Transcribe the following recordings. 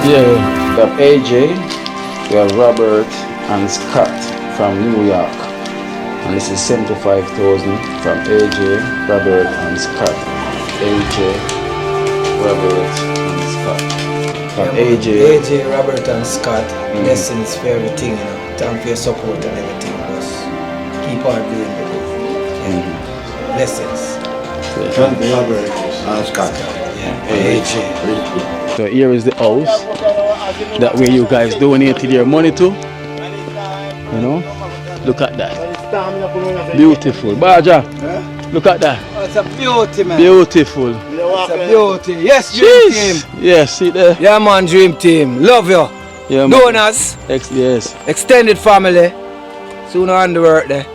Yeah, we have AJ, we have Robert and Scott from New York. And this is 75,000 from AJ, Robert and Scott. AJ, Robert and Scott. From AJ, Robert and Scott, blessings for everything, you know. Thank for your support and everything. Just keep on doing the good. Blessings. Thank you, Robert and Scott. AJ. So here is the house that where you guys donated your money to. You know? Look at that. Beautiful. Baja, look at that. Oh, it's a beauty, man. Beautiful. It's a beauty. Yes, Dream Team. Yes, see there. Yeah, man, Dream Team. Love you. Yeah, man. Donors. Yes. Extended family. Sooner on the work there.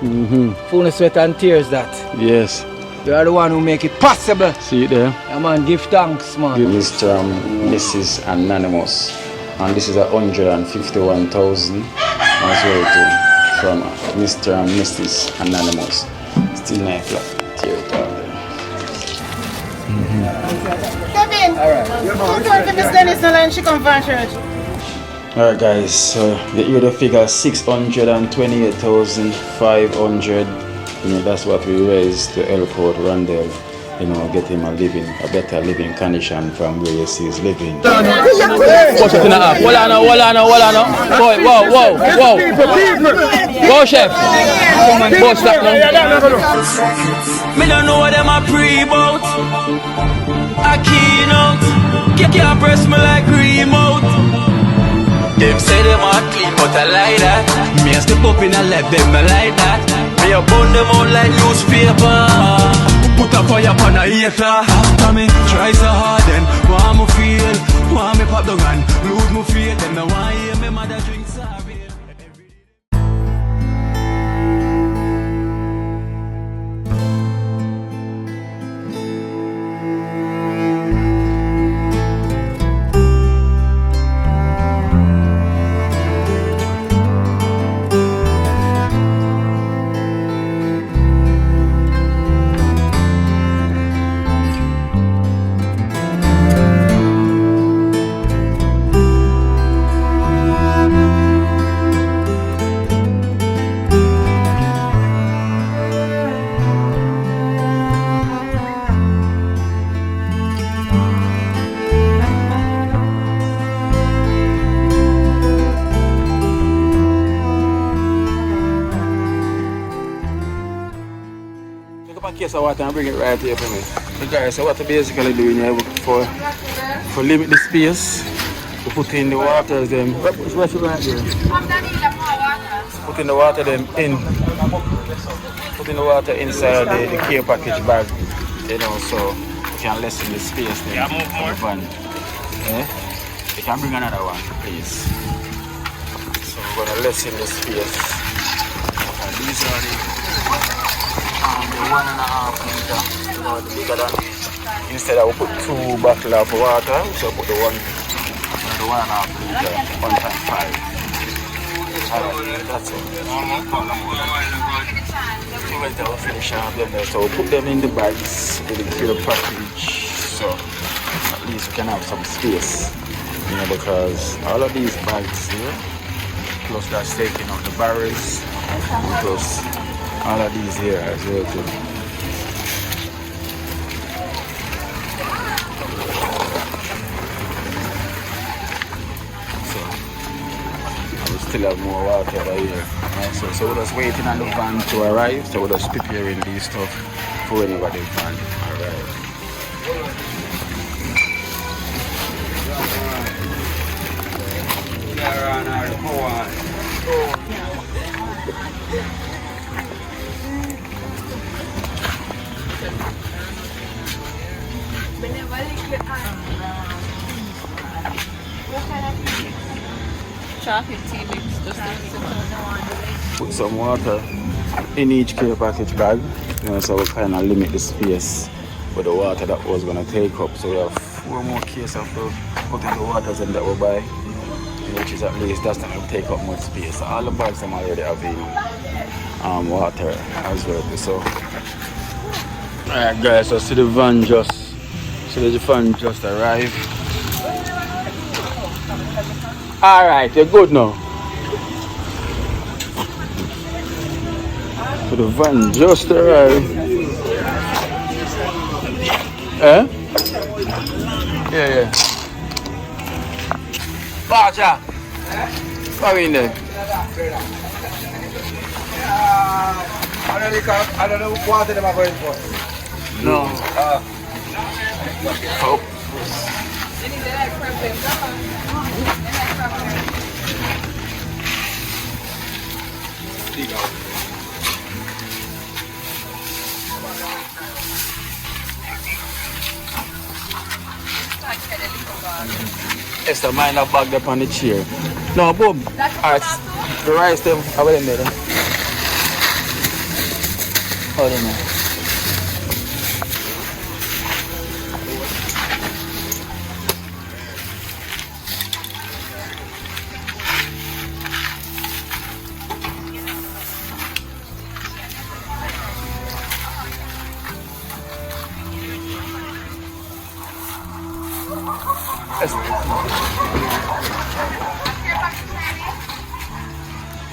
Full of sweat and tears that. Yes. You are the one who make it possible. See it there. Yeah, man, give thanks, man. Mr. and Mrs. Anonymous. And this is 151,000 as well too from Mr. and Mrs. Anonymous. Still 9 o'clock. Tear it out there. Kevin, who told you Miss Dennis no line she come from church? Alright guys, so you hear the figure 628,500. You know, that's what we raised to help out Randel, you know, get him a better living condition from where he sees living. Watch it in the app. Hold on. Boy, whoa. Go, chef. Go, stop now. Me don't know what them a pre-bout. Akeynote. Can't press me like remote. Them say them are clean, but I like that. Me a step up in a left, them I like that. Me a burn them out like newspaper. Put a fire upon a hater. After me, try so hard then want me feel, want me pop the gun, lose me faith. Them I want hear me mother drink sorry. Case of water and bring it right here for me. So guys, so what we're basically doing here for limit the space, we put in the water them. What's right here? Put in the water them in. Put in the water inside the care package bag. You know, so we can lessen the space then. Yeah, move more. You can bring another one, please. So we're gonna lessen the space. And these are the 1.5 liter, you know, the bigger than. Instead I will put 2 bottles of water, so I put the 1.5 liter, 1.5. Alright, that's it. We'll finish up them, so we'll put them in the bags with the clear package, so at least we can have some space, you know, because all of these bags here, plus that's taking out the barrels, plus all of these here as well too. So we still have more water over here. Right? So we're just waiting on the van to arrive. So we're just preparing these stuff for whenever the van arrives. Chocolate tea mix, put some water in each care package bag, you know, so we kind of limit the space for the water that was going to take up. So we have 4 more cases of put in the waters and that we buy, which is at least that's not going to take up much space. So all the bags I'm already having water as well. So alright guys, so see the van just arrived. Alright, you're good now. So the van just arrived. Eh? Yeah. Baja! Come in there. I don't know what them are going for. No. Oh. Esther, mind that bag up on the chair. No, boom. Alright, the rice them, I will in there. Hold on now.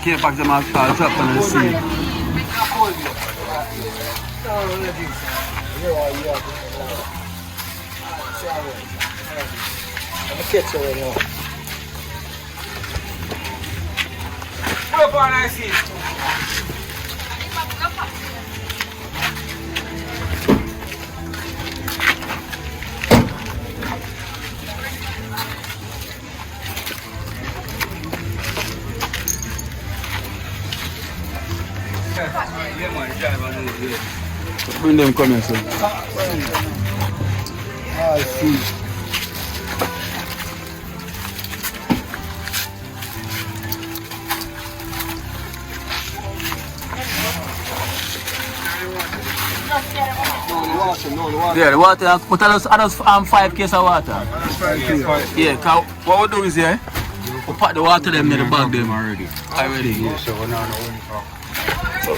Can't pack them out, drop on the sea. I'm a catch already now. Go for an icy. Bring them come here, sir. I see. Yeah, the water, put us 5 cases of water. Yeah, what we do is here, we put the water them in the bag them already. Yeah, so we're not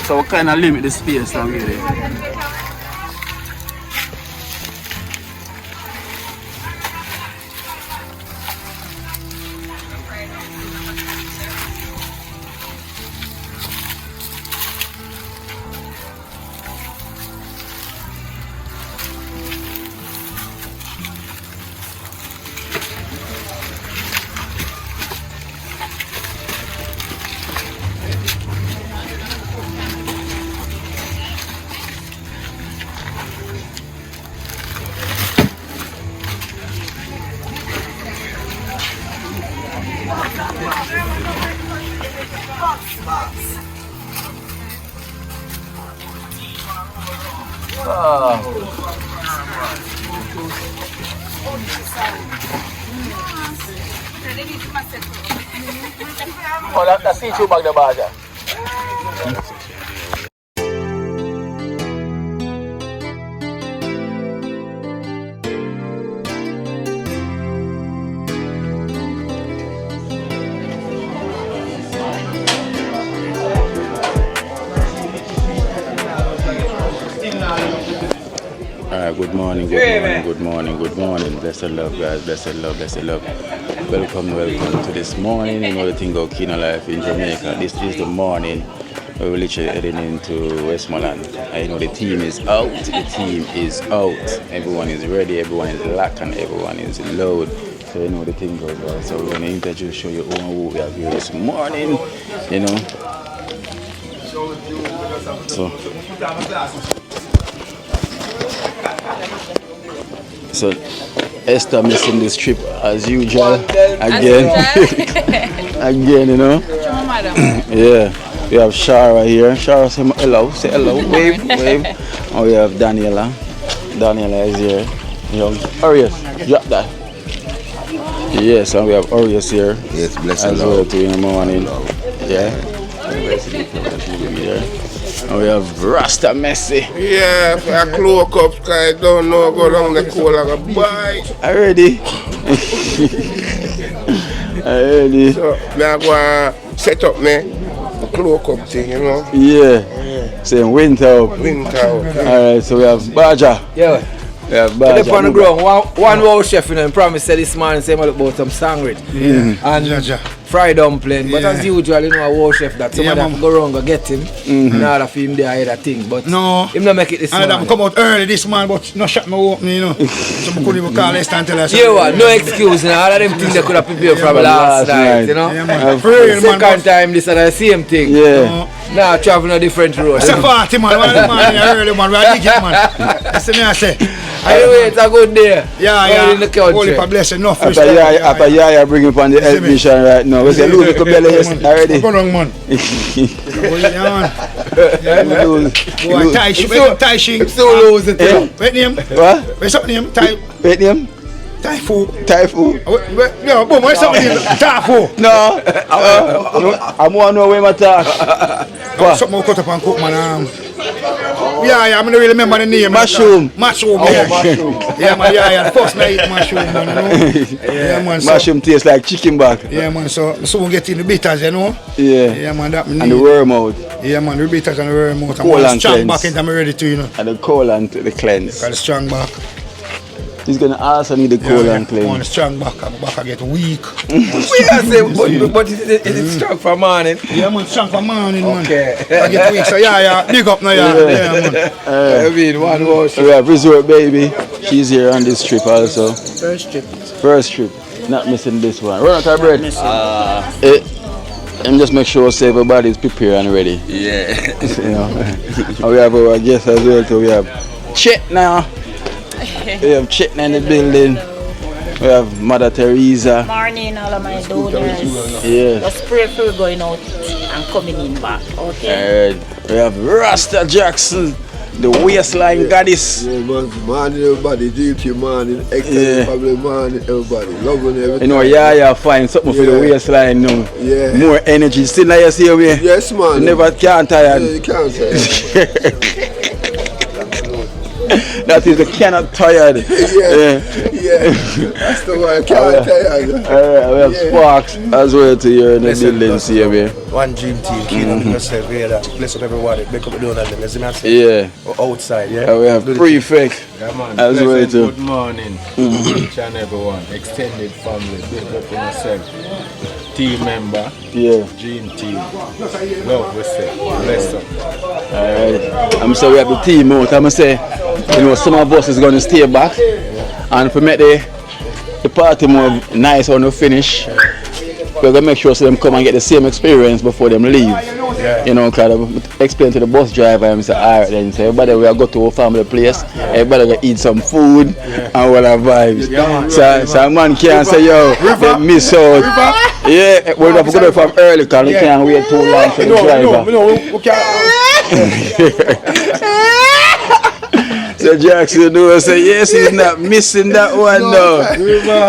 so we kind of limit the space down here. Oh, that's the two bag the badger. Good morning. Blessed love, guys. Blessed love. Welcome to this morning. You know the thing about Akeynote life in Jamaica. This is the morning we're literally heading into Westmoreland. I know the team is out. Everyone is ready. Everyone is locked and everyone is loud. So you know the thing goes on. So we're going to introduce show you who we have here this morning. You know. So Esther missing this trip as usual again. Again, you know. Yeah. We have Shara here. Shara, say hello, wave. And we have Daniela. Daniela is here. You know, Orius, drop that. Yes, and we have Orius here. Yes, bless as well too in the morning. Yeah. And we have Rasta Messi. Yeah, if I cloak up, because I don't know, go down the cola, go buy. Already. Already. So, I go and set up me cloak up thing, you know. Yeah. Saying winter out. Winter out. Alright, so we have Baja. Yeah. We have Today Baja. on the ground, one wow chef, you know, he promised this morning, say look about some sangrit. And fried dumpling. But as usual, you know, a wow chef that somebody have to go around and get him. In order for him there other thing. But no, him not make it this morning. I come out early this morning, but no shut me open, you know. So I couldn't even call us and tell us. Yeah, what? No excuse, you know. All of them things they could have prepared from last night, you know. Yeah, man. Second time, this is the same thing. Yeah. Now traveling a different road. It's a party, man. One of the man early, man. We are digging, man. That's the me I say. Anyway, it's a good day. Yeah. In the country. Holy for blessing, no fish. After Yaya bring him on the health mission right now. We say lose the belly already. Go wrong, man. Yeah, man. Boy, Tai Shing. So lose it. Wait name? What? What's up name? Tai. Wait name? Taifu. Taifu. No, boom, what's up name? Taifu. No. I want to know where my talk. Something more cut up and cook, man. Yeah, I don't really remember the name. Mushroom. Mushroom, yeah. Yeah, man, yeah. First night eat mushroom, man, you know. Yeah, man. Mushroom tastes like chicken back. Yeah, man, so soon get in the bitters, you know. Yeah. Yeah, man, that And the wormwood. Yeah, man, the bitters and the wormwood. Coal and strong cleanse. back into me ready to, you know. And the coal and the cleanse. Got the strong back. He's gonna also need the coal and I want cleanse. the strong back, and my back I get weak. We are saying, but is it strong for morning? Yeah, man, strong for morning, man. Okay. I get weak, so yeah, big up now, yeah, man. I mean, one was. We have Resort Baby. She's here on this trip also. First trip. First trip. Not missing this one. Run out of bread. And just make sure so everybody's prepared and ready. Yeah. You know. And we have our guests as well too. We have Chet now. We have Chet in the building. We have Mother Teresa. Morning, all of my donors. Yeah. Just pray for going out and coming in back. Okay. We have Rasta Jackson, the waistline goddess. Yeah, morning everybody, duty morning, excellent family morning, everybody, loving everything. You know, yeah, find something for the waistline now. Yeah. More energy. Still like you see me? Yes, man. You never can't tired. Yeah, you can't say. That is the cannot tired. Yeah. That's the one, can't tired. We have Sparks as well to hear in the building, see me. One dream team, clean up yourself, bless up everybody, make up the donut, them, as I say. Yeah. Or outside, yeah. And we have Prefect as well too. Good morning, each and everyone, extended family, build up yourself, team member, dream team, love yourself, bless up. Alright, I'm sorry we have the team out. I'm say, you know, some of us is going to stay back, and if we make the party more nice when we finish, we're going to make sure so them come and get the same experience before them leave. You know, because I explain to the bus driver and say, alright then, so everybody we go to a family place, everybody going to eat some food and all our vibes. So a man can't say, yo, they miss out. Yeah, we're going to go from early because we can't wait too long for the driver. So Jackson say yes, he's not missing that one though.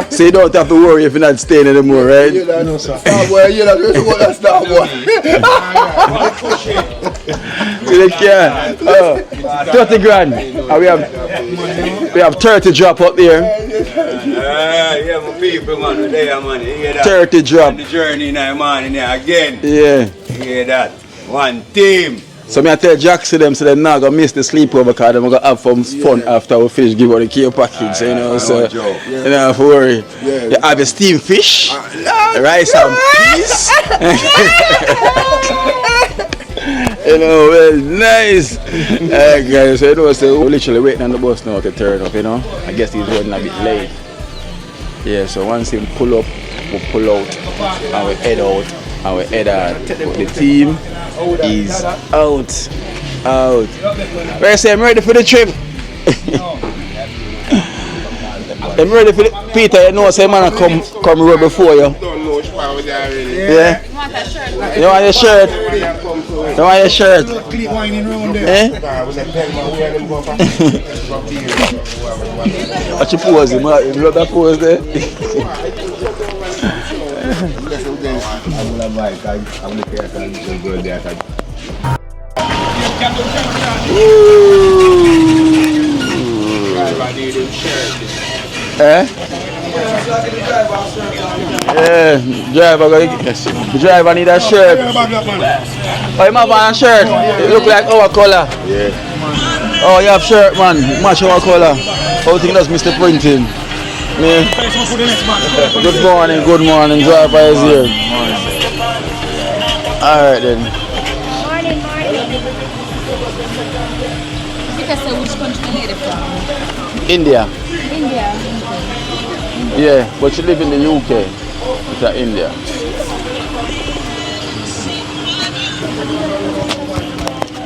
So you don't have to worry if you're not staying anymore, right? No, sir. Well, you know, that's not one. So they can. 30 grand. And we have 30 drop up there. Yeah, my people, man, they are money. You hear that? 30 drop. On the journey now, man, in there again. Yeah. You hear that? One team. So I tell Jackson them so they're not gonna miss the sleepover because they're gonna have some fun after we finish give out the care package, you know. So you don't have to worry. You have a steamed fish, rice and peas. You know, well, nice. Guys, so you know, so we're literally waiting on the bus now to turn up, you know. I guess he's running a bit late. Yeah, so once he pull up, we pull out and we head out and we head out. But the team is out. Where say I'm ready for the trip? I'm ready for the Peter, you know, say man come road before you. Yeah. You want your shirt? You want your shirt? Eh? What you pose? You love that pose there? Eh? Yeah, driver need a shirt. Oh, you have a shirt? It look like our color. Yeah. Oh, you have shirt, man. Match our color. How think that's Mr. Printing? Me. Good morning. Driver is here. Alright then. Morning. Because which country you live from? India. India. Yeah, but she live in the UK. It's India.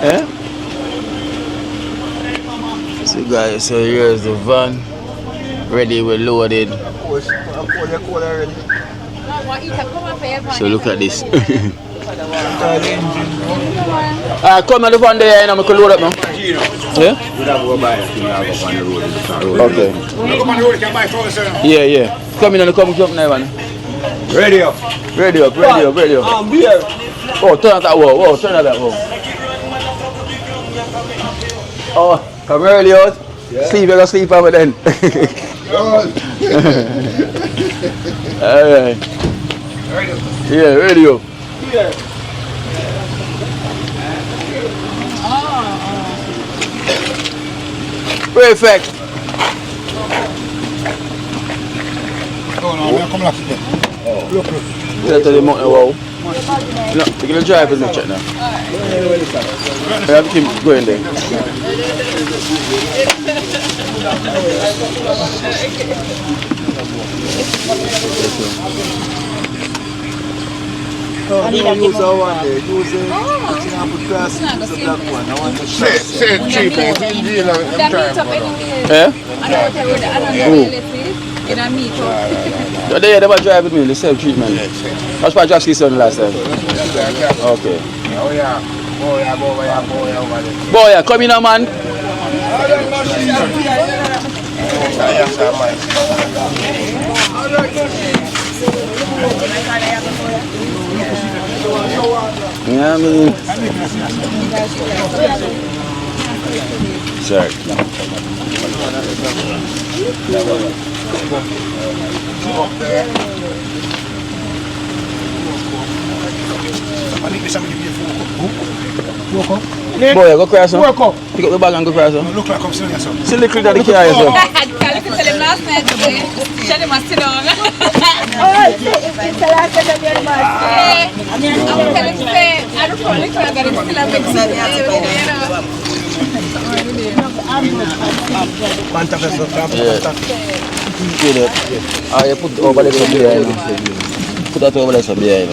Eh? So guys, so here's the van. Ready, we're loaded. So look at this. Come on the van there and I'm going to load up now. Yeah? Okay. Yeah. Come in and come now, man. Ready up. I'm here. Oh, turn that wall. Turn that wall. Oh, come early out. Yeah. Sleep, you're going to sleep over then. Alright. Yeah, ready up. Yeah. Perfect. Look. Tell the mountain wow. No, you're going to drive with me, check now. I have to keep going there. No, use that one there. Use it. Use the black one. I want to say cheap. I'm trying. Yeah? I don't meet up. They never drive with me, the same treatment. That's why I just listened last time. Okay. Oh yeah. Boy, come in, man. Yeah, I mean. Sorry. Boy, go cry some. Pick up the bag and go cry some. Look like I'm still here, son. See the clip that the car is up. I tell him last night today. Tell him I sit down. Oh, it's the last time you're mad. I'm telling him, I don't know, look like I'm still a big son. Yeah. You put over the sub behind. Put that over the sub behind.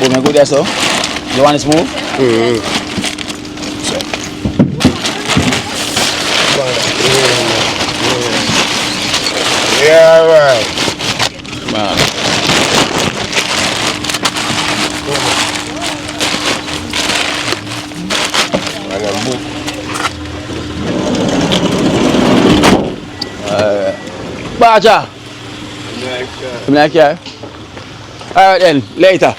Oh, my good there, so? You want it smooth? Yeah, right. Man. Baja. Alright then, later.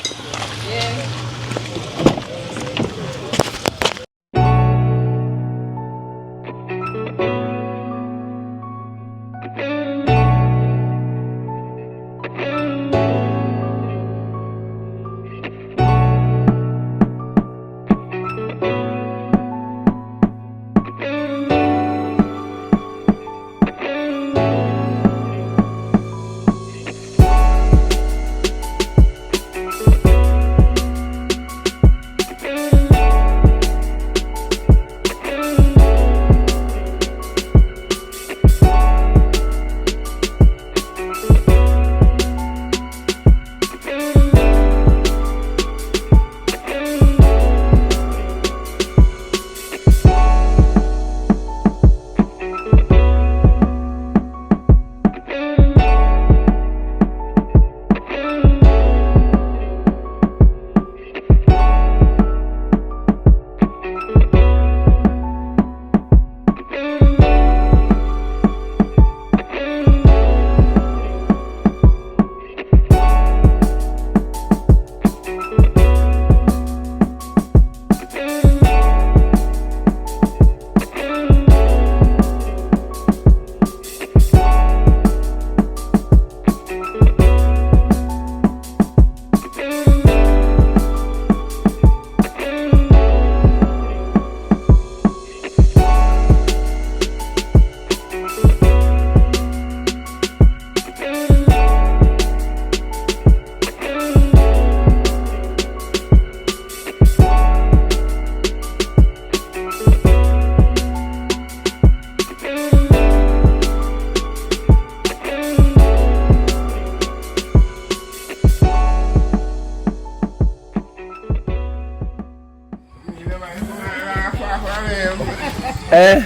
Eh?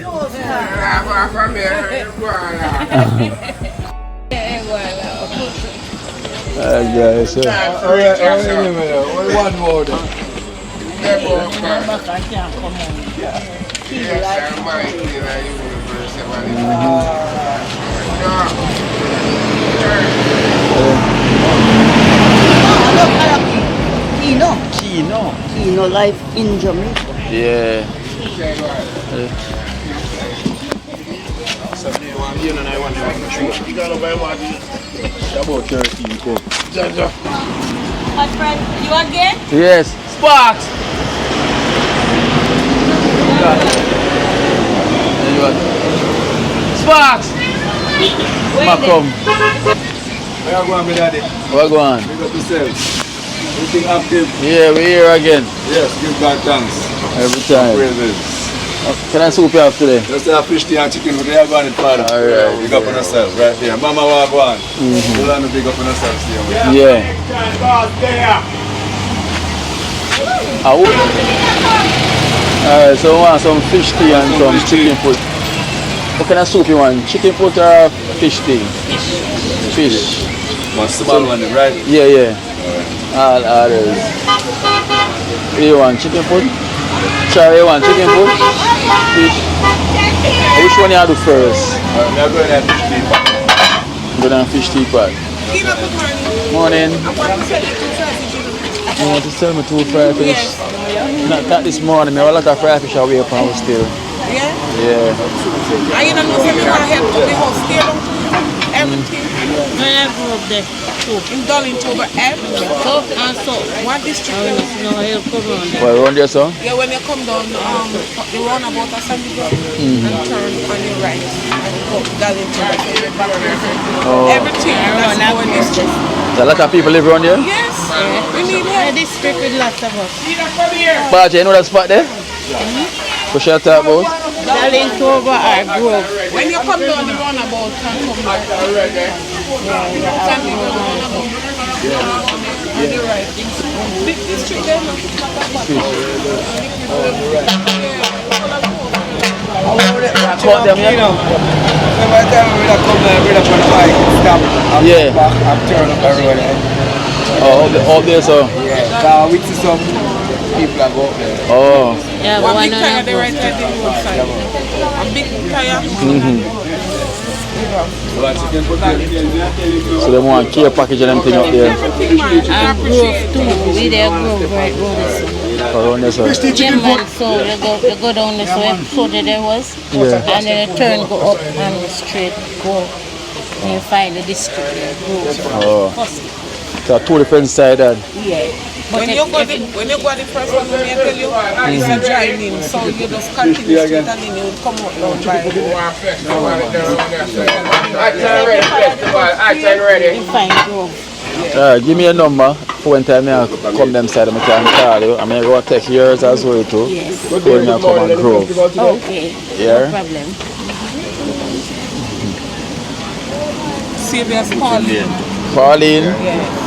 Guys, so. One more. Kino life in Jamaica. Yeah. About 13 cup. My friend, you again? Yes. Sparks! Sparks! Come. Where you going, my daddy? Where go on? Big up yourself. Everything active? Yeah, we're here again. Yes, give God thanks. Every time. Praises. Can I soup you up today? Just have fish tea and chicken with the other one, father. Alright. Big up on yourself, right there. Mama, walk on. You'll have to big up on yourself, see you. Yeah. Alright, so I want some fish tea and some chicken foot. What kind of soup you want? Chicken foot or fish tea? Fish. Want small one, right? Yeah, yeah. All others. You want chicken foot? Sorry, you want chicken foot? Fish. Which one you do first? I'm going to fish tea pot. Go down fish tea pot. Morning. You want to sell me 2 fried fish? Yes. Not this morning. I have a lot of fried fish away from us still. Yeah? Yeah. I don't know if you want to help to the house still. Everything. I grew up there. In Darlington, everything. So and so. What district? No, he'll come on there. Well, around there, so? Yeah, when you come down, the roundabout of Sandy Brook and turn on your right and go Darlington. Oh. Everything. That's our district. There's a lot of people live around here? Yes. We need help. A district with lots of us. But you know that spot there? What should I talk about? Tallying over our grove. When you come down the roundabout and come back. Sandy Brook roundabout. On the right. Big district there. Caught them, yeah? Every time we come there, we on the bike, stop. Yeah. I'm turning up everywhere. Oh, up there, so? Yeah, we see some people that go up there. Oh. Yeah, One one big on tire the there right at the roadside. A big tire. So they want care package and everything up there. Everything, man. and grove too. We there grove right round this. Around there, so? Yeah, man, so you go down this way, so there was, and then you turn, go up and straight go, and you find the district there, grove. Oh. So 2 different sides. Yeah. When you go the first one, when I tell you, it's a drive in, so you just continue straight and then you will come out down by. You find grove. Give me a number for when time I come them side and I can call you. I'm going to go take yours as well too. Yes. So when I come and grow. Okay. Yeah. No problem. Sylvia's Pauline. Pauline. Yeah.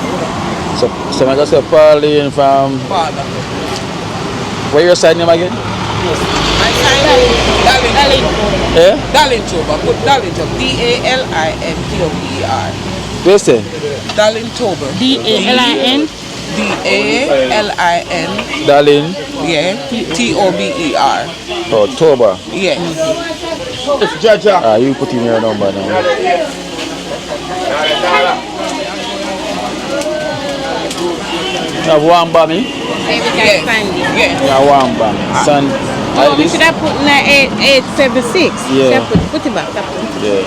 So I just say Pauline from... Father. Where your side name again? My sign is Darlington. Yeah? Darlington, but put Darlington. D-A-L-I-N-T-O-B-E-R. What you say? Darlington. D-A-L-I-N? D-A-L-I-N. Darlene? Yeah. T-O-B-E-R. Oh, Toba. Yes. You put in your number now. You have one bammy? Yes. Yeah. You have one bammy. Son. Oh, we should have put in 876. Yeah. Put it back. Yeah.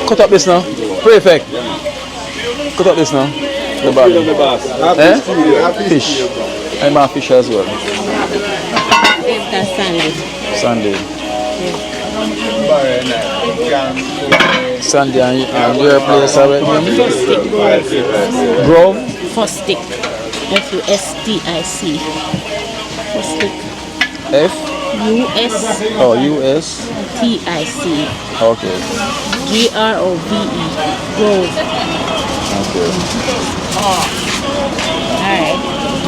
Cut up this now. Perfect. Cut up this now. The bottom. Eh? Fish. I'm a fish as well. That's Sunday. Sunday. Sunday and your place already? Grove? Fustic. F-U-S-T-I-C. Fustic. F? U-S. Oh, U-S? T-I-C. Okay. G-R-O-V-E. Grove. Okay.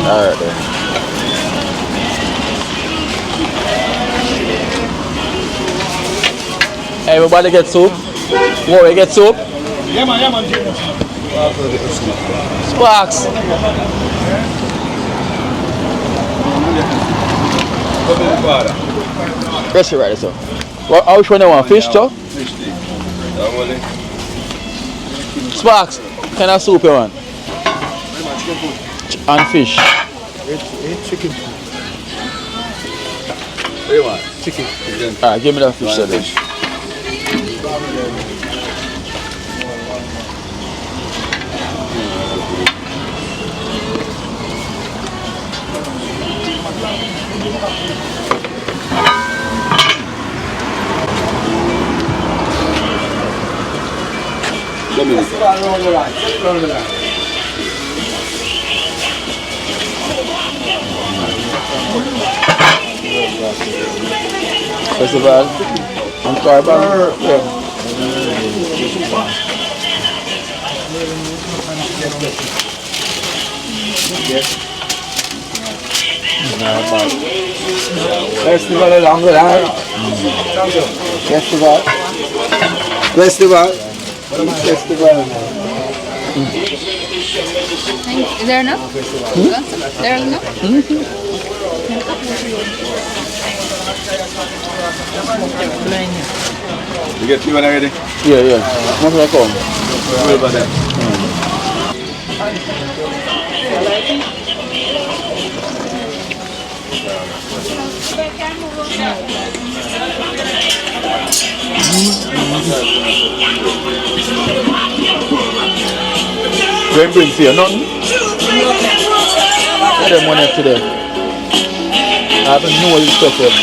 Alright then. Everybody get soup? Whoa, we get soup? Yeah man, Sparks! Press it right so. What, how much one you want? Fish too? Fish stick. Sparks, kind of soup you want? And fish. Chicken. What do you want? Chicken. Alright, give me that fish then. Festival. I'm sorry about yeah. Festival along the line. Festival. Is there enough? There enough? You get you one already? Yeah. What's that called? What about that? When bring for you nothing? Get them money today. I haven't know this stuff yet.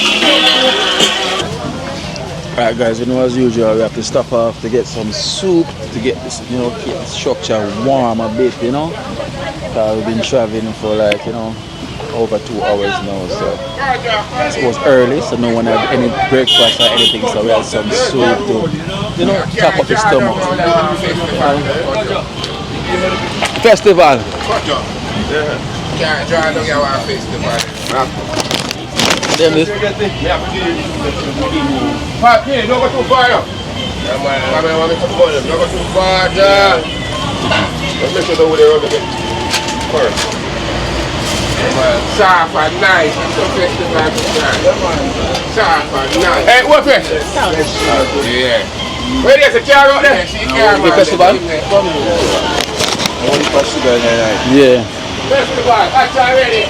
Alright guys, you know as usual we have to stop off to get some soup to get this, you know, keep the structure warm a bit, you know. Because we've been traveling for like, you know, over 2 hours now, so it was early, so no one had any breakfast or anything, so we had some soup to, you know, top up the stomach. Festival. Then this. Don't go too far. Yeah, man. I want to don't go too far. Let's make sure that we're going to get first. Soft and nice. It's a festival tonight. Soft and nice. Hey, what festival? Yeah. Where there's a car out there? See car, man. Festival? Yeah. Festival. That's already.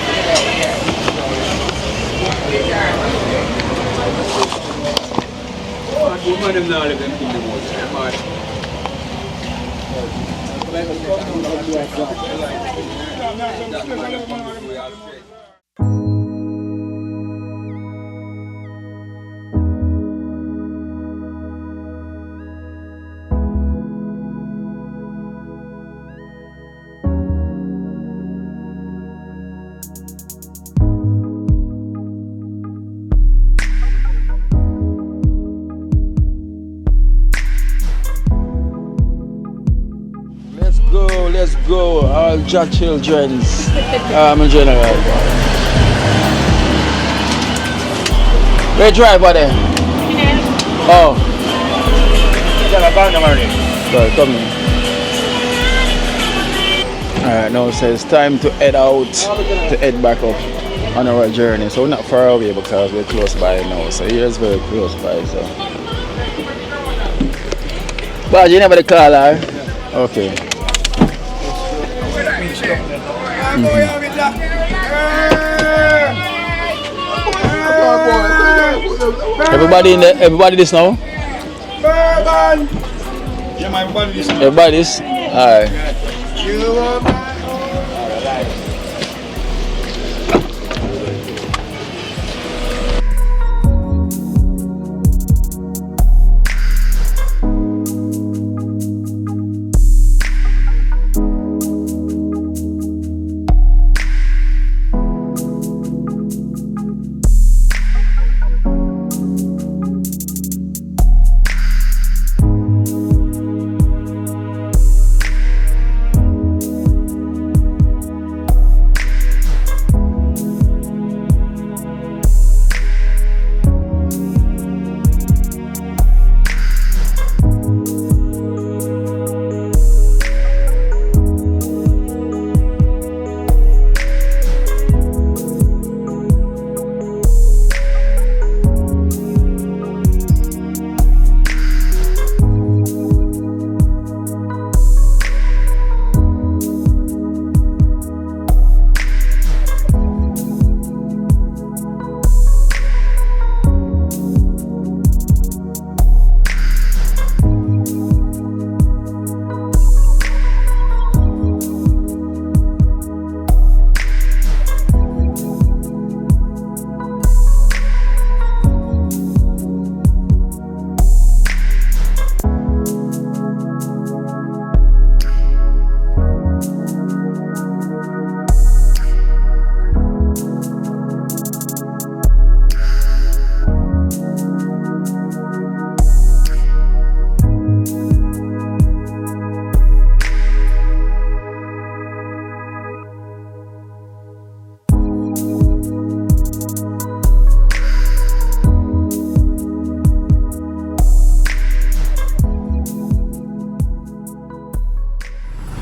Let's go, all your children's in general. Where driver there? Oh. Sorry, come in. Alright, now so it's time to head out, to head back up on our journey. So we're not far away because we're close by now. So here's very close by. So. But you never call her? Okay. Everybody this now? Yeah, my everybody this. Everybody this? Alright.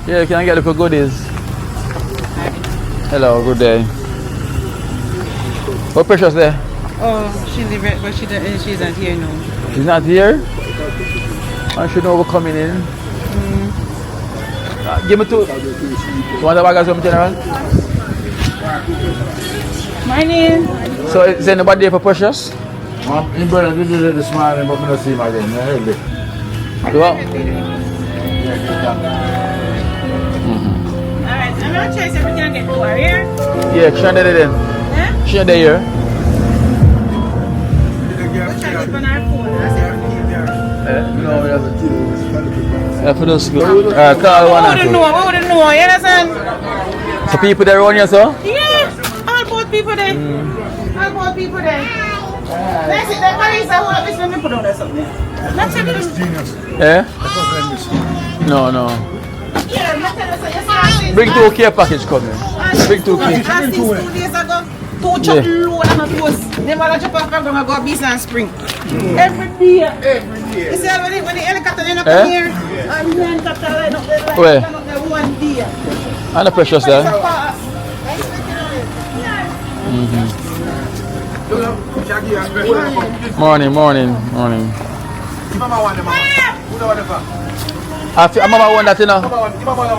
Yeah, can I get a little goodies? Hello, good day. What Precious there? Oh, she live but she's not here now. She's not here? I should know we're coming in. Give me two. You want a bag of some general? Morning. So is anybody there for Precious? I'm brother did it this morning, but I don't see him again. You want? Alright, I'm not sure if we can get to her here. Yeah, she's there then. She's there here. No, we have a TV. Yeah, for those good. Call one and two. We wouldn't know, you understand? So people there around here, so? Yeah, all both people there. All both people there. That's it, that Marisa, hold up, this let me put on there something. That's it. Yeah? No. Yeah, that's it. Bring 2 care package coming. Bring 2 care. I see 2 days ago, 2 chuck load and a post. Them all chop off and go beast and spring. Every day. You see when the helicopter come here, and the helicopter line up there, Where? line up there 1 day. And the Precious there. Morning. I mama want that, you know.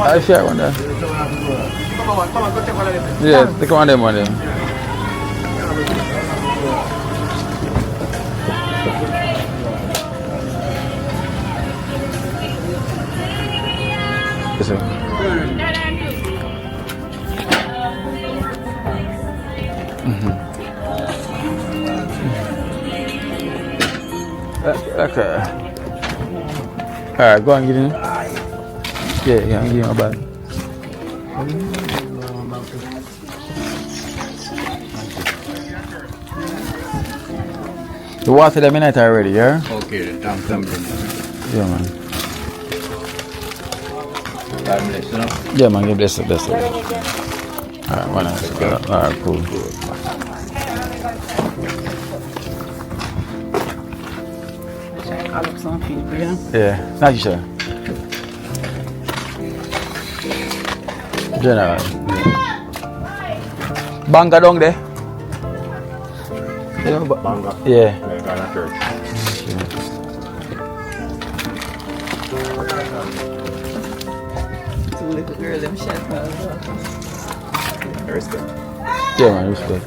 I share one there. Yeah, take one of them one there. Listen. Okay. Alright, go and get in. Yeah, give him a bag. The water them in it already, yeah? Okay, I'm coming. Yeah, man. God bless you. Yeah, man, bless it. Alright, one else. Alright, cool. Some people, Yeah, not you, sir. General. Banga down there? You know, Banga? Yeah. Two little girls, them shut Respect. Yeah, man, respect.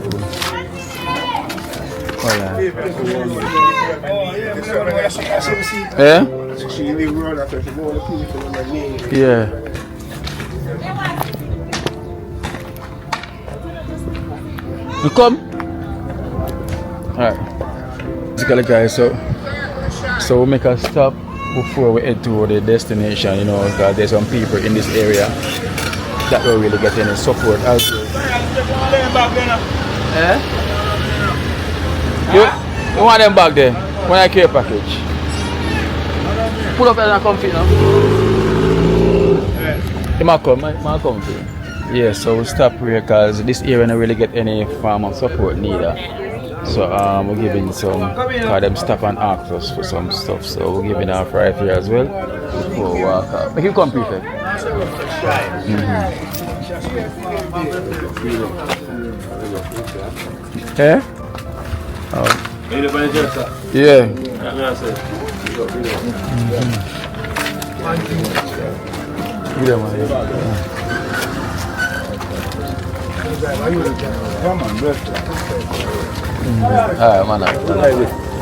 Yeah? Yeah. You come? Alright. Basically, guys, so we make a stop before we head to the destination, you know, because there's some people in this area that don't really get any support. You want them back there? When I care package? Pull up and come fit now. He might come fit. Yeah, so we stop here because this area don't really get any farm of support neither. So we're giving some, because them stop and ask us for some stuff. So we're giving our right here as well before we walk out. Make him come, prefect. Yeah? Oh. Yeah.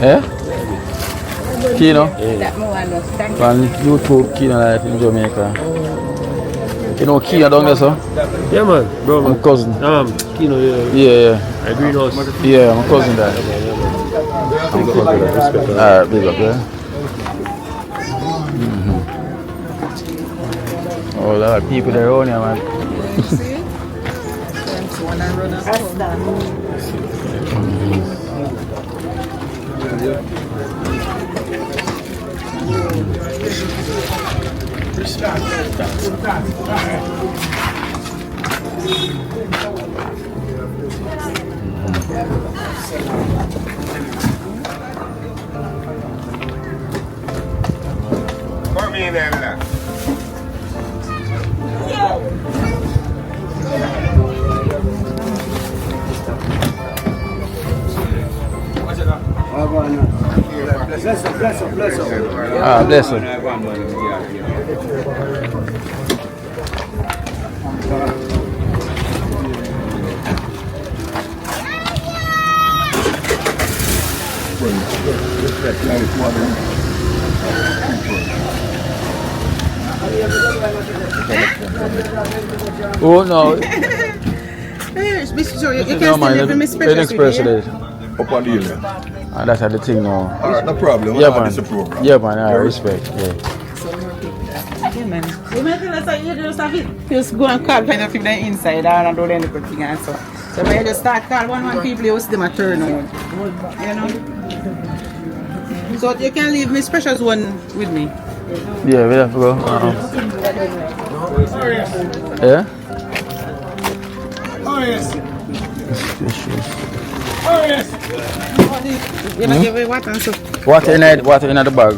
Yeah? Kino? From YouTube, Kino Life in Jamaica. You know Kino down there, sir? Yeah, man, bro. My cousin. Kino, yeah. Yeah. I greenhouse. Yeah, my cousin there. I'm cousin there. Alright, big up, yeah. Oh, a lot of people there around here, man. Put me in there with that. Bless up. Ah, bless you. Oh no. Yes, Mr. You can No, still man, live in my special today. Up on the hill. And that's the thing now. Alright, no problem. Yeah, This man. is a program. Yeah, man. I respect. Yeah. Yeah, man. You might tell us that you just have it. Just go and call kind of people inside and do the good thing and so. So when you just start call one people, you see them a turn on. You know? So you can leave my special one with me. Yeah, we have to go. Yeah? Oh, yes. Oh, yes. You know, give me water and so. Water in the bag.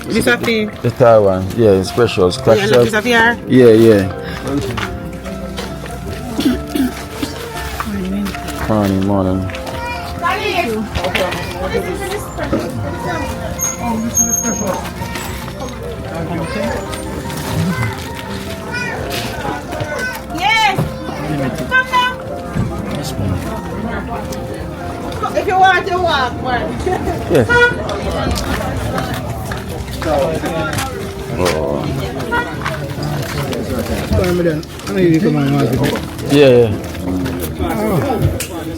This a fee. The third one. Yeah, it's special. Scratch Yeah, this a fee. Yeah. Morning. Yes. Come now. If you want to walk, man. Yes. Yeah.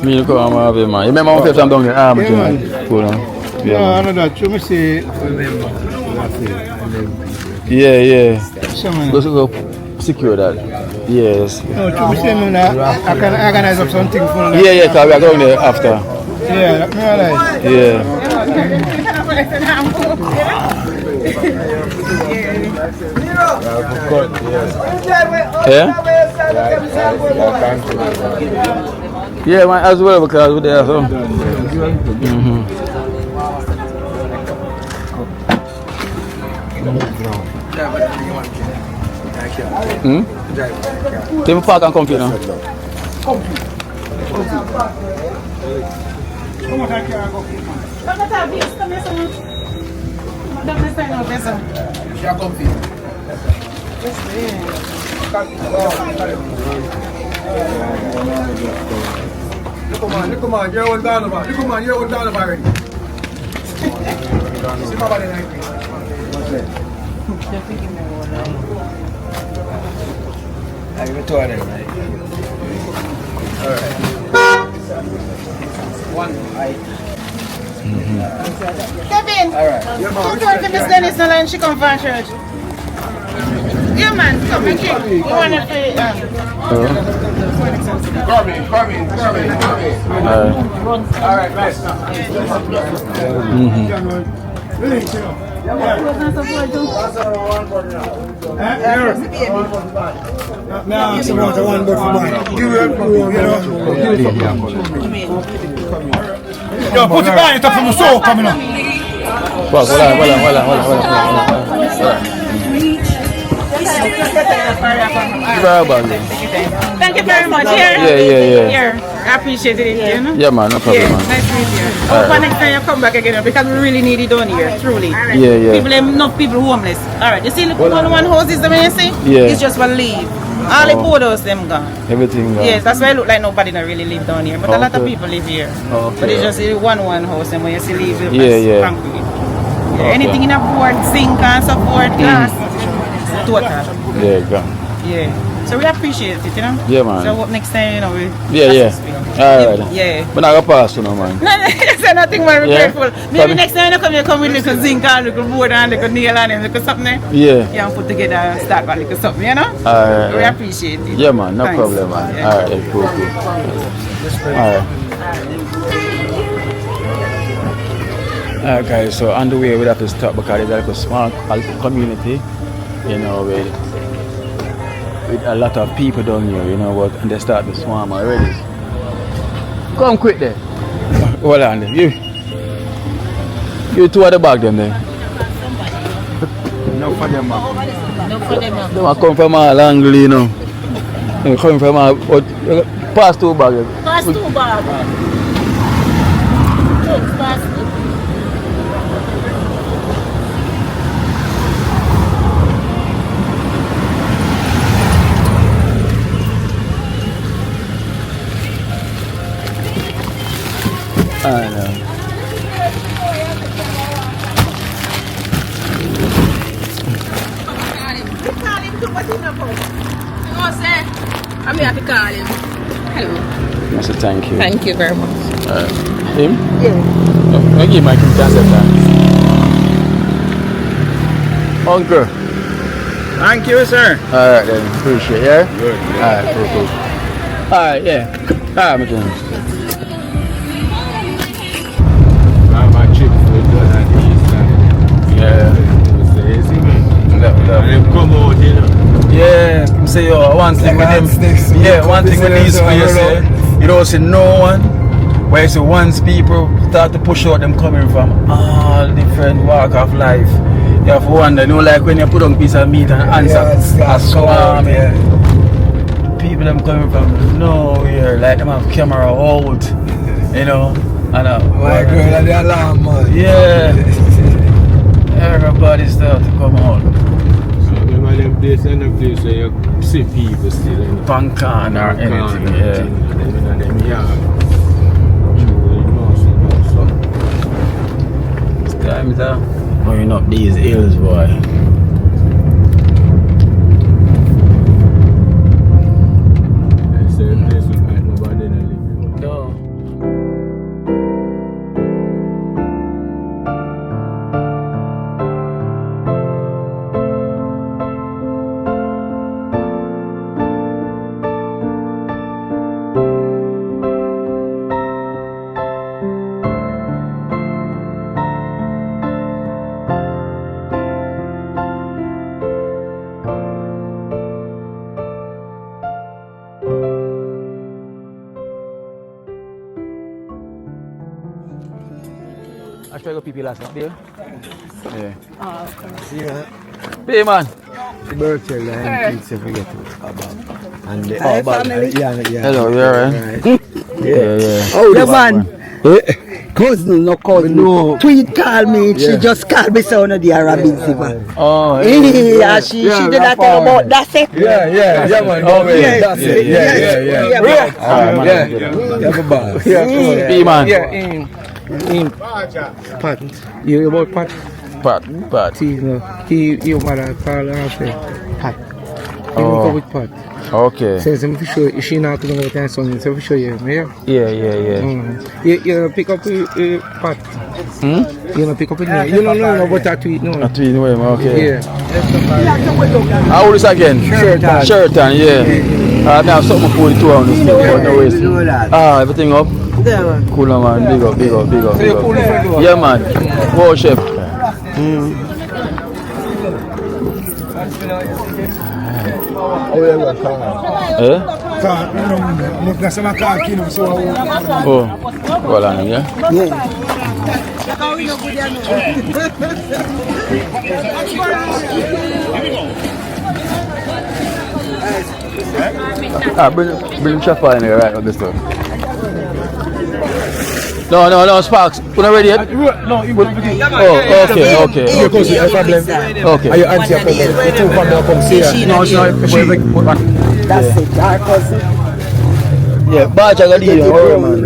Me come on, man. You remember when I'm down there? Yeah, I know that. You must say. Yeah. Go secure that. Yes. No, you must say I can organize up something for you. Yeah, because we are going there after. Yeah, that me realize. Yeah. Yeah, man, as well because we're there. So. Take me park and come here now. Look, man, you're all down about. Look, man, you're all down about already. See my body like this. I give it to her then, right? Alright. One eye. Kevin! Alright. Don't talk to Miss Dennis now and she come from church. Yeah, man, come and kick. You want to play? Come in. Alright, nice. No, so want one but for mine. Give it up, you know. Yo, put it down, it's up from the soul coming up. Hold on. Thank you very much. Here. Yeah. I appreciate it. You know? Yeah, man, no problem, man. Nice to meet you. Hope next time you come back again because we really need it down here, truly. Yeah. People, enough people homeless. Alright, you see the one house is the way you see? Yeah. It's just one leave. All the poor house them gone. Everything gone. Yes, that's why it look like nobody not really live down here. But a lot of people live here. Okay. But it's just one house and when you see leave it Yeah. concrete. Anything in a board, zinc and support, glass, total. Yeah, gone. Yeah. So we appreciate it, you know? Yeah, man. So what next time, you know, we... Yeah. Alright. Yeah. But I got pass, you know, man. No, say nothing more grateful. Maybe Probably. next time you come with little zinc and little board and little nail and little something there. Yeah. You can put together and start with little something, you know? Alright. We appreciate it. Yeah, man, no Thanks. problem, man. Yeah. Alright, cool. Alright, guys, so on the way we have to stop because it's like a small community, you know, with a lot of people down here, you know, but and they start to swarm already. Come quick there. Hold on there. You two at the back then there. No for them, man. They might come from all angle, you know. They come from all, pass two bags. Pass two bags. Pass two I'm here to call him. Hello. I said thank you. Thank you very much. Him? Yeah. I give my consent thanks. Uncle. Thank you, sir. Alright then, appreciate it, yeah? Good. Alright, cool. Alright, yeah. Alright, my friend. I'm a trip for it and Yeah. and them come out, you know. Yeah, say one thing with them. Yeah, one thing with these players, you don't see no one. Where you see once people start to push out them coming from all different walk of life. You have to wonder, you know, like when you put on a piece of meat and answer a swarm. People them coming from nowhere, like them have camera out, you know. And my girl at the alarm, man. Yeah. Everybody start to come out. Remember them place and the place where you see people still in Pancan or anything, yeah. Them yard. It's time to going up these hills, boy. I say place look like nobody in the living. No. I try to people last night, yeah. Oh, Yeah. Hey man. The birthday line, kids forget about. And the Hi, family. yeah. Hello, you alright? Yeah. Oh, the man. Cousin, no cousin. No. Tweet call me. She just called me so no the Arabic man. Oh, Yeah, she did that thing about that's it. Yeah, man. Okay. That's it. Yeah. Hey man. Pat. You about Pat? Pat. He mother call her say Pat. He Oh. go with Pat. Okay. Says him for sure. She not going to tell son. So for sure, yeah. Yeah. You pick up Pat. You know pick up it. You don't know about that tweet, no. A tweet, okay. Yeah. How old is it again? Sheraton, yeah. I have something for you on this thing. No waste. Everything up? Cool, man. Big up. Yeah, man. Wow, chef. Oh, voilà, yeah. Bring chopper in here right on this stuff. No, Sparks. We're not ready yet? No, you will begin. Oh, okay. Because you have problem. Okay. Are you answer your problem? The two family come see her. No. That's it, our cousin. Yeah, Badge, I got you. Man.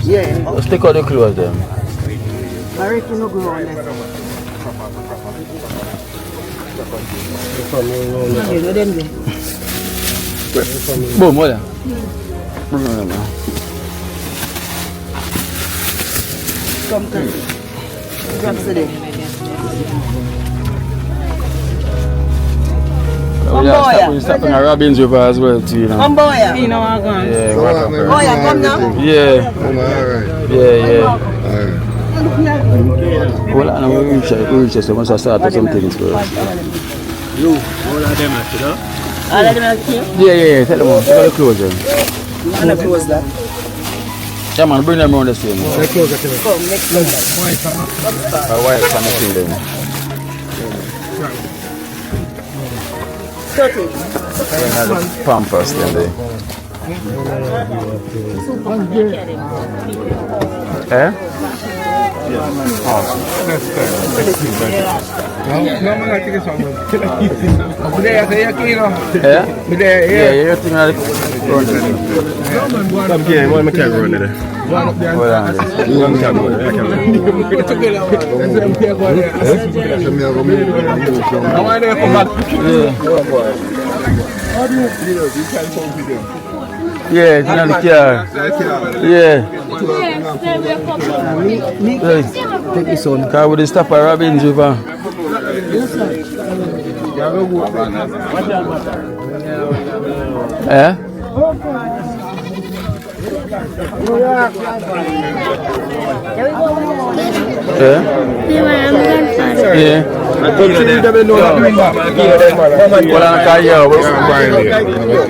Yeah. Let's take out the clothes then. I reckon no go on there. You know them there. Boom, hold on. Come. Come sit there. We're stopping at Robin's River as well too, you know. Boya. You know I'm going. Yeah, Boya, come now. Yeah. Yeah. Alright. Well, I know we reach so once I start some things first. You, all of them are here? All of them are here? Yeah, tell them all. Take out the clothes then. And I close that. Yeah, man, bring them around the same. Come, next one. My wife's on the thing then. 30. Another Pampers then there. Eh? No, I'm not taking this one. Today I say Akeynote. Yeah? Today, Yeah, you're thinking of the front. Come here, one more camera on there. Yeah, it's in the car. Yeah. Take this on. Car with the stop at Robin's River. Eh? Yeah.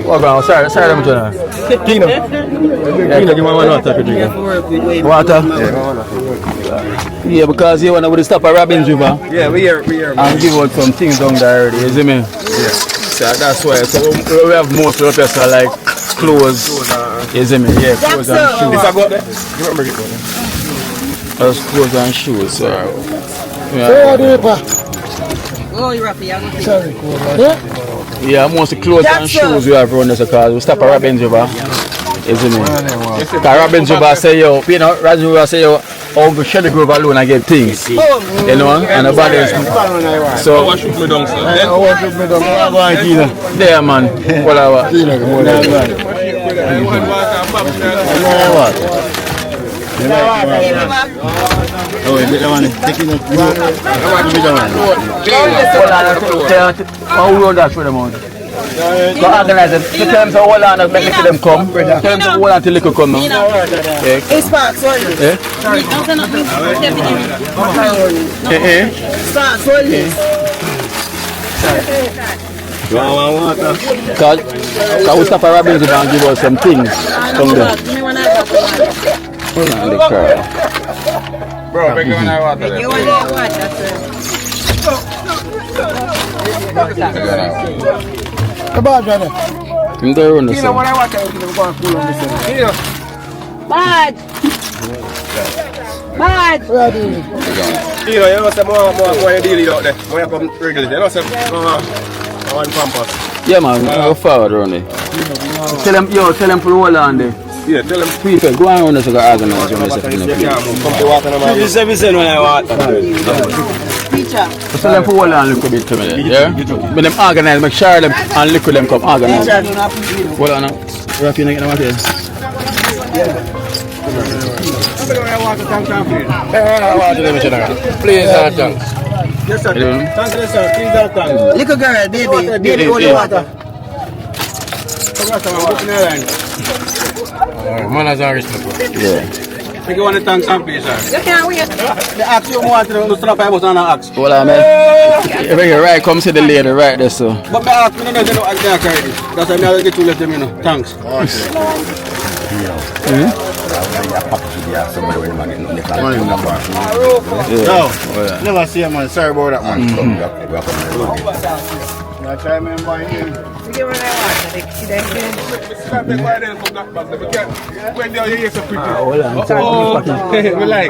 What sorry, I'm doing. Kino. Kino, give me one water. Water? Yeah, because you wanna stop at Robin's River. Yeah, we here. And give out some things down there already, you see me? Yeah. So that's why. So we have most of the so like clothes. You see me? Yeah, clothes and shoes. This I go up there? You remember it? That's clothes and shoes. So. Oh, you're up here. Sorry. Yeah, most of the clothes and shoes we have around us because we stop at Robin's River. You see me? Because Robin's River say yo, you know, Robin's River say yo, over Shelly Grove alone I get things. You know, and nobody else. So what should me down, sir? There man. Whatever. Oh, is it the one taking it? How will that for them on? So organize them. So tell them to hold on and make them come. Tell them to hold on till they come now. It's fast, sorry. Sorry. Fast, sorry. You want water? Because we stop at Robin's and give us some things. Come there. Hold on the car. Bro, make you want water. You want water, sir. I'm there on the side. Bad. Bad. You know, say more deal out there. More come regularly. You know, say one pampas. Yeah, man, go forward around there. Tell them to roll on there. Yeah, tell them. People, go on there so you can organize yourself in the place. You say me when I water. Teacher. So tell them to hold on a little bit to me there, yeah? When them organize, make sure them and liquid them come organize. Hold on now. Rock you get them out here. Please, thanks. Yes, sir. Thank you, sir. Please, thanks. Little girl, baby, holy water. Manners and respect. Yeah. You want to thank some please, sir? You can't wait. The axe you want to strap I was on an axe. Hold on, man. You're right, come see the lady right there, so. But my axe, I don't know I can't carry this. That's why I get to let them, you know. Thanks. No, never see a man. Sorry about that, man. I try me and buy him. You want water.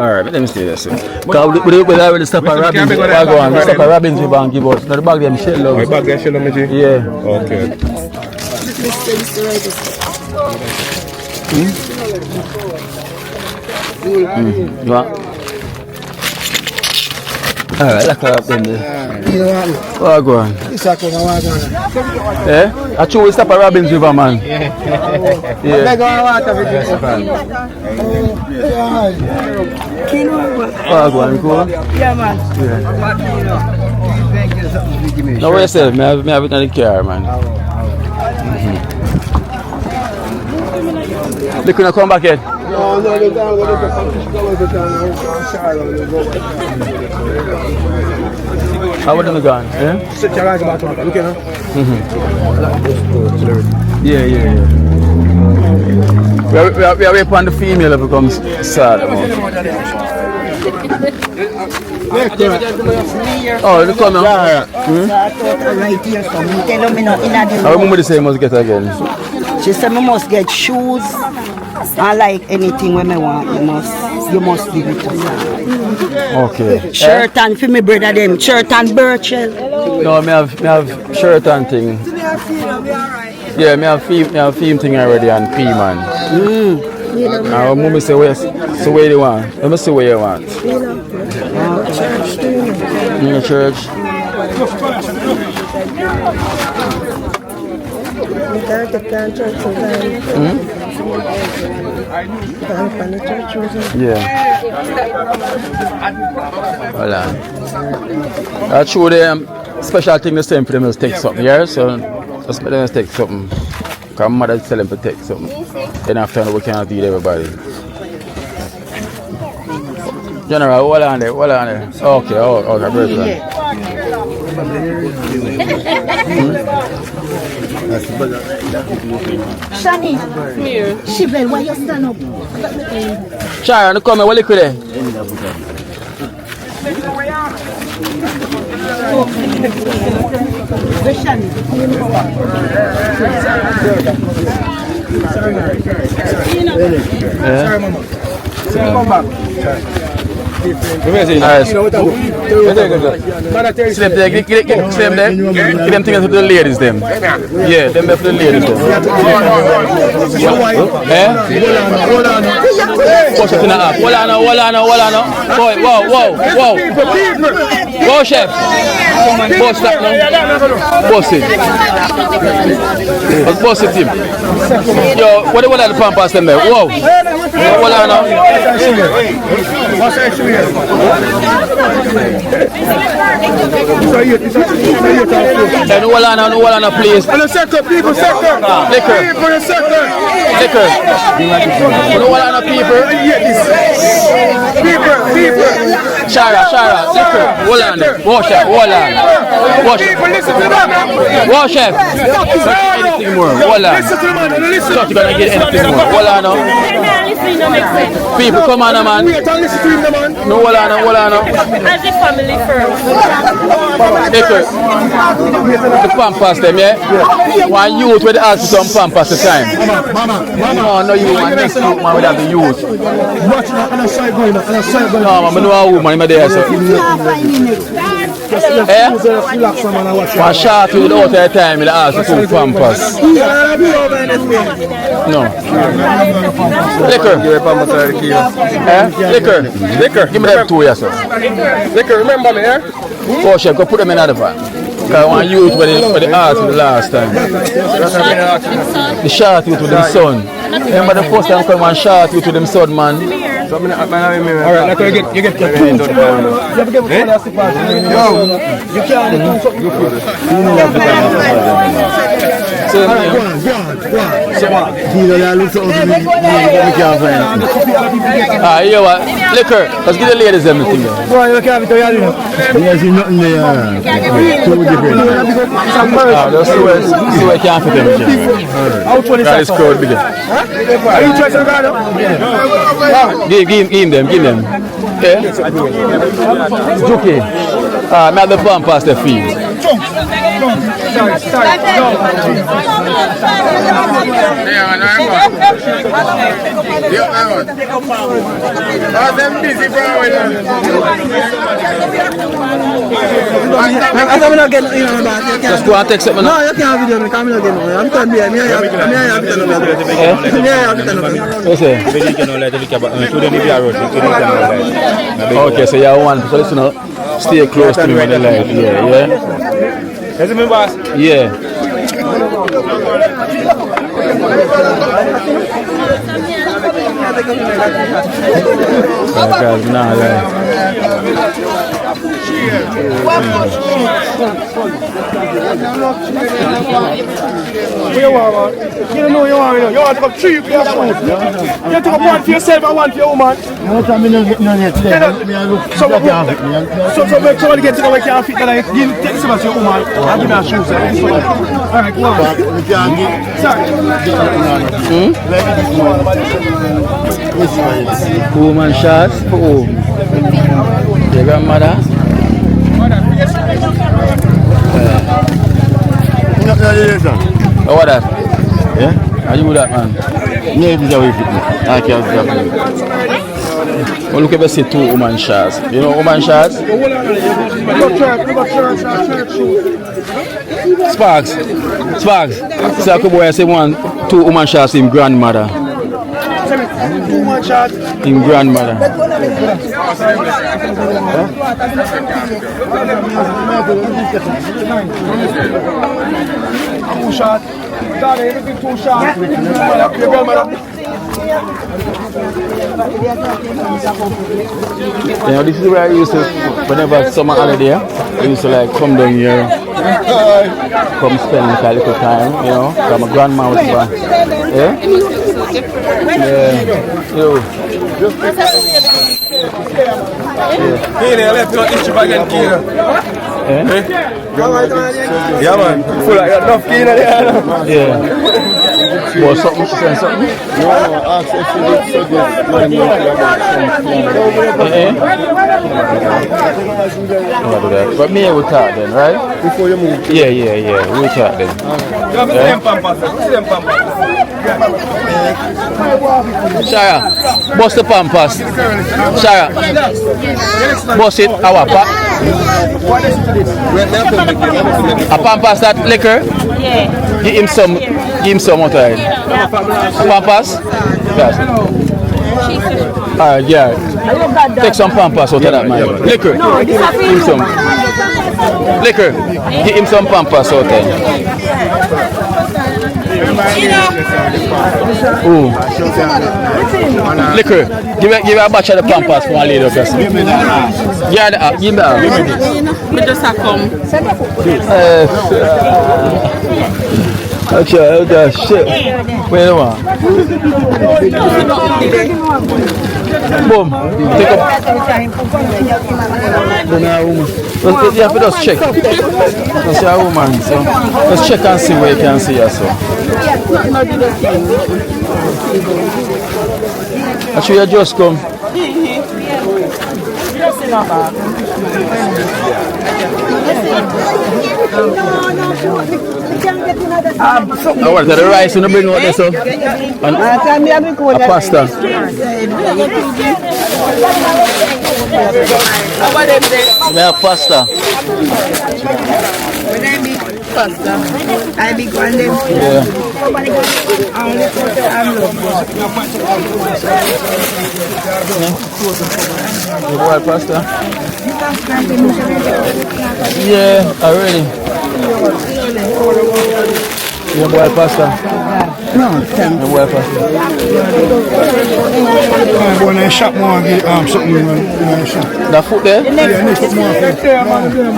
Alright, let me see this. Because we already stop at Robin's. We stop at Robin's River and give us. Now the bag them shell love. The bag them shell love, yeah. Okay. What? Alright, look up them there. Oh, go on. Eh? I choose we stop at Robin's River, man. Yeah. Oh, go on, go on. Yeah, man. No, where yourself? Me have it in the car, man. They couldn't come back yet? No, they can't go to How would they gone? Yeah? Look at Yeah. We are waiting on the female that becomes sad. Oh, they come now? Right here, so me tell them I remember the same must get again. She said I must get shoes and like anything when I want, you must give it to me. Okay. Shirt and for me brother them, shirt and Birchell. No, me have shirt and thing. Yeah, me have theme thing already and P man. Now, mommy say where you want. Let me see where you want. In the church. Yeah. Hold on. That's true. The special thing the same for them is take something, yeah? So just let them take something. Because mother tell them to take something. Then after we can't feed everybody. General, hold on there. Okay, okay, very good. Shani, Shibel, why you stand up? Sharon, come here, what liquid there? Sorry, Mama. Come back. Slip there, give them things to the ladies them. Yeah, them for the ladies them. Push it in the app. Hold on. Whoa, chef. Boss that now. Boss it. Let's boss it him. Yo, what are the pampas them there? Whoa. Hold on now. No one on please. On the sector, people, sector. Liquor. People, the sector. Liquor. No one on people. People. Shara, liquor. Hold on. Wash it. People, listen to them. Wash it. Anything more. Hold on. Listen to them, man. Listen. Not gonna get anything more. Hold on. People, come on, man. Wait, listen to him, man. No, hold on. As a family first. Liquor. The pampas them, yeah? One youth with the ask for some pampas the time. No, you want next youth, man, without the youth. No, man, I know a woman in my day, so. Eh? One shot with all the time in the ask for some pampas. No. Liquor. Liquor. Give me them two, yes, sir. Liquor, remember me, eh? Oh, chef, go put them in another van. Because I want you for the art for the last time. The shot you to the sun. Remember the first time come and shot you to them son, man. Alright, like you get You have to give it to you can't So, go on. you what? Liquor. Let's get the ladies everything. You can't be tired. There's nothing there. Too different. Let's see where I can't fit them. That is crowd bigger. Are you trying to Give them. Okay? It's okay. Not the pump past the field. Just go and take something. No, you can't video me. Come again. I'm coming here. Okay, so you want to listen, stay close to me when you like. Yeah. Is it me, boss? Yeah. You know you want to come 3 for your food. You took up one for yourself and one for your woman. So make sure you get to the way you can fit that. Take some of your woman and give me a shoes. Alright, go on. Sorry. Woman shots for who? Your grandmother? What that? Yeah? How you do that, man? Yeah, this is how we fit me. I can't do that. Well, look at me say 2 woman shots. You know woman shots? Sparks. So I could boy say 2 woman shots in grandmother. Too much hard. In grandmother. Too short. Darling, everything too short. Your grandmother. You know, this is where I used to, whenever summer holiday, I used to like come down here, come spend like a little time, you know, because my grandma was born. Yeah? Yeah. Yo. Here, let's not issue back and kill. Yeah, man. Full of enough key in there. Yeah. Well, something, she said something? No, ask if you did so good. But me, we talk then, right? Before you move? Yeah, we talk then. You have the same pampas. Shaya, bust the pampas. Shaya, bust it, our pap. A pampas that liquor? Yeah. Give him some water. Pampas? Yes. Alright, yeah. Take some pampas out of that man. Liquor. Give him some. Liquor. Give him some pampas out there. Ooh. Liquor. Give a batch of the pampas for one lady person. Yeah, give me that. Me just a come. Okay, that shit. Wait a minute. Boom. Take up. You have to just check. That's your woman. So let's check and see where you can see yourself. Actually, you just come. I want the rice you bring out there, so. And a pasta. We have pasta. I big one them. Yeah. You boil pasta? Yeah, already. You boil pasta? No, thank you. Boil pasta. I'm going to shop more and get something in the shop. The food there? Yeah, next put more food.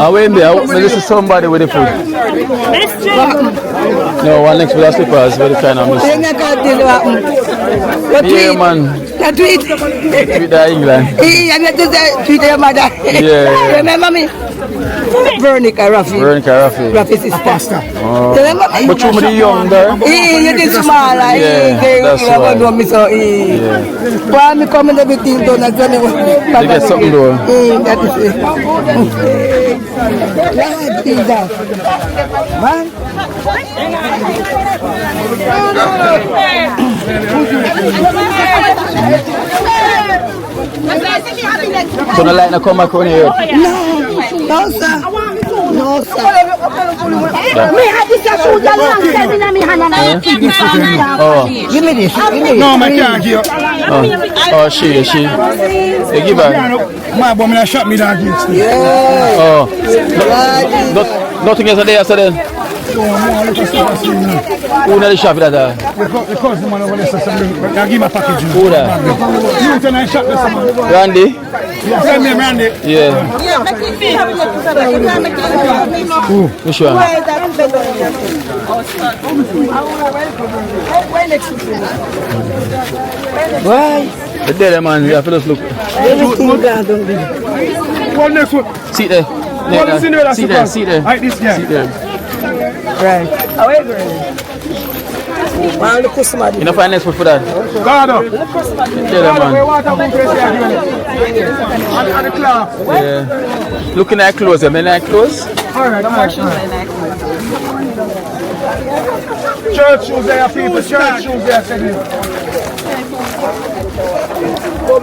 I wait there. This is somebody with the food. No, one next to the slippers. Very kind of miss. Yeah, man. Tweet. Tweet the England. Tweet your mother. Yeah. Remember me? Veronica Rafi. Rafi's sister. Oh. But you were young there? You did small. Yeah, that's why. Yeah. Why me come and everything done as well? You get something though. That is it. What is that? Man? So the light not come back on here? No, sir. No, sir. Me have this shoes a long time in my hand. Oh. Give me this. No, I can't give. Oh, she. They give her. My woman shot me down against me. Oh. Nothing else there yesterday? Who the shop that? The cousin man over there says something. Now give me a package. Who that? You tell me shop this man. Randy? Yeah, send me Randy. Yeah. Which one? Why? The dead man, you have to just look. One next one. Sit there. See there. Like this guy. Sit there. Right. You know find next food for that? Yeah. Looking at clothes, I mean like clothes? Alright. Church shoes there, people. Church shoes there.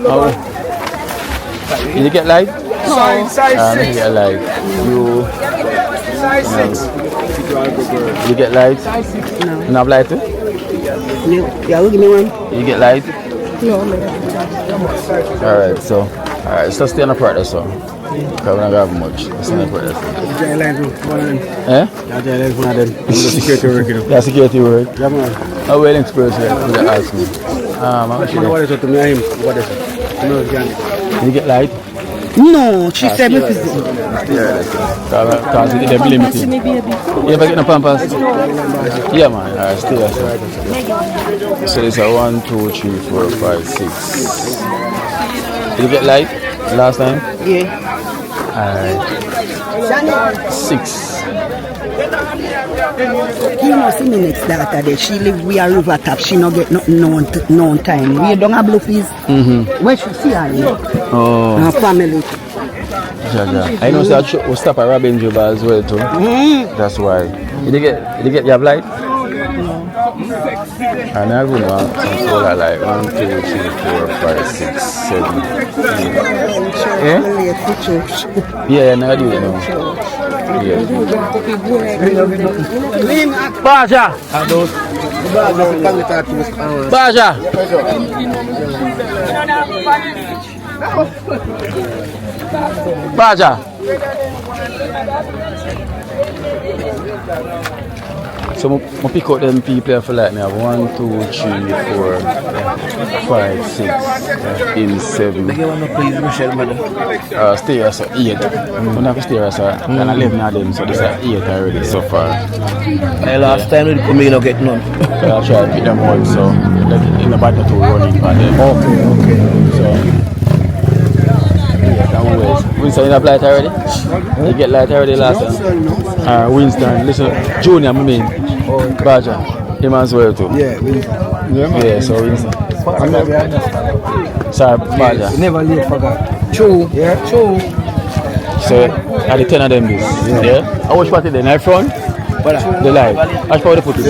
Oh. Did you get light? Size 6. You get light. Size 6. You get light? Size 6 now. You have light too? Yeah, give me one. You get light? Alright, so just stay on the part so. Because we don't have much. Stay on the part The security work, you know. Yeah, security work. Yeah, man. How well experienced you ask me? What is it to me? What is it? You get light? No, she said me. Because they're limited. You ever get no pampers? Yeah, man. Alright, stay there. So it's a 1, 2, 3, 4, 5, 6. You get light last time? Yeah. Alright. 6. You know, see me next daughter there. She live we are river top. She no get no time. We don't have blue fees. Where she see her? Oh. Her family. I know so we'll stop at Robin Juba as well too. That's why. Did you get your light? And I will know some solar light. 1, 2, 3, 4, 5, 6, 7, 8. Yeah, no, I do it now. Yeah. Baja! Baja! Baja! So I pick out them people for like me have 1, 2, 3, 4, 5, 6, in 7. Stay here, so 8. We have to stay here, so and 11 of them, so this is 8 already so far. Last time we come in, no get none. I'll try to pick them out, so in the battle to running for them. Okay. So always. Winston, you have light already? You get light already last time? Winston, listen, Junior, I mean, Baja, him as well too. Yeah, Winston. Yeah, so Winston. Sorry, Baja. Never late for God. True. Yeah, true. So, are the 10 of them this? Yeah. How much part is in the front? The light. How far they put it?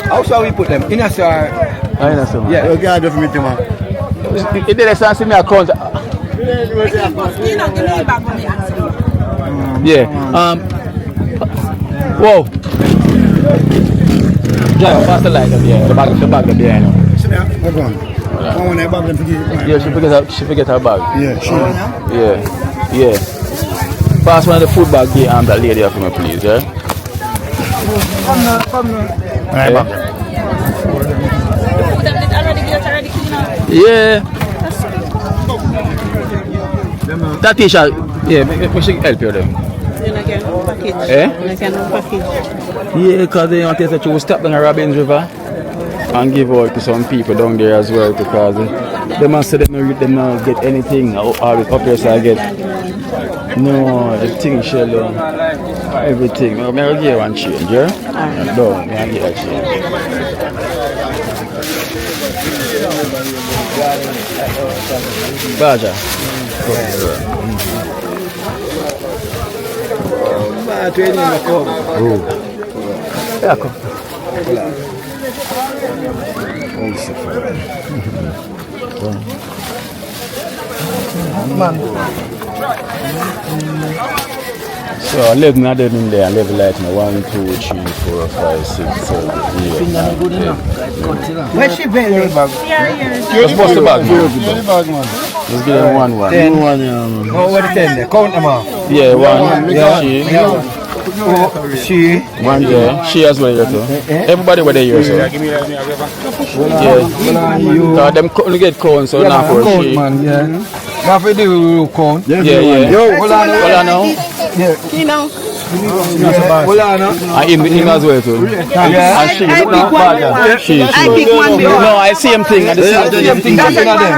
How shall we put them? In a star. In a star. Yeah. You can't do for me, man. If they start seeing me account. Yeah. Whoa. Yeah, pass the light up here. The bag up there, you know. Yeah, she forget her bag. Yeah, sure. Yeah. Pass one of the food bag here and that lady for me, please, yeah? Come on. Yeah. That t-shirt, yeah, we should help you then. Yeah, because they want to say you stop down the Robins River and give out to some people down there as well because they must say them not get anything always up here so I get no the thing shell on everything. I'm going to give one change, yeah? No, I'm going to give a change. Baja. Yeah, come. So 11 of them in there and level light now 1, 2, 3, 4, 5, 6, 7, 8, 9, 10. Where's she been? Let's bust the bag, man. Let's give them one. Oh, what is 10 there? Count them off. Yeah, one. Yeah. She. One there. She as well here too. Everybody were there here, so. Yeah. Because them get count, so now for she. Now for the count. Yeah. Yo, hold on now. You know. Hold on now. And him as well too. Yeah. And she. I pick one. No, I see him thing. I see him thing. That's another.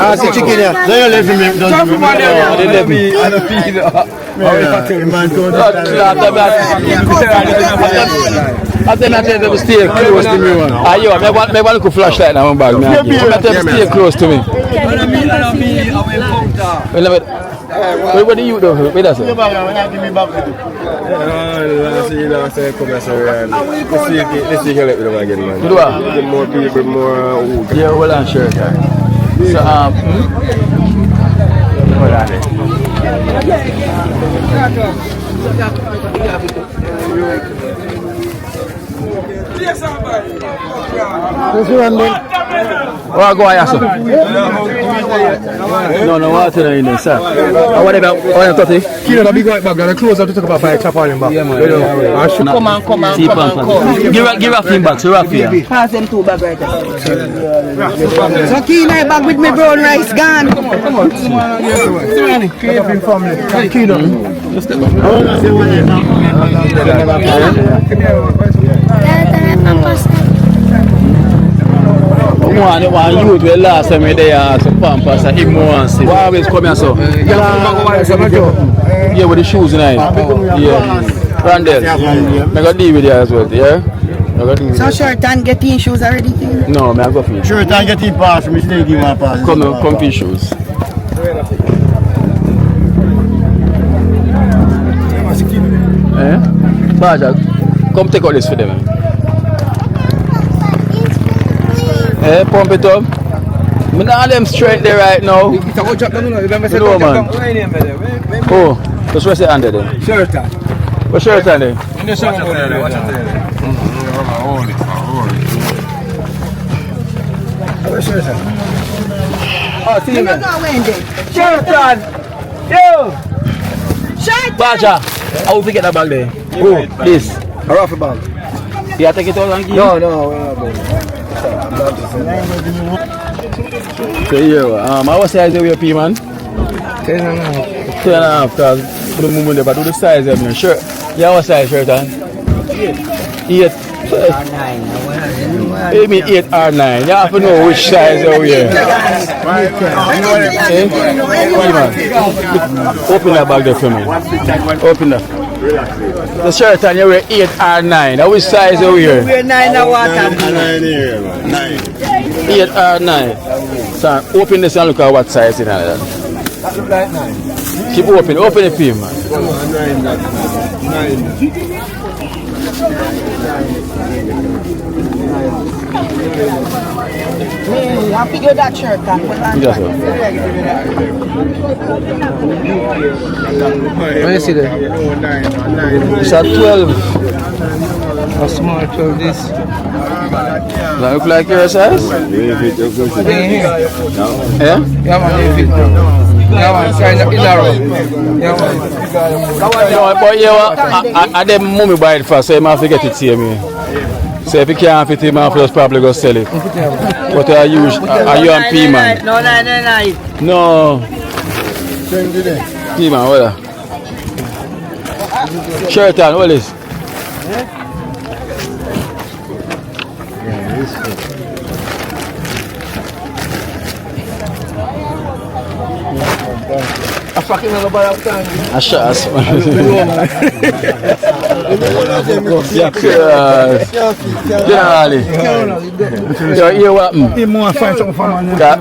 I see chicken here. So you let me. They let me. I think I tell them to stay close to me. Ayo, I want to flashlight now. I tell them to stay close to me. What do you do? Wait a second. Last year, come as a round. Let's see how let me get man. Get more people, more wood. Yeah, well, I'm sure. So, hold on there. What go on, sir? No water in there, sir. What about 30? Kilo the big white bag, the clothes have to take about 5 chop on him back. Yeah, man. Come on. Give a thing back, so rough here. Pass them 2 bags right there. So Kilo bag with me brown rice gone. Come on. Kilo in family. Kilo. One youth will last time they are some pampas and him more and see. Why always come here so? Yeah, with the shoes in it. Yeah. Randel. I got deal with you as well, yeah? So shirt and getting shoes already? No, I go for you. Shirt and getting pass from mistake you want pass. Come for shoes. Baja, come take all this for them. Pump it up. I don't them straight there right now. No, man. Oh, just rest it under there. Shirt on. What shirt on there? Oh, see you, man. Shirt on. Yo! Shirt Baja, how will we get that bag there? Oh, this. A rough bag. You take it all and give? No. So yeah, what size are your pea, man? 10.5. 10.5, because for the moment they do the size of your shirt. Yeah, what size shirt on? 8. 9. You mean 8 or 9? You have to know which size are we here. Open that bag there for me. Open that. The shirt on you wear 8 or 9. Now which size are we here? We're 9 or what? 9 here, man. 9. 8 or 9. So open this and look at what size it is. That look like 9. Keep open the film, man. 9. I'll figure that shirt on. Yes, sir. What you see there? It's a 12. A small 12 this. That look like your size? Yeah? Yeah? Yeah, man, yeah, man, size of Ilaro. Yeah, man. No, but yeah, I them mummy buy it first, so you have to get it to me. So if you can't fit him, I'll just probably go sell it. But are you on P man? No, 9. No. P man, what? Shirt on, what is? I fucking know about that. I shot us. Generally. You what? You more find something for me. Yeah.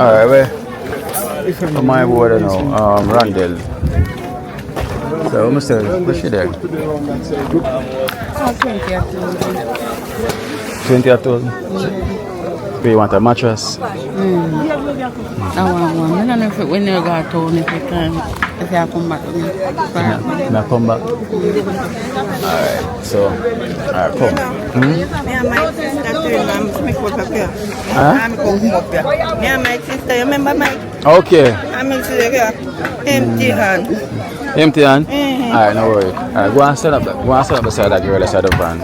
Alright, where? My water now, Randel. So, what's she there? 20,000. Do you want a mattress? I want one. I don't know if it when you go to town, if you come back with me. Now come back. Alright, so, alright, come. Me and my sister turn and make up up here. I'm come up here. Me and my sister, you remember Mike? Okay. I'm here. Empty hand. Empty hand? Alright, no worry. Alright, go and stand up beside that girl beside the van.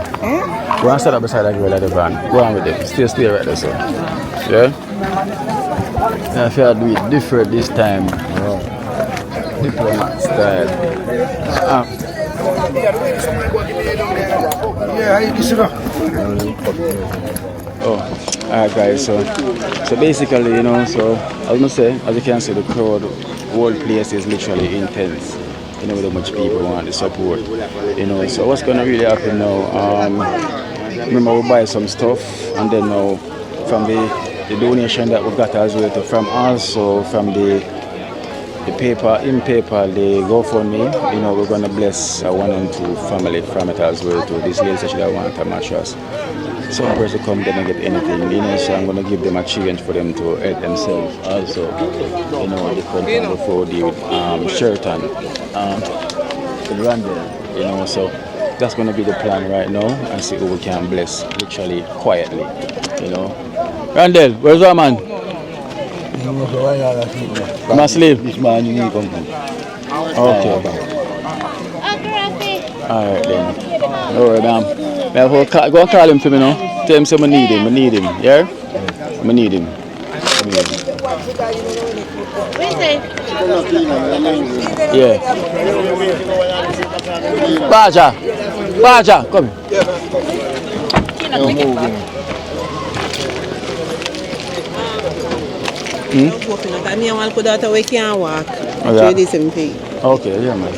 Go and stand up beside that girl at the van. Go on with it. Stay right there, so. Yeah? Yeah, I feel do it different this time. Diplomat style. Oh, alright guys, so basically, you know, so I was gonna say, as you can see, the crowd, whole place is literally intense. You know, how much people want the support. You know, so what's gonna really happen now? Remember, we buy some stuff, and then now from the donation that we got as well, from also from the paper, the GoFundMe, you know, we're gonna bless 1 and 2 family from it as well. To this lady said that want a mattress. some person come there and get anything, you know, so I'm gonna give them a challenge for them to help themselves also, you know, different kind of food with shirt and Randel, you know, so that's gonna be the plan right now and see who we can bless literally quietly, you know. Randel, where's our man? Must leave. This man you need company. Okay. Alright then. Alright, go and call him for me now. Tell him say I need him. Yeah? I need him. Yeah. Baja, come here. Me and one could out we can't walk. Oh, yeah. The same thing. Okay, yeah man.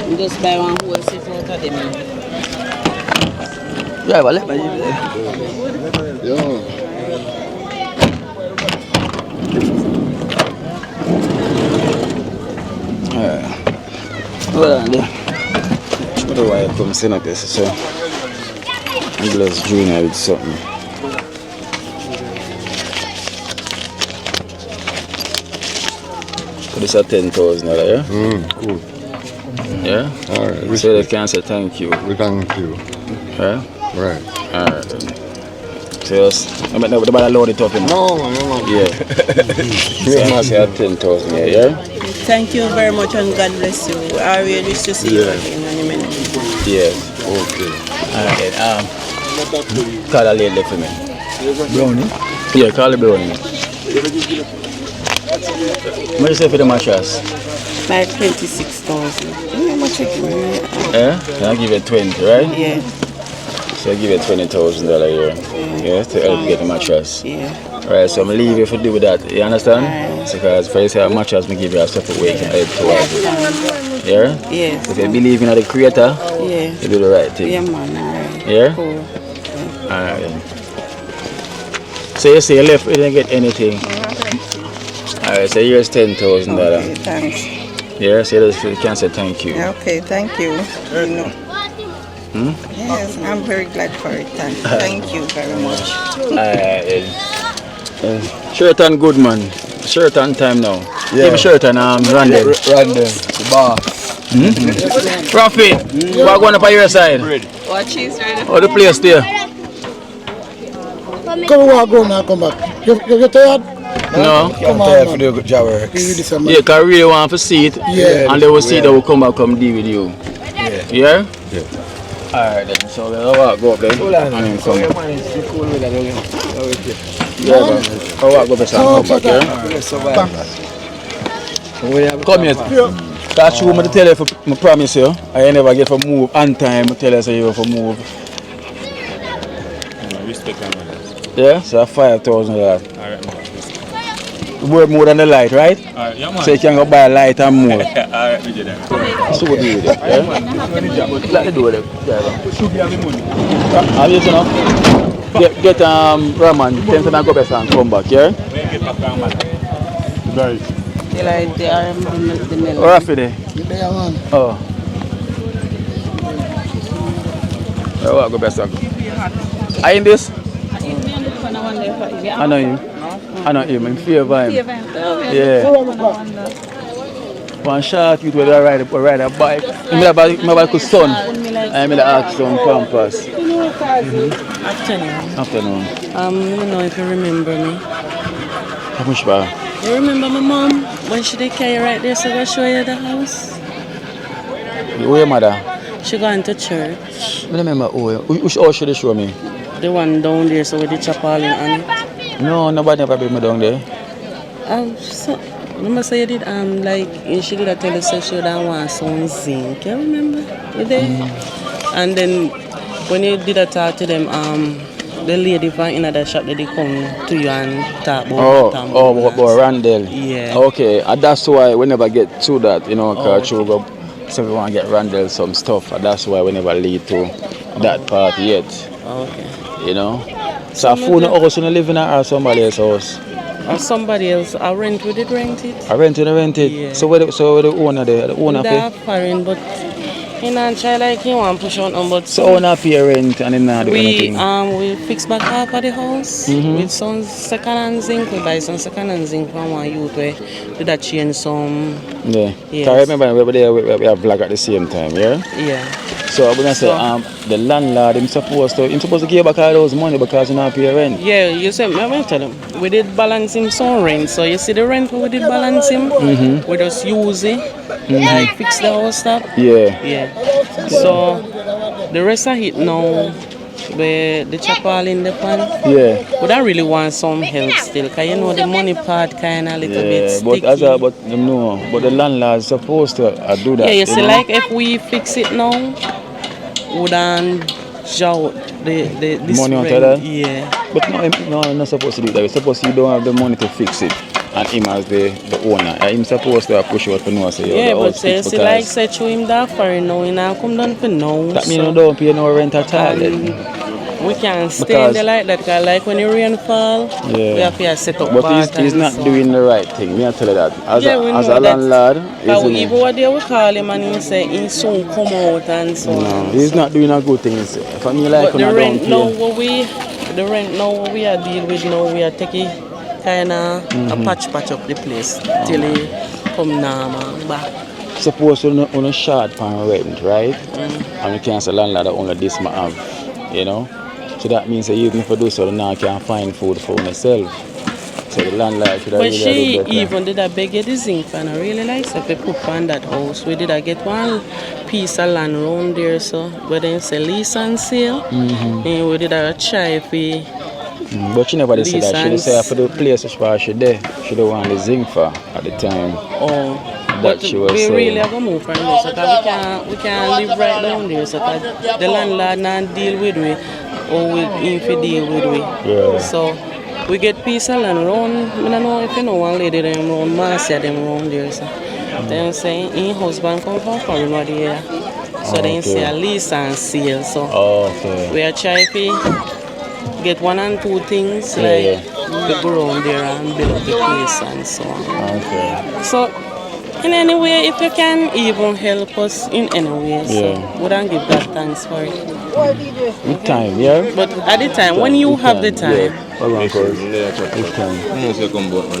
You just buy one whole set out of them. Yeah, but let me. Well, what do I come send up this? So I'm just doing it with something. So this is $10,000, yeah? Cool. Yeah? Alright. So they can say thank you. We thank you. Yeah? Right. Alright. So just, I mean, nobody load it up in. No, man. Yeah. So I must say 10,000, yeah? Thank you very much and God bless you. I really wish to see you again in a minute. Yes. Okay. Alright, call a lady for me. Brownie? Yeah, call the brownie. What do you say for the mattress? Like 26,000. Yeah? Can I give you 20, right? Yeah. So I give you $20,000 a year. Yeah, to help get the mattress. Yeah. Right, so I'm going to leave you for do with that. You understand? So because for you say a mattress, I give you a separate way you can help towards it. Yeah? Yes. If you believe in the creator, yeah, you do the right thing. Yeah, man. Alright. Yeah? Cool. Alright. So you say you left, you didn't get anything. Alright, so here's $10,000. Okay, thanks. Yeah, so you can say thank you. Okay, thank you. You know. Yes, I'm very glad for it. Thank you very much. Shirt and good man. Shirt and time now. Yeah. Give me shirt and Randel. Randel, the bar. Rafi, what going up on your side? What cheese ready? Oh, the place there. Come on, go now, come back. You tired? No. Come on, for the good job work. Yeah, because I really want to see it. Yeah. And they will see that will come back, come deal with you. Yeah. Yeah? Alright then, so we'll go up then. And then come. Yeah, man. I'll go back and come back, yeah? Come here. That's true, I tell you, I promise you, I never get for move on time, I tell you so you for move. Yeah, so $5,000. Alright, worth more than the light, right? Yeah, man. So you can go buy a light and more. Alright, we do that. So what do you do? Yeah? Let me do it. I'm just get Raman, then I go back and come back, yeah? Right. You like the melon. Or after there? Oh. I'll go back. Are you in this? I know you. I know him. I'm favor him. Yeah. One shot you will ride a bike. My bike was son. I'm in the action campus. Afternoon. I don't know if you remember me. How much bar? You remember my mom when she did carry right there, so I show you the house? Who your mother? She gone to church. I remember which house should they show me? The one down there, so with the chapel on it. No, nobody never bring me down there. So, remember say you did like she did tell us she don't want some zinc. You remember? You there? And then when you did talk to them, the lady from in the shop they come to you and talk about about Randel. Yeah. Okay, and that's why we never get to that, you know, because so we want to get Randel some stuff, and that's why we never lead to that part yet. Okay. You know? So I phone also live in or somebody else's house. Or somebody else, I rent, we did rent it. I rent it? Yeah. So where the owner there? The owner pay? Foreign, but in a try like he want push on but so owner pay rent and then not do anything? We fix back half of the house with some second-hand zinc. We buy some second-hand zinc from one youth where did that change some. Yeah. Yes. So I remember we were there, we have vlog at the same time, yeah? Yeah. So I'm gonna say the landlord him supposed to give back all those money because he not pay rent. Yeah, you said I'm gonna tell him. We did balance him some rent. So you see the rent we did balance him, we just use it, like fix the house stuff. Yeah. Yeah. So the rest of it now the chapel in the pan. Yeah. But I really want some help still, cause you know the money part kinda little bit sticky. But the landlord is supposed to do that. Yeah, you see, like if we fix it now, wouldn't shout this money on rent. that? Yeah. But no, I'm not supposed to do that. You're supposed to you don't have the money to fix it. And him as the owner. I'm supposed to push out for no say. Yeah, but say like say to him that for now, you know, come down for now. That means you don't pay no rent at all then. We can't stay in there like that, cause like when the rain fall, we have to set up. But he's not doing the right thing. Me I tell you that. As a landlord, even what they will call him and he say he soon come out and so. No, he's not doing a good thing. For me, like but the rent now what we are deal with now, we are taking kinda a patch up the place till he come normal back. Suppose on a short pan rent, right? And you can't say landlord that only this might have, you know. So that means that even if you do so, now can find food for yourself. So the landlord should have but really she do better. even did a beg the zinc fan. I really like so if we put on that house. We did get one piece of land around there, so where they say lease and sale. And we did a try if we. But she never said that. She said for the place where she there, she don't want the zinc for at the time. Oh. That but she was we saying. really are going to move from there, so we can't live right down there, so the landlord not deal with we, or if we deal with we. Yeah. So we get piece of land around, I don't know if you know one lady them around, Marcia them around there, so then say his husband come from foreign over there, so then say a lease and sale, so we are trying to get one and two things, like to go around there and build up the place and so on. So in any way, if you can even help us in any way, so we don't give God thanks for it. With time, yeah? But at the time, when you have the time.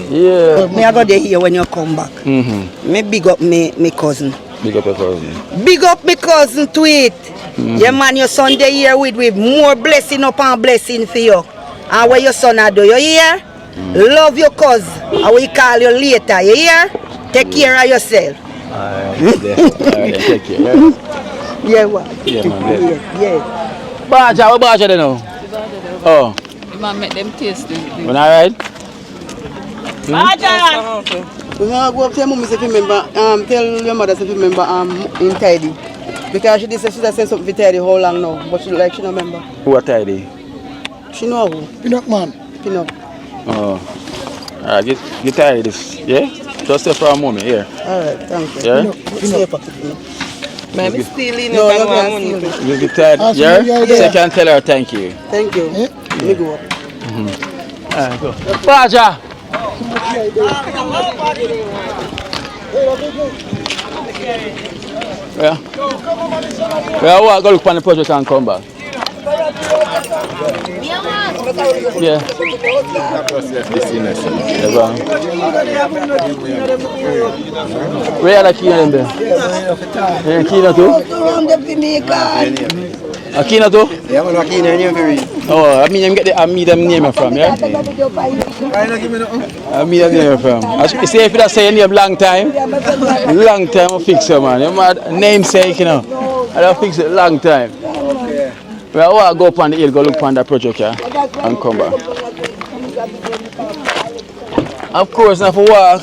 Yeah. Me I go there here when you come back. Me big up me cousin. Big up your cousin. Big up my cousin to it. Your man, your son there here with more blessing upon blessing for you. And what your son do, you hear? Love your cousin. I will call you later, you hear? Take care of yourself. Alright, take care. Yeah, what? Yeah, man. Yeah. Baja, what Baja they know? Oh. You might make them taste it. When I ride? Baja! We want to go up to your mom if you remember, tell your mother if you remember in Tidy. Because she said she sent something for Tidy how long now, but she don't remember. Who are Tidy? She know who? Pinot man. Pinot. Oh. Alright, get tired of this, yeah? Just stay for a moment, here. Alright, thank you. Yeah? Maybe stealing no, no, money. You get tired, yeah? So you can tell her thank you. Thank you. Let me go up. Alright, go. Baja! Yeah. Well, I go look on the project and come back. Yeah. Where are the keys in there? Yeah, Akeynote too? Akeynote too? Yeah, I'm Akeynote name for me. Oh, I mean, I meet them name from, yeah? I meet them name from. You see, if you say your name long time I'll fix it, man. You're my namesake, you know. I'll fix it long time. Well, I go up on the hill, go look on that project, yeah, and come back. Of course, now for walk.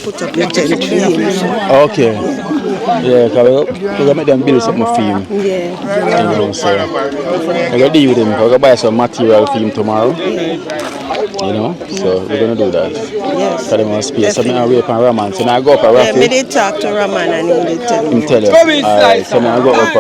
Put up your technique. Okay. Yeah, because we're make them build something for him. Yeah. You know, so I'm going to deal with him. I'm going to buy some material for him tomorrow. You know, so we're gonna do that. Yes. Cause them want space. So me and Rape and Raman. So now I go up a Yeah, Rafi. me did talk to Raman and he did tell me. Him tell you. Alright, so now I go up a.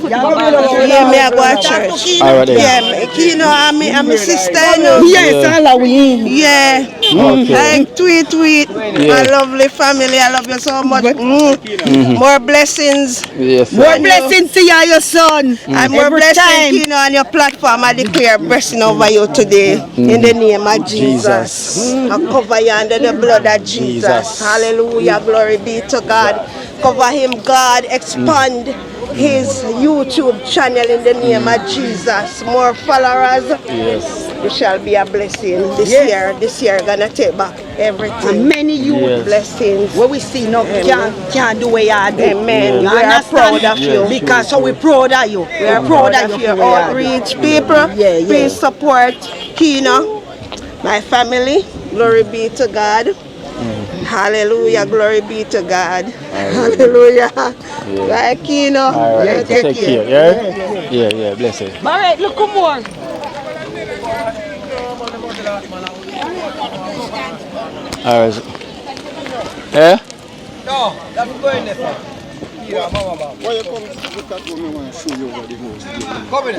Yeah, me I go to church. Alright then. Yeah, you know, I'm a sister, you know. Yes, Halloween. Yeah. Okay. Like tweet. My lovely family, I love you so much. More blessings. Yes. More blessings to you and your son. And more blessings, you know, on your platform. I declare blessing over you today. In the name of Jesus. I cover you under the blood of Jesus. Hallelujah. Glory be to God. Cover him, God. Expand his YouTube channel in the name of Jesus. More followers. Yes. You shall be a blessing this year gonna take back everything. And many youth blessings. what we see now can't do what you do. Amen. You We are understand? proud of you. Because so we proud of you. We are proud of your outreach people. Please support Kino, my family. Glory be to God. Hallelujah. Glory be to God. Hallelujah. Bye, Kino. Alright, take care. Yeah, bless it. Alright, look more. Alright. Yeah? No, that's going there. Why you come look at what I want to show you over the house? Come in.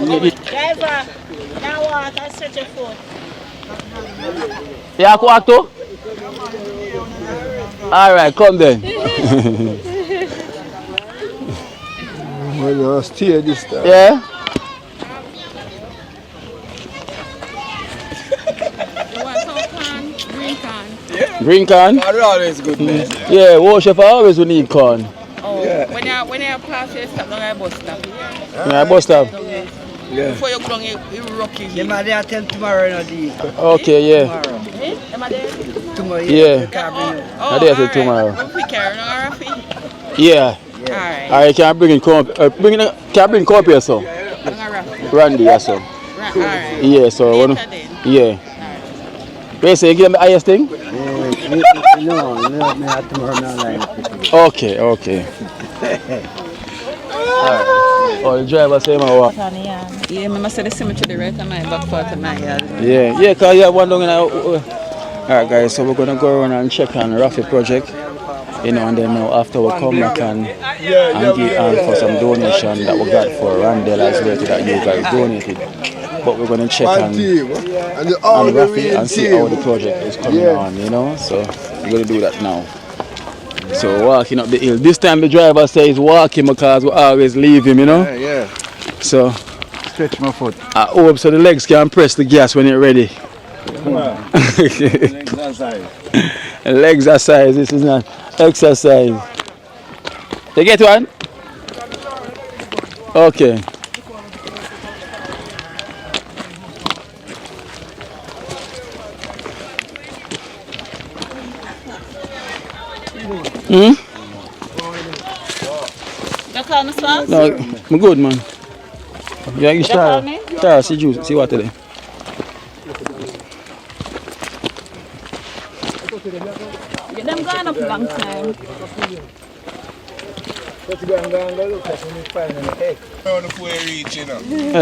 Driver, now what? I search your phone. Yeah, walk to? Alright, come then. Well, you stay this time. Yeah? Green corn? Corn always good, man. Yeah, worship always we need corn. Oh, when you pass, you stop down at bus stop. Yeah, bus stop. Yeah. Before you go down, you rock it. Them are there till tomorrow, no day. Okay, yeah. Am I there? Tomorrow, Yeah. Oh, I dare say tomorrow. We carry on our feet. Yeah. Alright. Alright, can I bring in corn? Can I bring corn here, so? Randy, yes, sir. Alright. Yeah, so one. Yeah. Wait, so you give them the highest thing? No, me have tomorrow online. Okay. Alright. Oh, the driver say my what? Yeah, I must say the cemetery right on my back part of my yard. Yeah, because you have one down in Alright guys, so we're gonna go around and check on Rafi project. You know, and then now after we come back and give for some donation that we got for Randel as well that you guys donated. But we're gonna check on Rafi and see how the project is coming on, you know. So we're gonna do that now. So walking up the hill. This time the driver says walking because we always leave him, you know. Yeah. So stretch my foot. I hope so the legs can press the gas when it's ready. Legs exercise, this is not exercise. You get one? Okay. You call me Swans? No, I'm good, man. Yeah, you start. Start, see juice, see what today. Get them gone up a long time. Before you reach, you know. You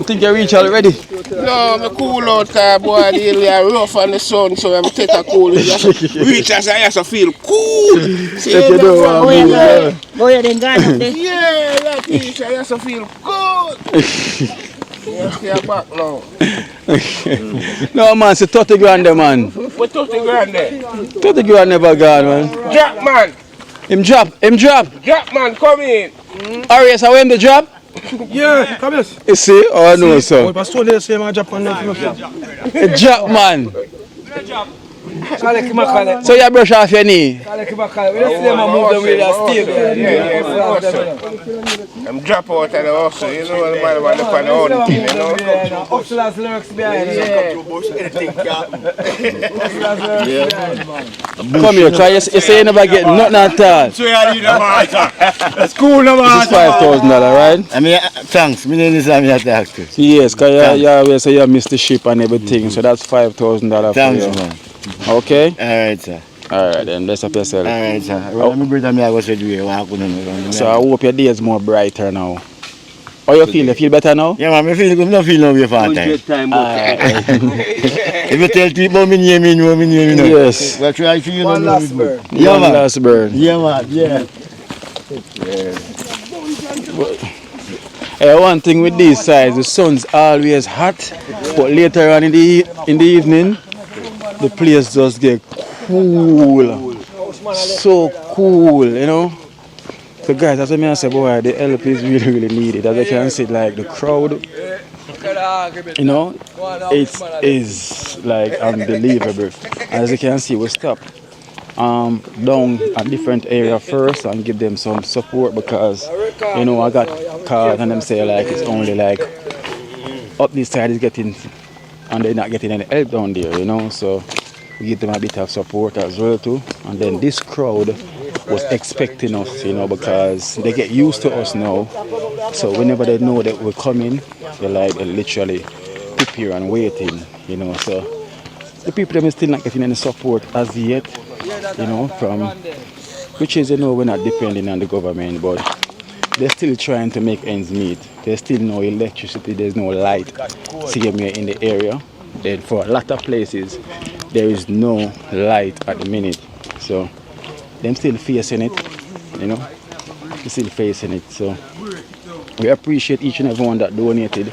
think you reach already? No, I'm cool out because boy, the hill are rough on the sun, so I'm take a cool. Reach as I have to feel cool. See, you know what I mean? Boy, then gone up there. Yeah, that is, I have to feel good. Stay back now. No man, it's 30 grand there, man. What 30 grand there? 30 grand never gone, man. Drop, man. Him drop. Drop, man, come in. Alright, so when the drop? Yeah, come here. You see? Oh, no, sir. But still there, say, man, Japan, A drop, man. So you brush off your knee? I'm drop out of the house, you know, the man want to find out the thing, you know. Upsala's lyrics behind Come here, try. You say you never get nothing at all. That's cool, no This is $5,000, right? I mean, thanks. My name is Amir Doctor. Yes, because you always say you missed the ship and everything, so that's $5,000 Thanks, for you. man. Okay? Alright, sir. Alright, then bless up yourself. Alright, sir. Well, my brother, I was with you. So I hope your day is more brighter now. How you feel? You feel better now? Yeah, man, I feel good. I don't feel no way for a time. If you tell people my name, you know my name, you know. Yes. But try to you One know. last burn. Yeah, One man. last burn. Yeah, man. Yeah. One thing with these sides, the sun's always hot, but later on in the evening, the place just get cool. So cool, you know. So guys, that's what I say, boy, the LP is really, really needed. As you can see, like the crowd, you know, it is like unbelievable. As you can see, we stopped down a different area first and give them some support because, you know, I got called and them say like it's only like up this side is getting, and they're not getting any help down there, you know, so we give them a bit of support as well too. And then this crowd was expecting us, you know, because they get used to us now. So whenever they know that we're coming, they're literally prepare and waiting, you know. So the people them is still not getting any support as yet, you know, from which is, you know, we're not depending on the government, but they're still trying to make ends meet. There's still no electricity, there's no light same here in the area. Then for a lot of places there is no light at the minute. So them still facing it, you know. They're still facing it. So we appreciate each and everyone that donated,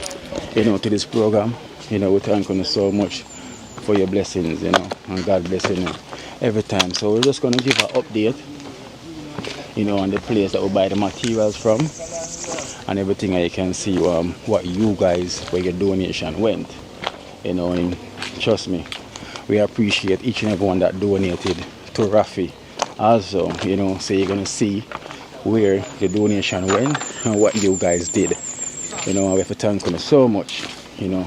you know, to this program. You know, we thank you so much for your blessings, you know, and God blessing you every time. So we're just gonna give an update, you know, on the place that we buy the materials from and everything, and you can see what you guys, where your donation went, you know. And trust me, we appreciate each and everyone that donated to Rafi also, you know. So you're gonna see where the donation went and what you guys did, you know. We have to thank you so much, you know,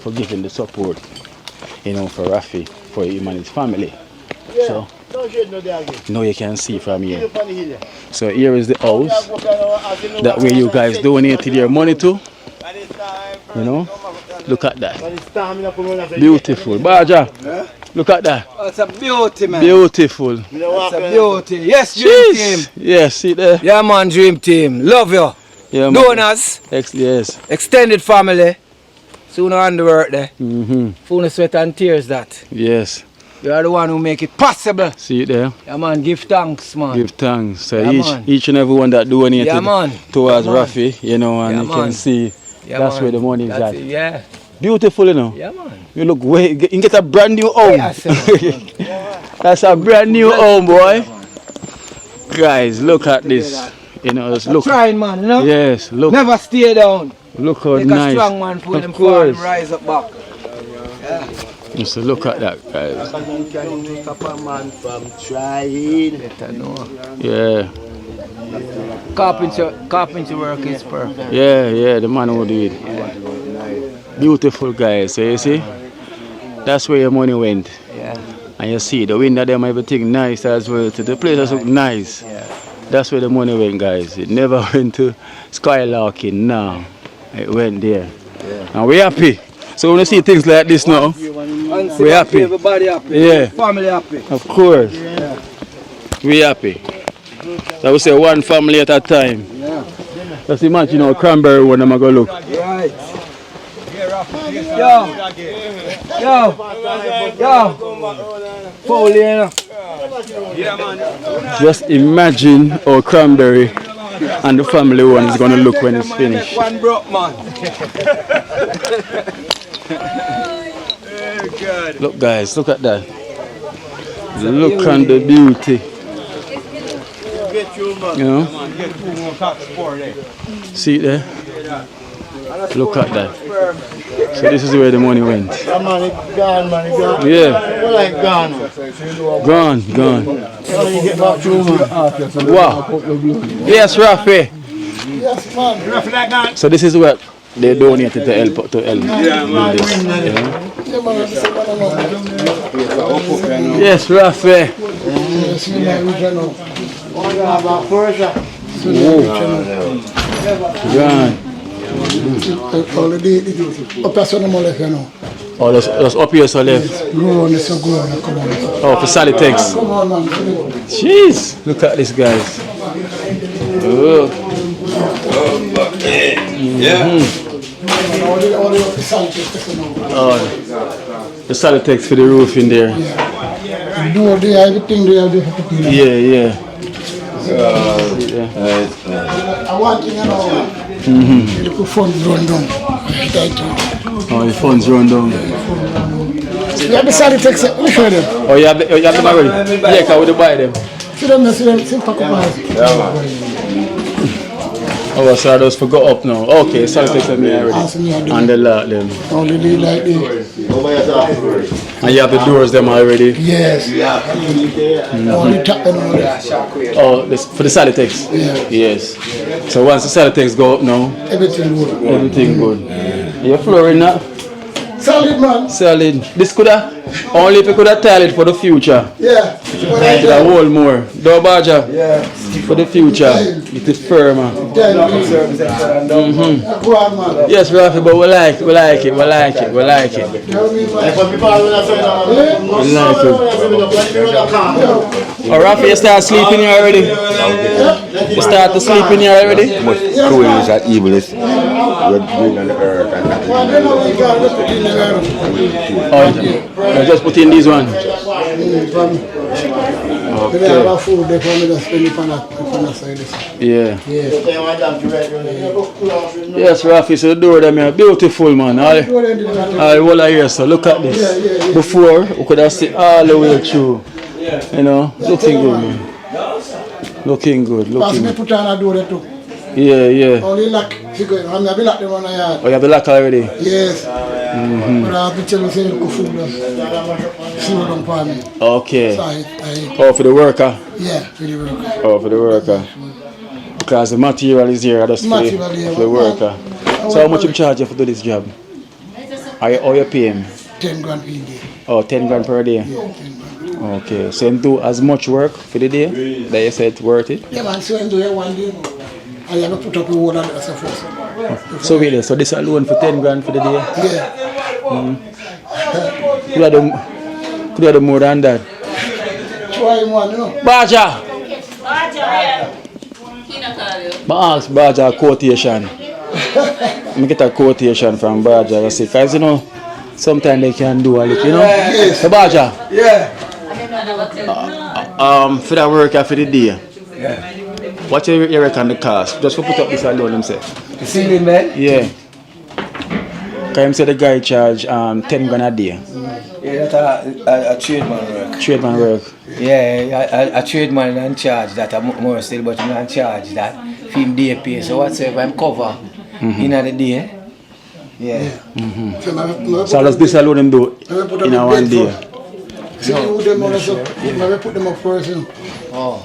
for giving the support, you know, for Rafi, for him and his family. So now you can see from here. So here is the house that where you guys donated your money to, you know. Look at that, beautiful. Baja, look at that. Oh, it's a beauty, man. Beautiful. It's a beauty. Yes, Dream Team. Yes, see there. Yeah, man, Dream Team. Love you. Yeah, donors. Yes. Extended family. Sooner on the work there. Full of sweat and tears that. Yes. You are the one who make it possible. See it there. Yeah, man. Give thanks, man. Give thanks. So yeah, each and every one that donated towards Rafi, you know, and you can see that's where the money is at. Yeah. Beautiful, you know. Yeah, man. You look way. You can get a brand new home. That's a brand new home, boy. Guys, look at this. You know, just look. Trying, man. You know. Yes, look. Never stay down. Look how Make nice. a strong man for them course. rise up back. Yeah. Just look at that, guys. You can make up a man from trying. Yeah. Carpentry work is perfect. Yeah, the man who do it. Beautiful, guys. So you see, that's where your money went. Yeah. And you see the window them, everything nice as well. So the place look nice. Yeah. That's where the money went, guys. It never went to Skylarking. No, it went there. Yeah. And we're happy. So when you see things like this now, we're happy. Everybody happy. Yeah. Family happy. Of course. Yeah. We're happy. So we say one family at a time. Yeah. Just imagine how Cranberry when I'm going to look. Right. Yo. Foley, you know. Just imagine how Cranberry and the family one is going to look when it's finished. One broke man. Look, guys, look at that. Look on the beauty. You know? See it there? Look at that. So this is where the money went. Gone, man, gone. Yeah. Like gone. Gone. Wow. Yes, Rafi. Yes, man. So this is what they donated to help with this. Yes, Rafi. Gone. Oh, that's up here so left. Oh, for Salitex. Jeez, look at this, guys. Oh. Oh, the solid text for the roof in there. Do they everything they have to put in. Yeah. I want to know. The funds run down. Oh, the funds run down. We have the solid text. Let me show them. Oh, you have them already? Yeah, because we buy them. See them, pack up. Oh, so I just forgot up now. Okay, solid text me already. And the lot them. Only like this. And you have the doors them already? Yes. Only tap them on there. Oh, for the solid text? Yeah. Yes. So once the solid text go up now? Everything good. Everything good. You're flooring now? Solid, man. Solid. This could have, only if you could have tile it for the future. Yeah. Could have hold more. Door badger? Yeah. For the future. It is firmer. Yes, Rafi, but we like it. Oh, Rafi, you start sleeping here already? You start to sleep in here already? Much cruelness and evilness. We're doing on the earth and that. Oh, you just put in these ones? They have a food, they come and spend it on the side. Yeah. Yes, Rafi, so the door them are beautiful, man. All whole of here, so look at this. Before, we could have seen all the way through. You know, looking good, man. Looking good. Pass me put on a door too. Yeah. Only lock. I'm going to lock them on the yard. Oh, you have the lock already? Yes. But I have to tell you, say, go food them. See what I'm for me. Okay. So oh, for the worker? Yeah, for the worker. Oh, for the worker. Because the material is here, just for the worker. So how much you charge you for do this job? How you pay him? 10 grand per day. Oh, 10 grand per day? Yeah, 10 grand. Okay, so you do as much work for the day that you said worth it? Yeah, man, so you do it one day. I have to put up a wall and that's a first. So wait, so this alone for 10 grand for the day? Yeah. Could have done more than that? Try one, you know. Baja! I ask Baja a quotation. I get a quotation from Baja. I say, because you know, sometimes they can do a little, you know? Yes. So Baja? Yeah. For that work for the day. Yeah. What you reckon the cost? Just for put up this alone himself. The ceiling bed? Yeah. Can him say the guy charge 10 grand a day? Yeah, that's a tradesman work. Tradesman work? Yeah, a tradesman in charge that more still, but I'm in charge that film day pay. So whatsoever I'm cover in the day. Yeah. So does this alone him do in a one day? See, you them also, I put them up first. Oh.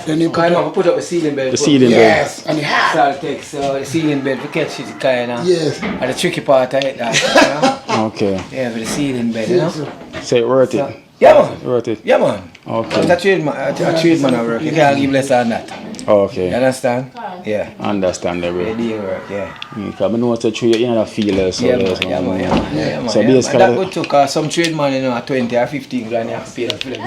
Then you put up a ceiling bed. The ceiling bed. Yes, and Salt takes the ceiling bed to catch it kind of. Yes. And the tricky part of it, that. Okay. Yeah, for the ceiling bed, you know. So it worth it? Yeah, man. Worth it? Yeah, man. Okay. It's a tradesman at work. You can't give less than that. Okay. You understand? Yeah. Understandable. Yeah, day work, yeah. Because I know it's a trade, you know, feel so. Yeah, man. So basically, that good too, because some tradesman, you know, at 20 or 15 grand, you have to pay them for them.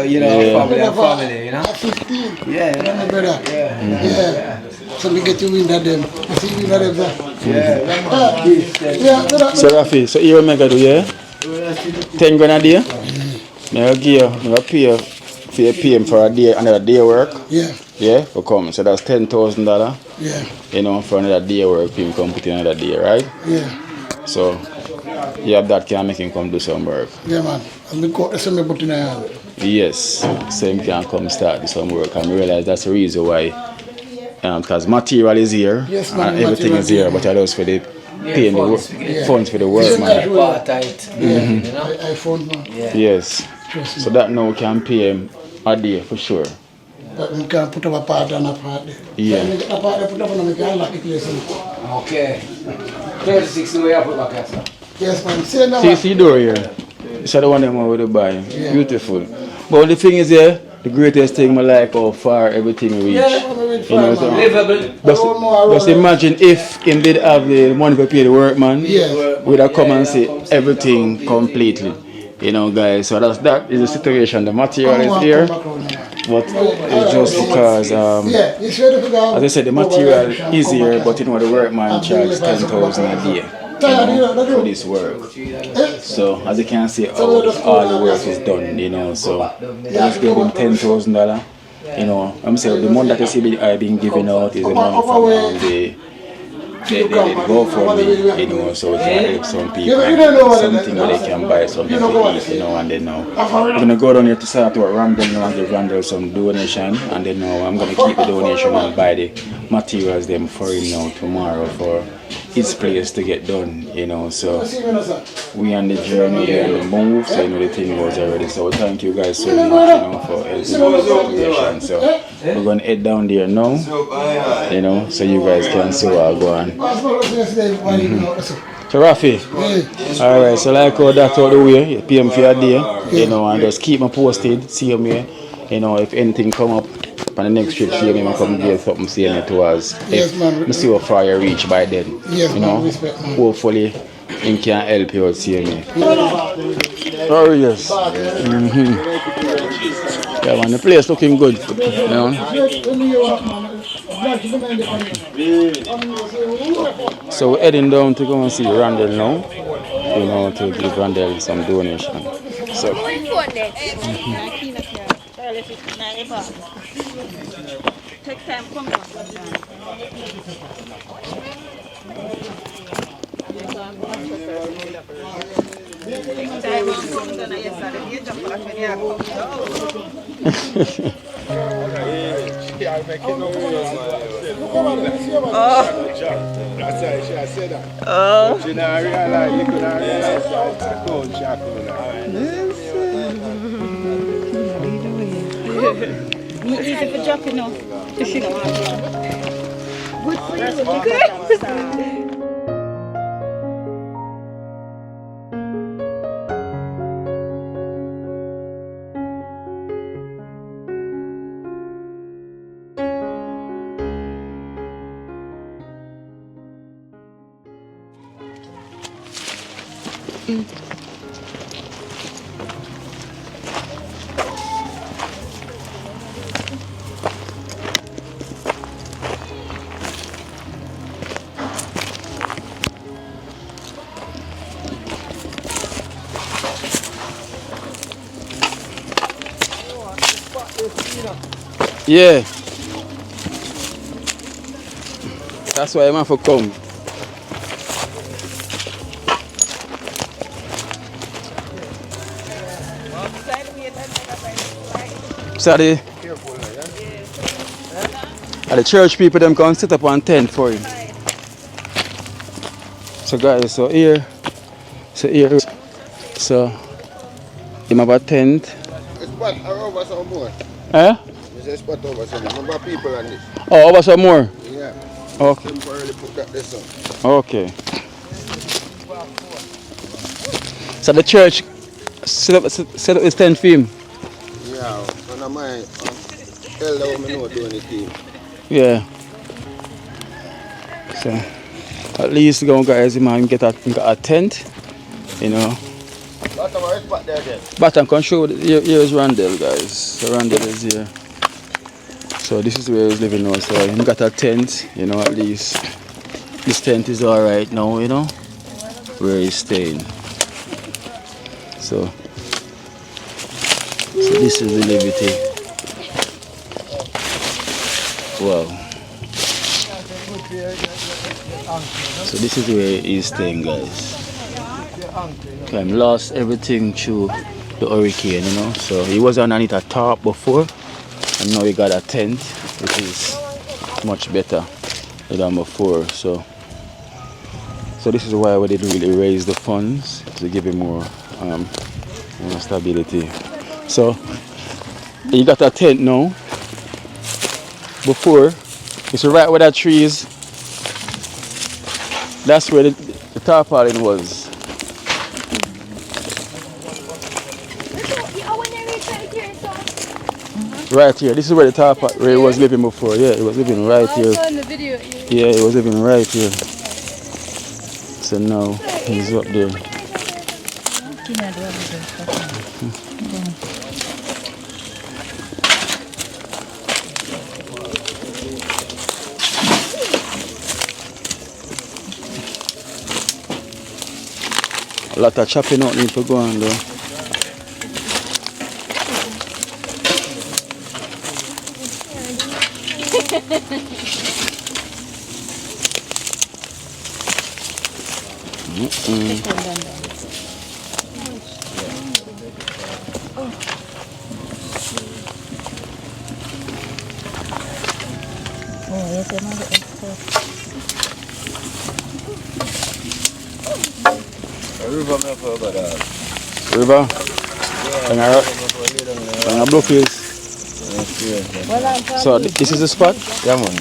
You know, family, you know? 15. Yeah, you know, brother. Yeah. So we get to win that them. See, win that them. Yeah. So Rafi, so here we make a do, yeah? 10 grand a day? I'll give you, I'll pay you for your PM for a day, another day work. Yeah. Yeah, for come. So that's $10,000. Yeah. You know, for another day work, PM come put in another day, right? Yeah. So you have that can make him come do some work. Yeah, man. And the court is me put in a hand. Yes. So him can come start do some work and realize that's the reason why. Because material is here, yes, man, and everything is here, but I just for the paying the funds for the work, man. I found man. Yes. So that now we can pay him a day for sure. But we can put up a part and a part there. Yeah. So we get a part there, put up and we can lock the place in. Okay. 36 the way I put back here, sir. Yes, man. See now. See door here. It's the one them over the buy. Yeah. Beautiful. But the thing is here, the greatest thing I like how far everything reach. Yeah, you know, so just imagine if him did have the money to pay the workman, would have come and see everything completely. You know, guys, so that is the situation. The material is here, but it's just because, as I said, the material is here, but you know, the workman charges 10,000 a day, you know, for this work. So, as you can see, all the work is done, you know, so just give him $10,000. You know, I'm saying the money that you see I've been giving out is the money from they go for me, you know, so we can help some people, something where they can buy something to eat, you know, and then now I'm going to go down here to start with Randel now and give Randel some donation, and then now I'm going to keep the donation and buy the materials them for him now tomorrow for his place to get done, you know, so we on the journey, we on the move, so you know the thing was already, so thank you guys so much, you know, for helping with the situation. So we're going to head down there now, you know, so you guys can see what I go on. So Rafi, alright, so like how that out the way, you pay me for a day, you know, and just keep me posted, see me, you know, if anything come up on the next trip, see me come get something saying it was. If I see how far you reach by then, you know, hopefully he can help you out, see me. Oh yes. Yeah man, the place looking good, you know. So we're heading down to go and see Randel now, you know, to give Randel some donation. So. Take time, come on. Easy for dropping off. Good for you. Yeah. That's why I'm have to come. Sorry. The church people them can set up one tent for him. So guys, so here, so him have a tent. Spot over some more. Eh? There's a spot over some more. Number of people on this. Oh, over some more? Yeah. Okay. Temporarily put that this on. Okay. So the church set up his tent for him? Yeah, one of my elder women know doing the team. Yeah. So at least go guys, man, get a tent, you know. Bottom of spot there then. Bottom can show here's Randel guys. So Randel is here. So this is where he's living now. So he got a tent, you know, at least this tent is alright now, you know, where he's staying. So this is the Liberty. Wow. So this is where he's staying guys. I lost everything through the hurricane, you know. So he was underneath a tarp before, and now he got a tent, which is much better than before. So this is why we did really raise the funds to give him more stability. So he got a tent now. Before, it's right where that tree is. That's where the tarpaulin was. Right here. This is where the tarpaulin where he was living before. Yeah, he was living right here. Yeah, he was living right here. So now he's up there. lot of chopping out need to go on though. River? And a Bluefields. So this is the spot? Yeah, man.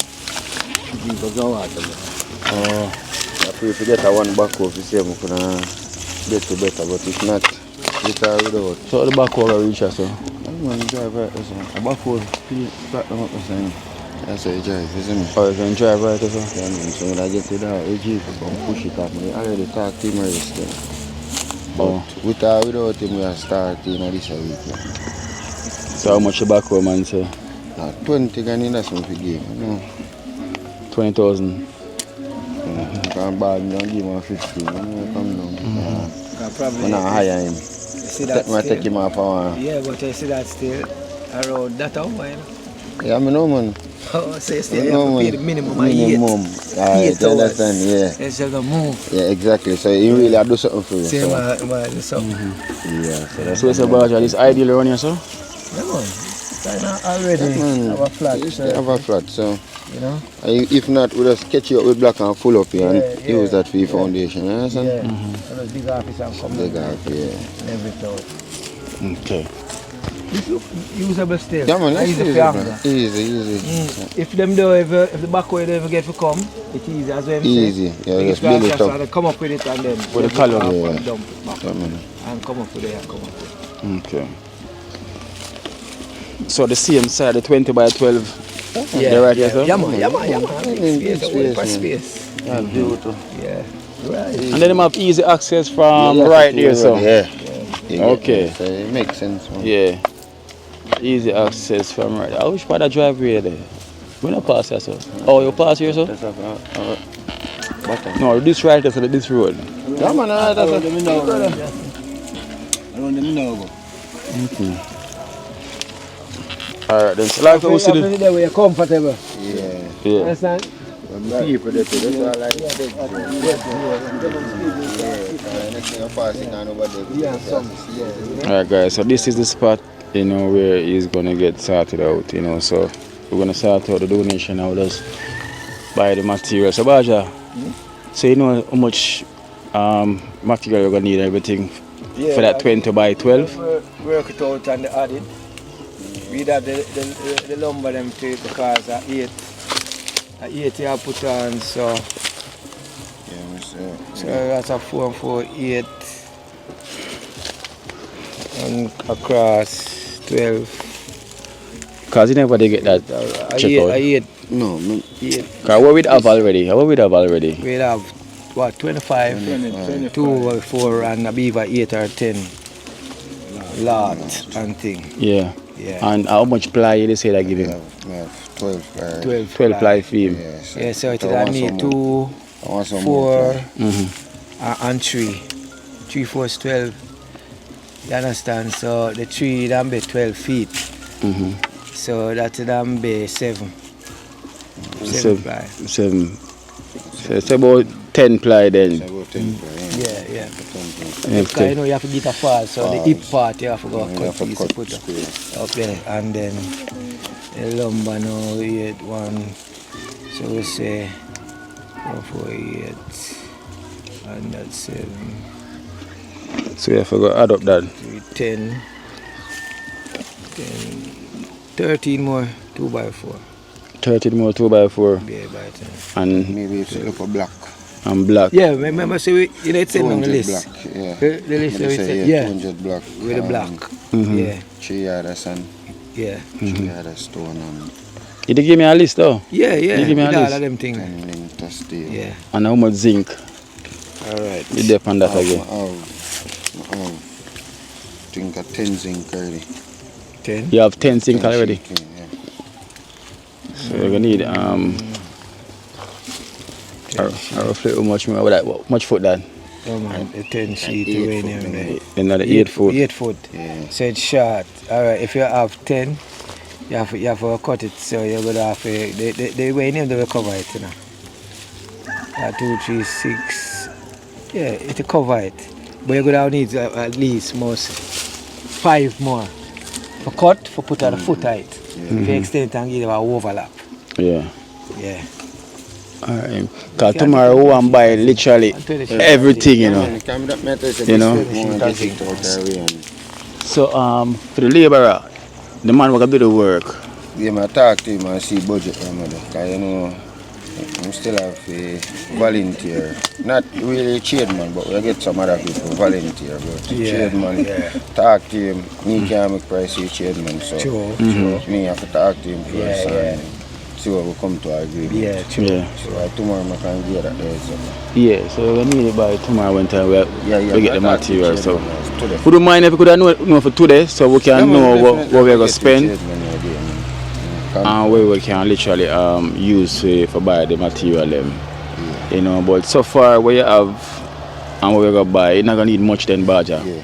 Oh, I pray to get a one back off to see if I can get to better, but if not, it's all without. So the back over reach us, so? I'm going to drive right there, so. A back over, back them up, so. That's how you drive, isn't it? Oh, you can drive right there, so? Yeah, man. So when I get to that, AG, I can push it up. I already talked to him already. But without him, we are starting this week. So how much the back home man say? 20 Ghanaian, that's what we give. No. 20,000. I can't buy him, don't give him 15. Come down. Probably I'm not hire him. See that take him off for one. Yeah, but I see that still around that hour. Yeah, I know, man. Oh, so you still have to pay the minimum. Alright, you understand, yeah. It's just a move. Yeah, exactly. So you really have to do something for you. Same, so. something. Yeah, so that's so it's about this ideal around here, so? Yeah, man. Already have a flat. Have a flat, so. You know? If not, we'll just sketch you up with black and full up here and use that for your foundation, you understand? Yeah. Just dig off it and come dig off, yeah. Everything. Okay. Usable still. Yeah, man, easy. Easy. If them do ever, if the back way ever get to come, it's easy as well. Easy. Yeah, just build it up. Come up with it and then with the color and dump it back. And come up with it and come up with it. Okay. So the same side, the 20 by 12. Yeah, right here, so? Yeah, man. Space. Yeah, beautiful. Yeah. Right. And then they have easy access from right there, so. Yeah. Okay. So it makes sense, man. Yeah. Easy access from right there. I wish part of driveway there. We don't pass here, so. Oh, you pass here, so? No, this right there, so this road. Yeah, man, that's what I don't even know. Okay. Alright, then. So like we see the... There where you're comfortable. Yeah. Understand? People that that's all like Alright guys, so this is the spot, you know, where he's gonna get sorted out, you know, so we're gonna sort out the donation now, just buy the material. So Baja, so you know how much material you're gonna need, everything for that 20 by 12? Work it out and add it. We have the lumber them too because at 8 you put on, so so that's a 4 and 4, 8 and across 12. Because you never get that check out. 8. No, 8. Because what we have already? We have what, 25, 2 or 4 and a beaver 8 or 10 lot and thing. Yeah. And how much ply they say they give him? 12 ply for him. Yeah, so it I need 2, 4 and 3. 3, 4 is 12. You understand? So the 3 then be 12 feet. So that then be 7. 7 ply. 7. So it's about 10 ply then. Yeah. Because you know you have to get a fall, so the hip part you have to go cut piece to put up there, and then the lumber now we had 1, so we say 1, 4, 8, and that's 7. So you have to go add up that. 10, 13 more 2 by 4. 13 more 2 by 4. Yeah, by 10. And maybe it's look for black. And black. Yeah, remember, so you know it's in on the list. Black, yeah. The list we said, 200 black. With the black. Yeah. 3 yards sand. Yeah. 3 yards stone and... You did give me a list though? Yeah. You give me a list? All of them things. Yeah. And how much zinc? Alright. You depend on that again. I think 10 zinc already. 10? You have 10 zinc already? Yeah. So you're gonna need roughly how much more with that? What much foot that? Yeah, man, the 10 sheet uranium there. Another 8 foot. 8 foot. Yeah. So it's short. Alright, if you have 10, you have to cut it, so you're gonna have to, the uranium they will cover it, you know. 2, 3, 6. Yeah, it will cover it. But you're gonna need at least most 5 more. For cut, for put on the foot height. If you extend it and give it an overlap. Yeah. Yeah. Alright. Because tomorrow we want to buy literally everything, you know. You know. So for the labourer, the man who can do the work. Yeah, I talk to him and see budget because you know I still have a volunteer. Not really tradesman, but we get some other people volunteer. But tradesman, talk to him, me can't make price with tradesman, so me have to talk to him first and see what we come to agreement. Yeah, true. Yeah. So tomorrow I can get that there. Yeah, so we need it by tomorrow when time we get the material. So today. would you mind if we could know for today so we can know what we're going to spend and where we can literally use for buy the material them. You know, but so far what you have and what we're going to buy, you're not going to need much then, Baja. Yeah,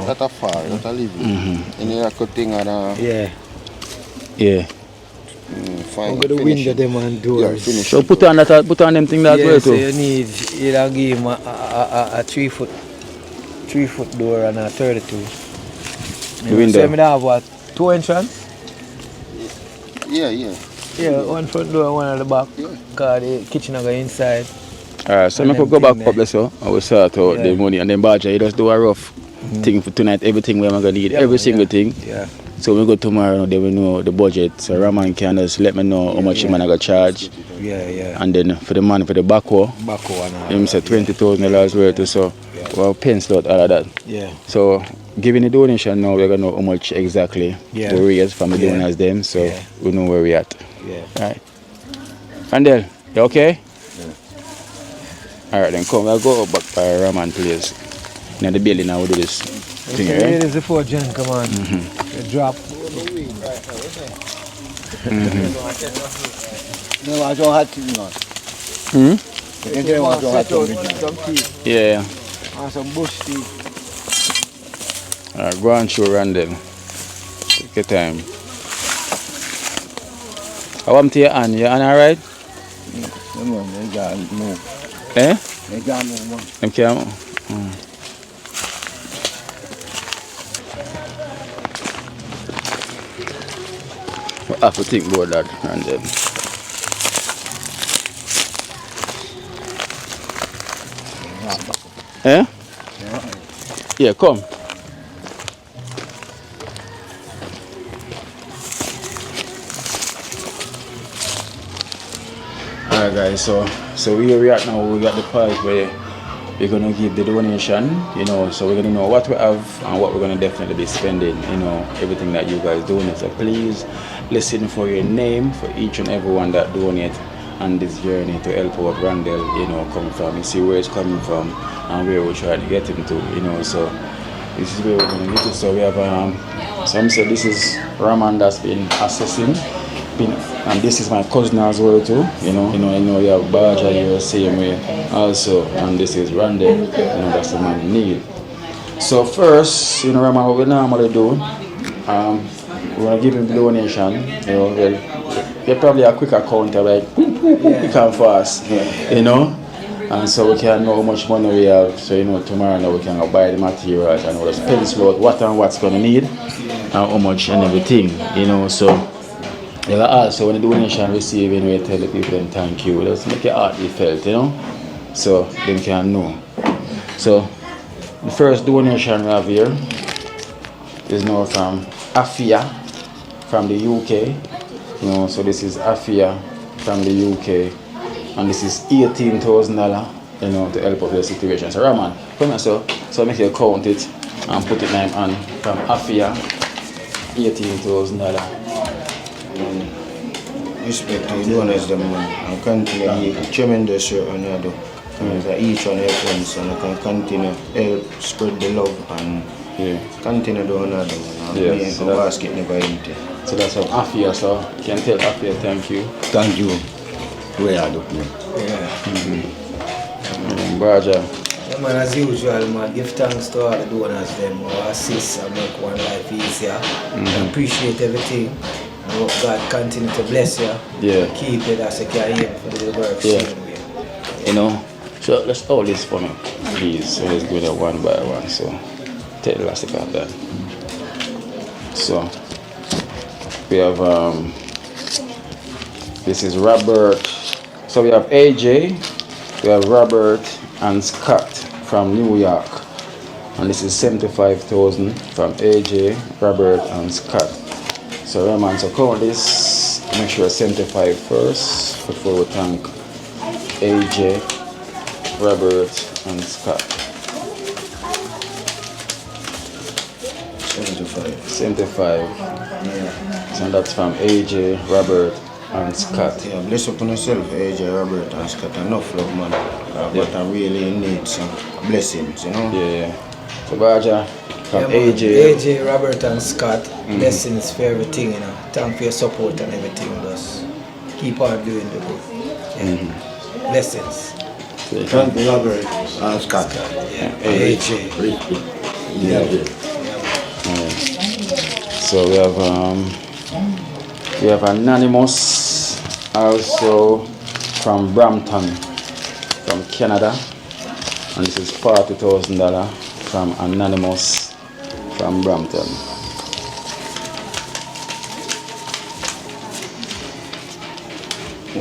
that's a far, that's a living. And you have to think of yeah. I'm going to window them and doors. So put on them things that way too. So you need, you'll give him a 3 foot door and a 32. The window. So you have what, 2 entrance? Yeah. Yeah, one front door, one at the back. Because the kitchen go inside. Alright, so I could go back up there so I will sort out the money and then Baja, you just do a rough thing for tonight, everything we're going to need, every single thing. Yeah. So when we go tomorrow, they will know the budget. So Raman can just let me know how much man I got charge. Yeah. And then for the man for the backhoe, him say $20,000 worth. So we'll pencil out all of that. Yeah. So giving the donation now, we're gonna know how much exactly we raise from the donors them. So we know where we at. Yeah. Right. Randel, you okay? Yeah. Alright then come, we'll go back by Raman place. In the building now we'll do this thing, right? It is the 4th gen, come on. Drop. Yeah. And some bush tea. Alright, go and show Randel. Take your time. I want to your hand. Your hand alright? Eh? Them can't move. I have to think about that, Randel. Eh? Yeah, come. Alright guys, so where we at now, we got the part where we're gonna give the donation, you know, so we're gonna know what we have and what we're gonna definitely be spending, you know, everything that you guys donate. So please listen for your name for each and everyone that donate on this journey to help out Randel, you know, come from. You see where it's coming from and where we're trying to get him to, you know. So this is where we're gonna get it. So we have some say this is Raman that's been assessing. And this is my cousin as well too, you know you have Baja here same way also, and this is Randel, you know, that's the man need. So first, you know, Raman, what we normally do, we want to give him the donation, you know, well, you're probably a quick counter, like quick and fast, you know, and so we can know how much money we have, so you know, tomorrow now we can go buy the materials and we'll just pencil out what and what's going to need and how much and everything, you know. So also when the donation received, we tell the people them thank you. Let's make your heart be felt, you know, so they can know. So the first donation we have here is now from Afia from the UK, you know. So this is Afia from the UK, and this is $18,000, you know, to help out the situation. So Raman, come here, so make you count it and put it name on from Afia, $18,000. Respect to the donors them and continue tremendous work on you do. Each and every one, so I can continue help spread the love and continue doing that. So the basket never empty. So that's from Afia, so you can tell Afia thank you. Thank you. We are doing. Baja. Yeah, man, as usual, man, give thanks to all the donors them who assist and make one life easier. I appreciate everything. I hope God continue to bless you. Yeah. Keep it as you can aim for the work. Yeah. You know, so let's hold this for me, please. So let's go there one by one. So take the elastic out that. So we have this is Robert. So we have AJ, we have Robert and Scott from New York. And this is 75,000 from AJ, Robert and Scott. So Raman, so count this, make sure 75 first before we thank AJ, Robert and Scott. 75. Yeah. So that's from AJ, Robert and Scott. Yeah, bless upon yourself, AJ, Robert and Scott. Enough love, man. But I really need some blessings, you know? Yeah. So Baja, from AJ. AJ, Robert and Scott, blessings for everything, you know. Thank for your support and everything. Just keep on doing the good. Yeah. Blessings. Thank you, Robert and Scott. Yeah. AJ. Yeah. So we have Anonymous also from Brampton, from Canada, and this is $40,000 from Anonymous from Brampton.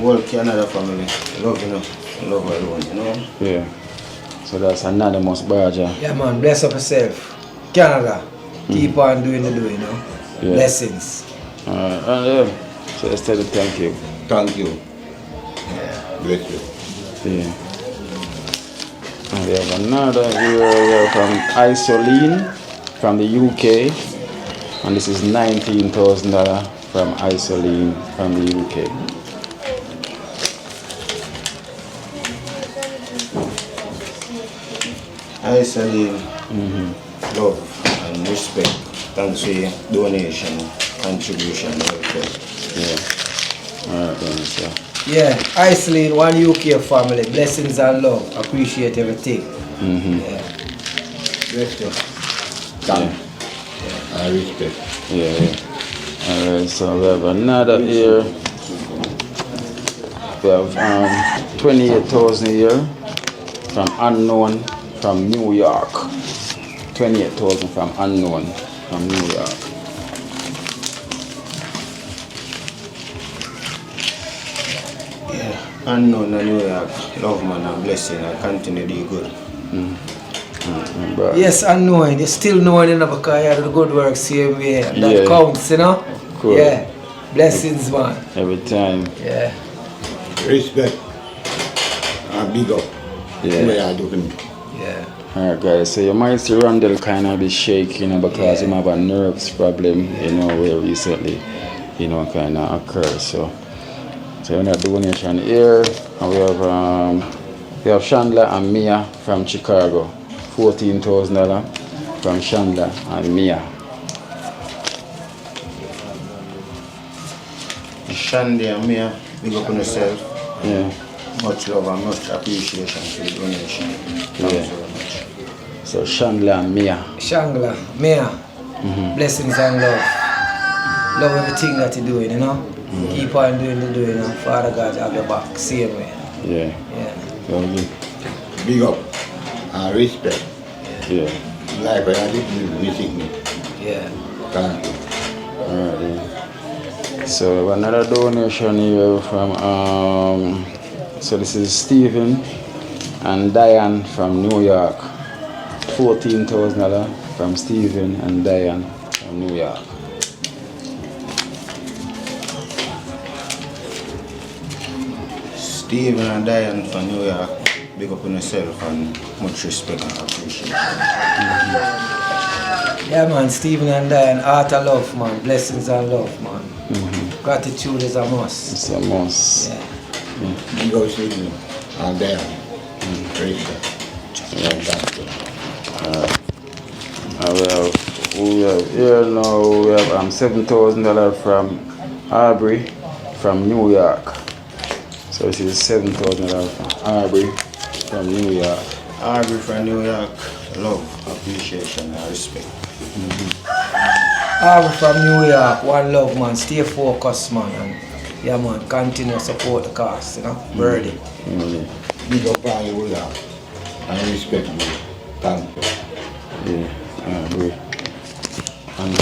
Whole Canada family, love, you know, love everyone, you know? Yeah. So that's Anonymous Baja. Yeah, man, bless up yourself. Canada, keep on doing the doing, you know? Yeah. Blessings. And so let's tell you thank you. Thank you. Yeah. Bless you. Yeah. And we have another here from Isoline from the UK, and this is $19,000 from Isoline from the UK. Isoline, love and respect. Thanks for your donation, contribution, welfare. Yeah. Alright then, so. Yeah, Iceland, one UK family, blessings and love, appreciate everything. Yeah. Bless you. Thank you. I respect. Yeah. Alright, so we have another here. We have 28,000 here from Unknown from New York. 28,000 from Unknown from New York. Unknown in New York, love man and blessing and continue to do good. Yes, unknown, you still knowing, you know, because you do the good work same way. That counts, you know? Cool. Yeah. Blessings, man. Every time. Yeah. Respect. And big up. Yeah. Way I do it. Yeah. Alright guys, so you might see Randel kind of be shaking, you know, because he have a nerves problem, you know, where recently, you know, kind of occurred. So we have donation here, and we have Chandler and Mia from Chicago, $14,000 from Chandler and Mia. Shandy and Mia, big up on yourself. Yeah. Much love and much appreciation for the donation. Thank you very much. So Chandler and Mia. Chandler, Mia, blessings and love. Love everything that you're doing, you know? Keep on doing the doing, you know? Father God have your back, same way. Yeah. Big up and respect. Yeah. Like I did visit me. Yeah. Thank you. Alright, yeah. So we have another donation here from so this is Stephen and Diane from New York. $14,000 from Stephen and Diane from New York. Stephen and Diane from New York, big up on yourself and much respect and appreciation. Yeah, man, Stephen and Diane, heart of love, man. Blessings and love, man. Gratitude is a must. It's a must. Yeah. Big up Stephen and Diane. Respect. We have here now, we have $7,000 from Aubrey from New York. So this is $7,000 from Aubrey from New York. Harvey from New York, love, appreciation, and respect. Harvey from New York, one love, man. Stay focused, man. And yeah, man, continue support the cause, you know. Birdie. Big up all New York and respect you. Thank you. Yeah, I agree. And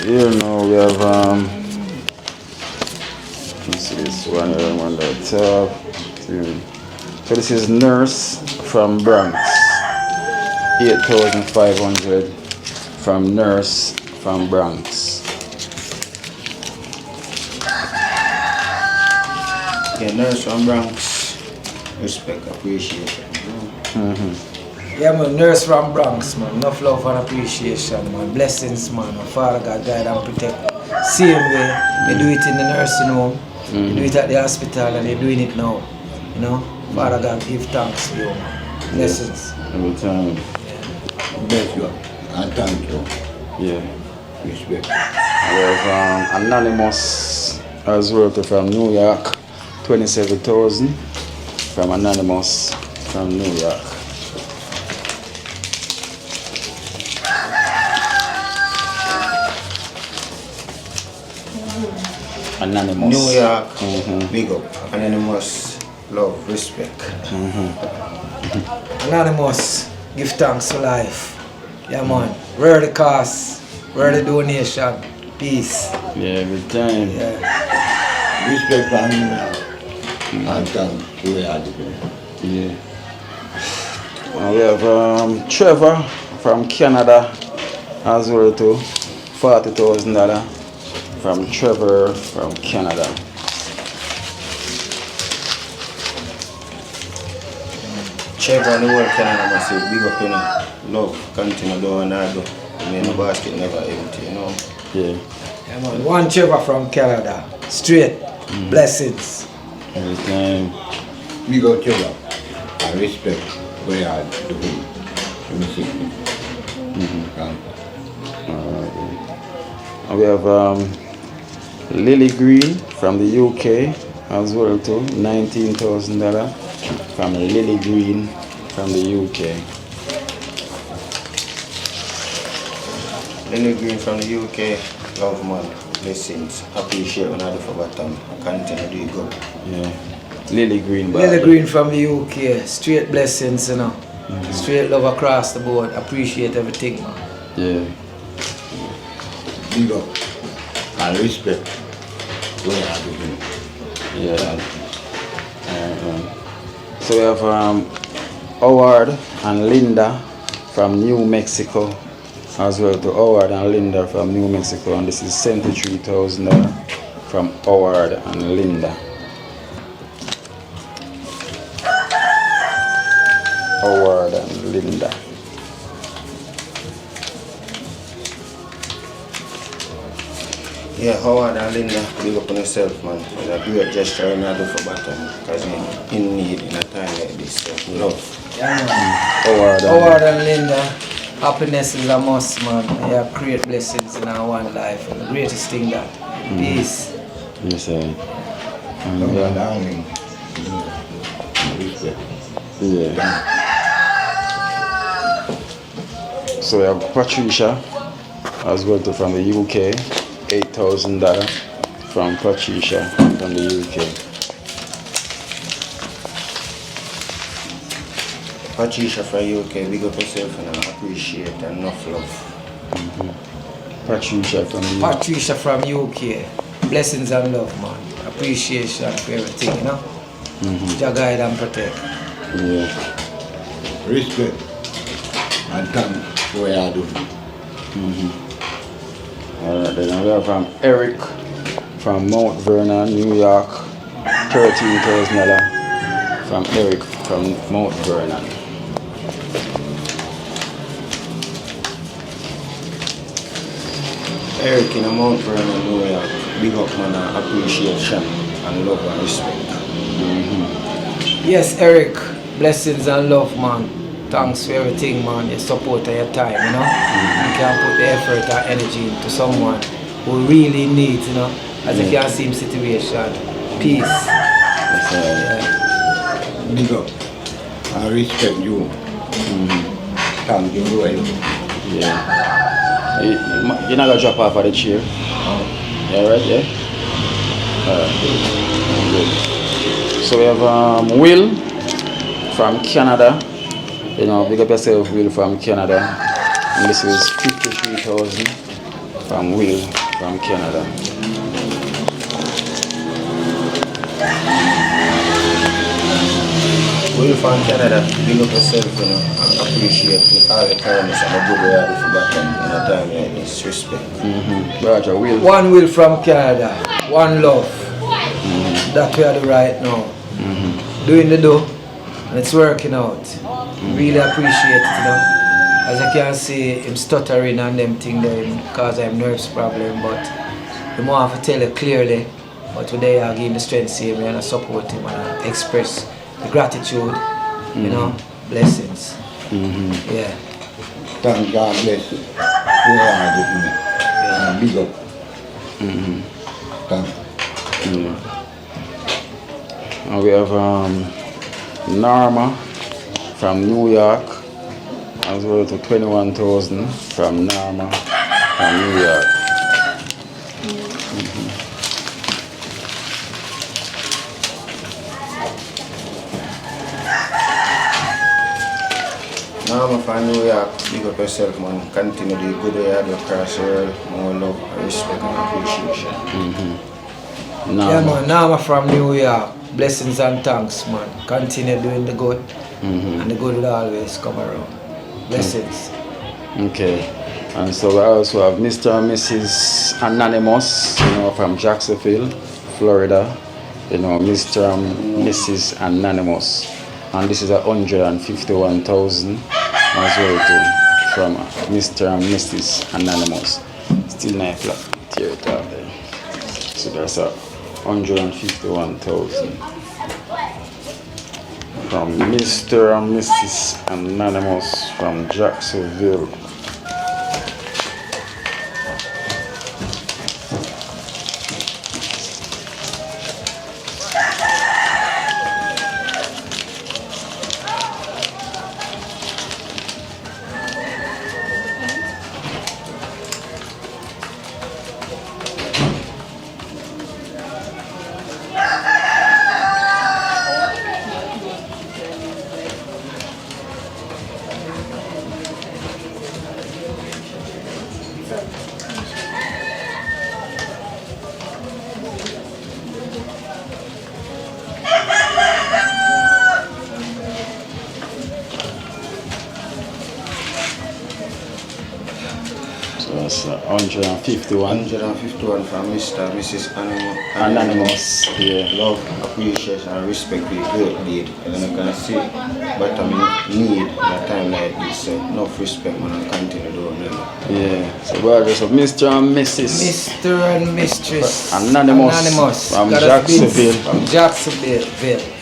here now we have let's see this one here on the top. So this is Nurse from Bronx. 8,500 from Nurse from Bronx. Yeah, Nurse from Bronx, respect, appreciation. Yeah, man, Nurse from Bronx, man. Enough love and appreciation, man. Blessings, man. Our Father God, guide and protect. Same way, you do it in the nursing home, you do it at the hospital, and you're doing it now. You know? Father God, give thanks to you, man. Blessings. Every time. Bless you and thank you. Yeah. Respect. We have Anonymous as well from New York. 27,000 from Anonymous from New York. Anonymous. New York, big up. Anonymous, love, respect. Anonymous, give thanks for life. Yeah, man. Where the cost, where the donation, peace. Yeah, every time. Yeah. Respect for New York and thank you. Yeah. And we have Trevor from Canada as well too. $40,000 from Trevor from Canada. Trevor and the whole Canada must say big up, you know. Love, continue doing and do. I mean, the basket never empty, you know. Yeah. Yeah, man. One Trevor from Canada. Straight. Blessings. Every time. Big up Trevor and respect what you are doing. And we have Lily Green from the UK as well too. $19,000 from Lily Green from the UK. Lily Green from the UK, love man, blessings, appreciate when I do for bottom, continue to do it good. Yeah. Lily Green. Lily Green from the UK. Straight blessings, you know. Straight love across the board. Appreciate everything, man. Yeah. Big up and respect what you are doing. Yeah. So we have Howard and Linda from New Mexico as well to Howard and Linda from New Mexico, and this is $73,000 from Howard and Linda. Howard and Linda. Yeah, Howard and Linda, big up on yourself, man. It's a great gesture when I do for bottom, because you're in need in a time like this. So, love. Yeah, man. Howard and Linda, happiness is a must, man. You have great blessings in our one life, and the greatest thing that peace. Yes, sir. Yeah. So we have Patricia as well too from the UK. $8,000 from Patricia from the UK. Patricia from UK, big up yourself and I appreciate and enough love. Patricia from the Patricia from UK. Blessings and love, man. Appreciation for everything, you know. Jah guide and protect. Yeah. Respect and thank for what you are doing. Alright, then we have Eric from Mount Vernon, New York. $13,000 from Eric from Mount Vernon. Eric in Mount Vernon, New York, big up man, appreciation and love and respect. Yes, Eric. Blessings and love, man. Thanks for everything, man. Your support and your time, you know. You can put the effort and energy into someone who really needs, you know. As if you can see him situation. Peace. Big up. I respect you. Thank you, bro. Yeah. You're not gonna drop off at the chair? Yeah, right, yeah? Good. So we have Will from Canada. You know, big up yourself, Will from Canada. And this is 53,000 from Will from Canada. Will from Canada, big up yourself, you know, and appreciate all the kindness and the good way I do for back in a time like this. Respect. Roger, Will. One Will from Canada, one love. That we are doing right now. Doing the do, and it's working out. Really appreciate it, you know. As I can see, him stuttering and them thing there because I have nerves problem, but the more I have to tell you clearly, but today I give him the strength to see him and I support him and I express the gratitude, you know, blessings. Yeah. Thank God bless you. Who are with me? And big up. Thank you. And we have Norma from New York, as well to 21,000 from Norma from New York. Norma from New York, big up yourself, man. Continue the good way I do across the world. More love, respect, and appreciation. Yeah, man, Nama from New York. Blessings and thanks, man. Continue doing the good, and the good will always come around. Blessings. Okay, and so we also have Mr. and Mrs. Anonymous, you know, from Jacksonville, Florida. You know, Mr. and Mrs. Anonymous, and this is 151,000 as well too from Mr. and Mrs. Anonymous. Still 9 flat, tear it out there. So that's 151,000 from Mr. and Mrs. Anonymous from Jacksonville. So that's 151. 151 from Mr. and Mrs. Anonymous. Yeah. Love, appreciation, and respect for the great deed. And then I can see what I need at a time like this. So enough respect, man, and continue doing it. Yeah. So we're just Mr. and Mrs. Mr. and Mistress Anonymous from Jacksonville. From Jacksonville,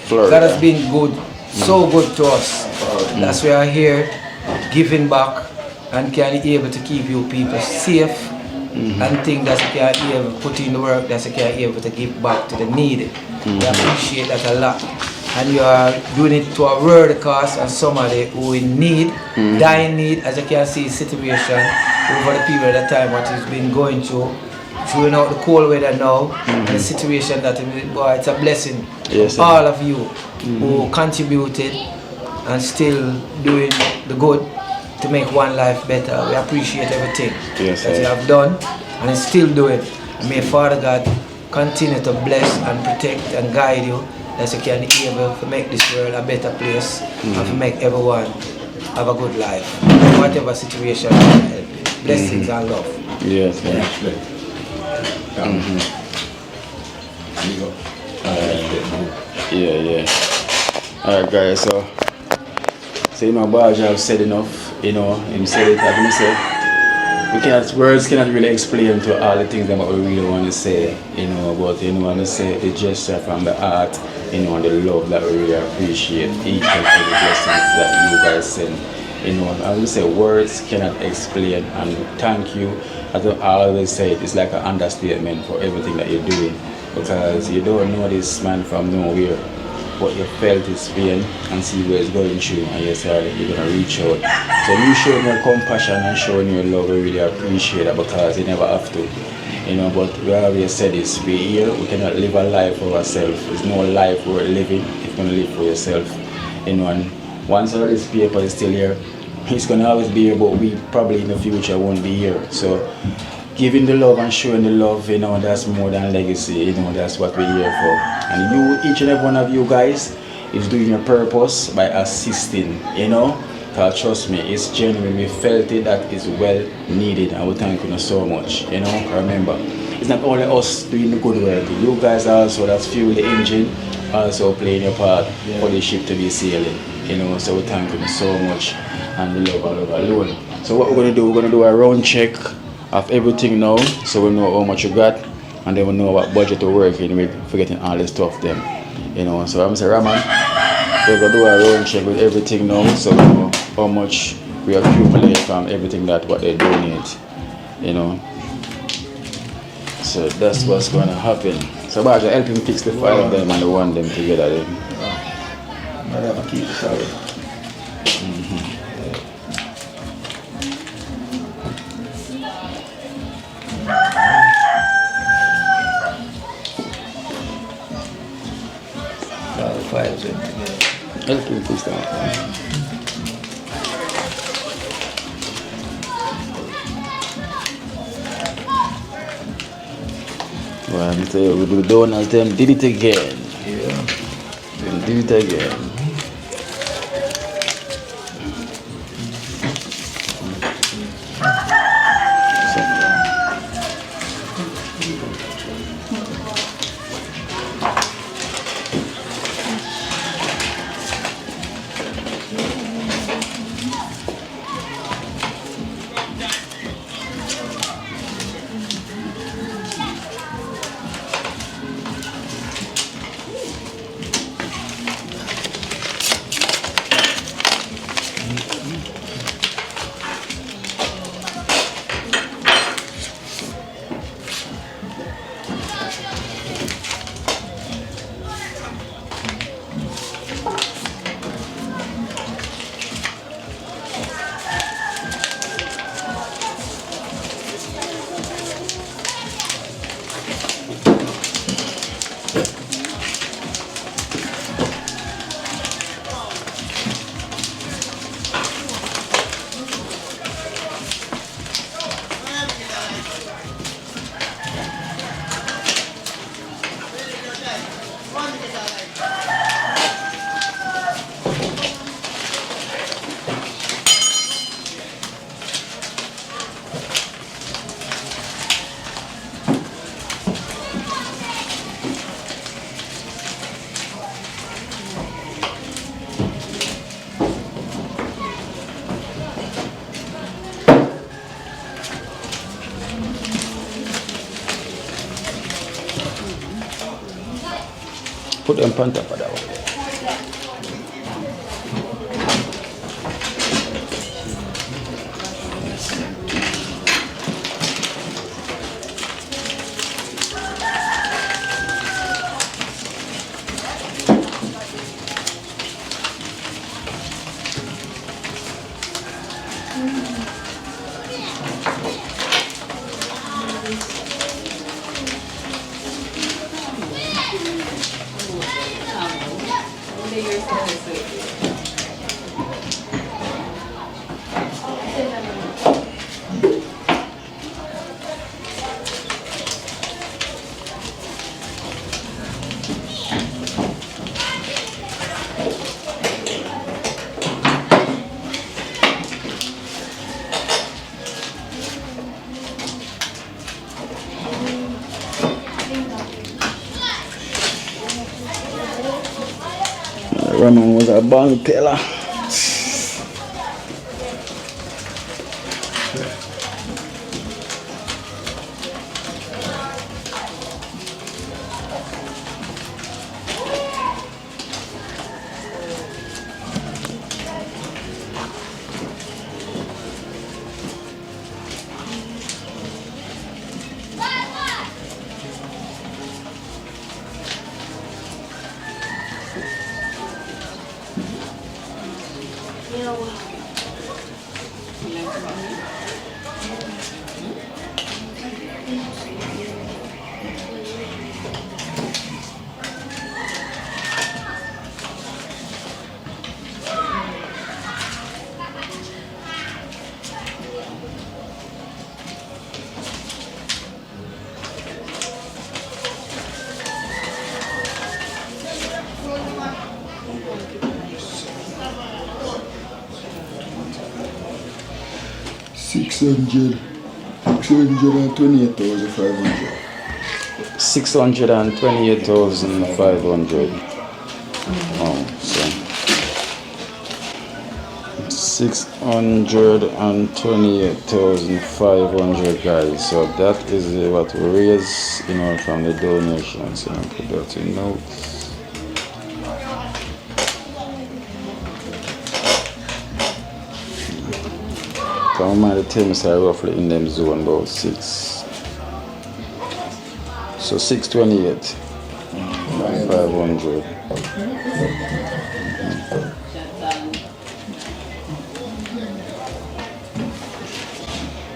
Florida. God has been good, so good to us. That's why we are here, giving back, and can be able to keep you people safe, and think that you can be able to put in the work, that you can be able to give back to the needy. We appreciate that a lot. And you are doing it to a world cause and somebody who in need, dying need, as you can see situation over the period of time what he's been going through. Throwing out the cold weather now, and the situation that boy, it's a blessing to all of you who contributed and still doing the good to make one life better. We appreciate everything that you have done and still doing. And may Father God continue to bless and protect and guide you that you can be able to make this world a better place and to make everyone have a good life. Whatever situation you help. Blessings and love. Yes, yeah. Alright guys, so you know Baja have said enough, you know, him said it like he said. Words cannot really explain to all the things that we really want to say, you know, but you know, want to say the gesture from the heart, you know, and the love that we really appreciate each and every blessings that you guys send. You know, I would say words cannot explain, and thank you, as I always say, it's like an understatement for everything that you're doing, because you don't know this man from nowhere. but you felt his pain and see where it's going through, and you say you're gonna reach out. So you showing your compassion and showing your love, we really appreciate that, because you never have to. You know, but we always said this, we here, we cannot live a life for ourselves. There's no life worth living if you're gonna live for yourself. You know, and once all this paper is still here, it's gonna always be here, but we probably in the future won't be here. So giving the love and showing the love, you know, that's more than legacy, you know, that's what we're here for. And you, each and every one of you guys is doing your purpose by assisting, you know. Because trust me, it's genuine. We felt it, that is well needed, and we thank you so much. You know, remember, it's not only us doing the good work. You guys also, that's fuel the engine, also playing your part for the ship to be sailing. You know, so we thank you so much, and we love alone. So what we're gonna do, we're gonna do a round check of everything now, so we know how much you got, and then we know what budget to work in with, forgetting all the stuff them. You know, so I'm saying, Raman, we're gonna do a round check with everything now, so we know how much we accumulate from everything that what they donate, you know. So that's what's gonna happen. So Baja, help him fix the 5 of them and the 1 them together then. I'll have to keep it sorry. All the 5s in together. Help him fix that. Well, I'm saying we do donuts, them did it again. Yeah. Them did it again. Put them on top of that one. Raman was a bang teller. 628,500. 628,500. Oh, so 628,500, guys. So that is what we raise, from the donations. Put that in notes. Come on, the terms are roughly in them zone about 6. So 628,500.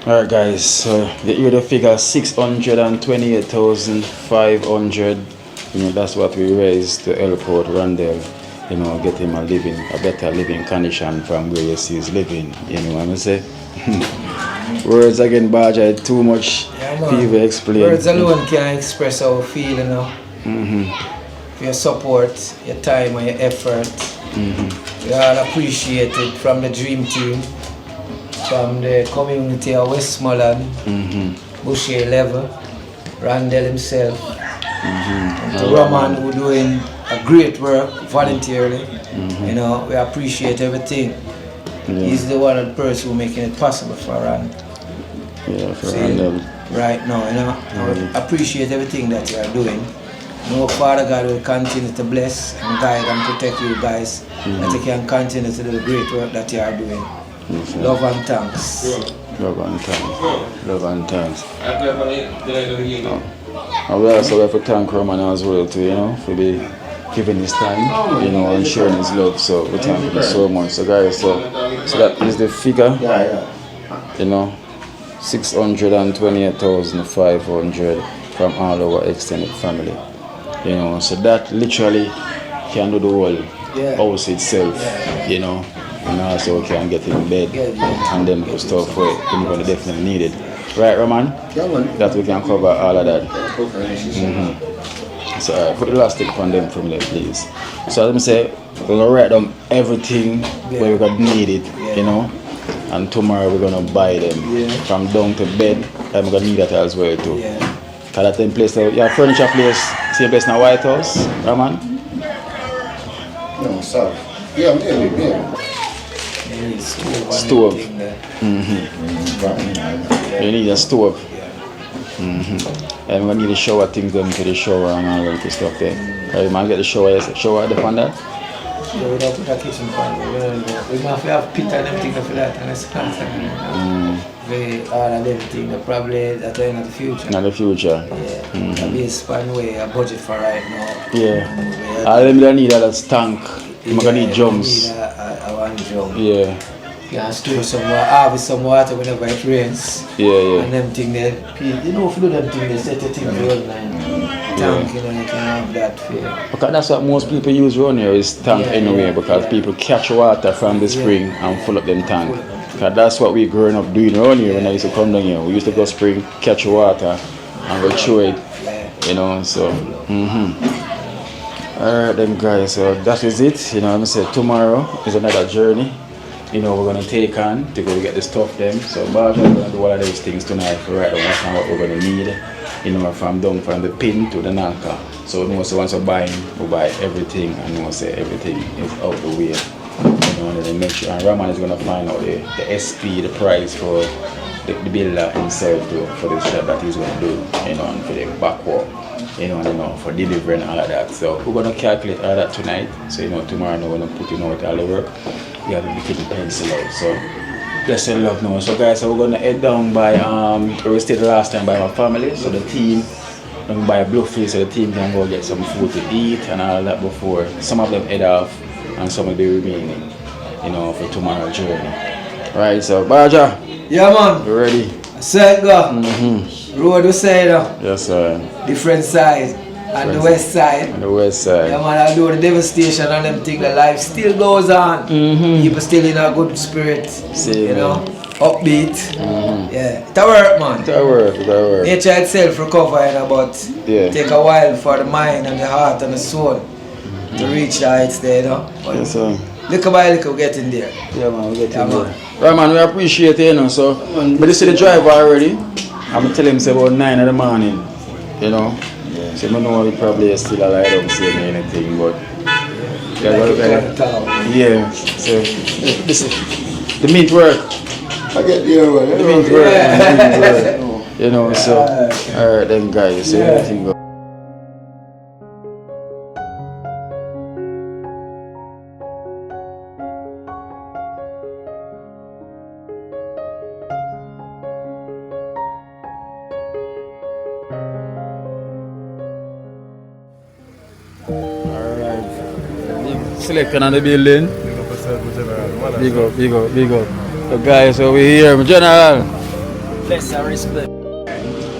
Alright guys, so get you the figure 628,500. That's what we raised to help out Randel, get him a better living condition from where he is living. You know what I'm saying? Words again, Baja, too much people explain. Words alone can't express how we feel, For your support, your time and your effort. We all appreciate it from the Dream Team, from the community of Westmoreland, Bushy level, Randel himself, and to Roman who doing a great work voluntarily. We appreciate everything. He's the one person who making it possible for Randel. Yeah, for Randel. Right now, I appreciate everything that you are doing. Father God will continue to bless and guide and protect you guys, that you can continue to do the great work that you are doing. Love and thanks. Love and thanks. Love and thanks. And we also have to thank Roman as well too, for giving his time, and sharing his love. So we thank him so much. So guys, so that is the figure. 628,500 from all our extended family. So that literally can do the whole house itself, and also can get in bed and then put stuff where we're going to definitely need it. Right, Roman? Yeah, man. That we can cover all of that. So put the last stick on them from there, please. So let me say, we're going to write down everything where we're going to need it, and tomorrow we're going to buy them from down to bed, and we're going to need that as well too. Because that in place, your furniture place, same place in a White House, Roman? No, sorry. Yeah, maybe. Stove. You need a stove. And we're going to need the shower things going to the shower and all that stuff there. You might get the shower at the front there? Yeah, we don't put a kitchen pan. We might have pit and everything for that, and it's constant. All of everything, probably at the end of the future. In the future? Yeah. A base pan way, a budget for right now. Yeah. All of them need a tank. You're going to need drums. A one drum. Yeah. You can store some water, harvest some water whenever it rains. Yeah. And them thing there, if you do them thing, they set your thing for your tank, you can have that for. Because that's what most people use around here is tank anyway, because people catch water from the spring and fill up them tank. Because that's what we growing up doing around here when I used to come down here. We used to go spring, catch water, and go through it, so. Alright then guys, so that is it. I'm saying tomorrow is another journey. We're going to take on to go get the stuff them. So Barja is going to do all of those things tonight for right now what we're going to need. From the pin to the nanka. So once we buy everything and everything is out the way. And then make sure, and Raman is going to find out the SP, the price for the builder himself for the job that he's going to do, and for the back wall, for delivering all of that. So we're going to calculate all that tonight. So tomorrow we're going to put out all the work. We have to be keeping pencil out. So bless and love now. So guys, so we're going to head down by we stayed the last time by my family. So the team buy Bluefish, so the team can go get some food to eat and all that before some of them head off and some will be remaining, for tomorrow's journey. Right, so Baja. Yeah, man. You ready? Set go. Road we say Yes, sir. Different size. On the west side. On the west side. Yeah, man, I do the devastation and them things. The life still goes on. People still in a good spirit. Upbeat. Yeah. It's a work, man. It's a work. Nature itself recovering, but take a while for the mind and the heart and the soul to reach the heights there, Yes, sir. Little by little getting there. Yeah, man, we getting there. Right, man, we appreciate it, you know. So, but this is the driver already. I'm gonna tell him say about 9 in the morning, you know. Yeah. So I don't know if he probably is still alive, don't say anything, but yeah. So this is the meat work. I get the other one. The meat work. You know, so alright then guys, so everything go. Selecting on the building. Big up. The guys over here, my general. Bless and respect.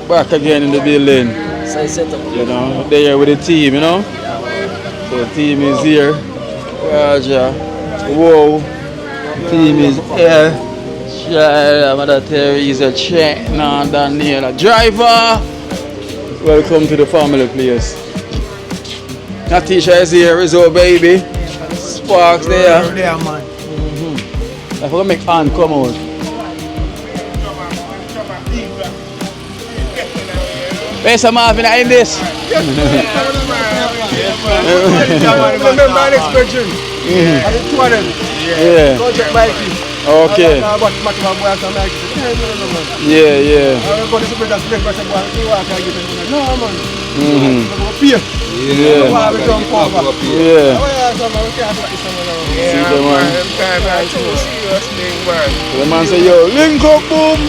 Back again in the building. So set up. You know, they're here with the team, you know. So the team is here. Raja. Whoa. Team is here. Shia, Mother Teresa, check now, Daniela. Driver. Welcome to the family place. Natisha is here, Rizzo baby. Sparks there. There, man. I forgot to make Ann come out. Where's some Marvin in this? Remember my next question? I did 2 of them. Yeah. Go check my keys. Okay. Yeah. Yeah. I go to the brother's place, I said, well, you want to give them? No, man. Yeah. Yeah. The man say, yo, link up, boom.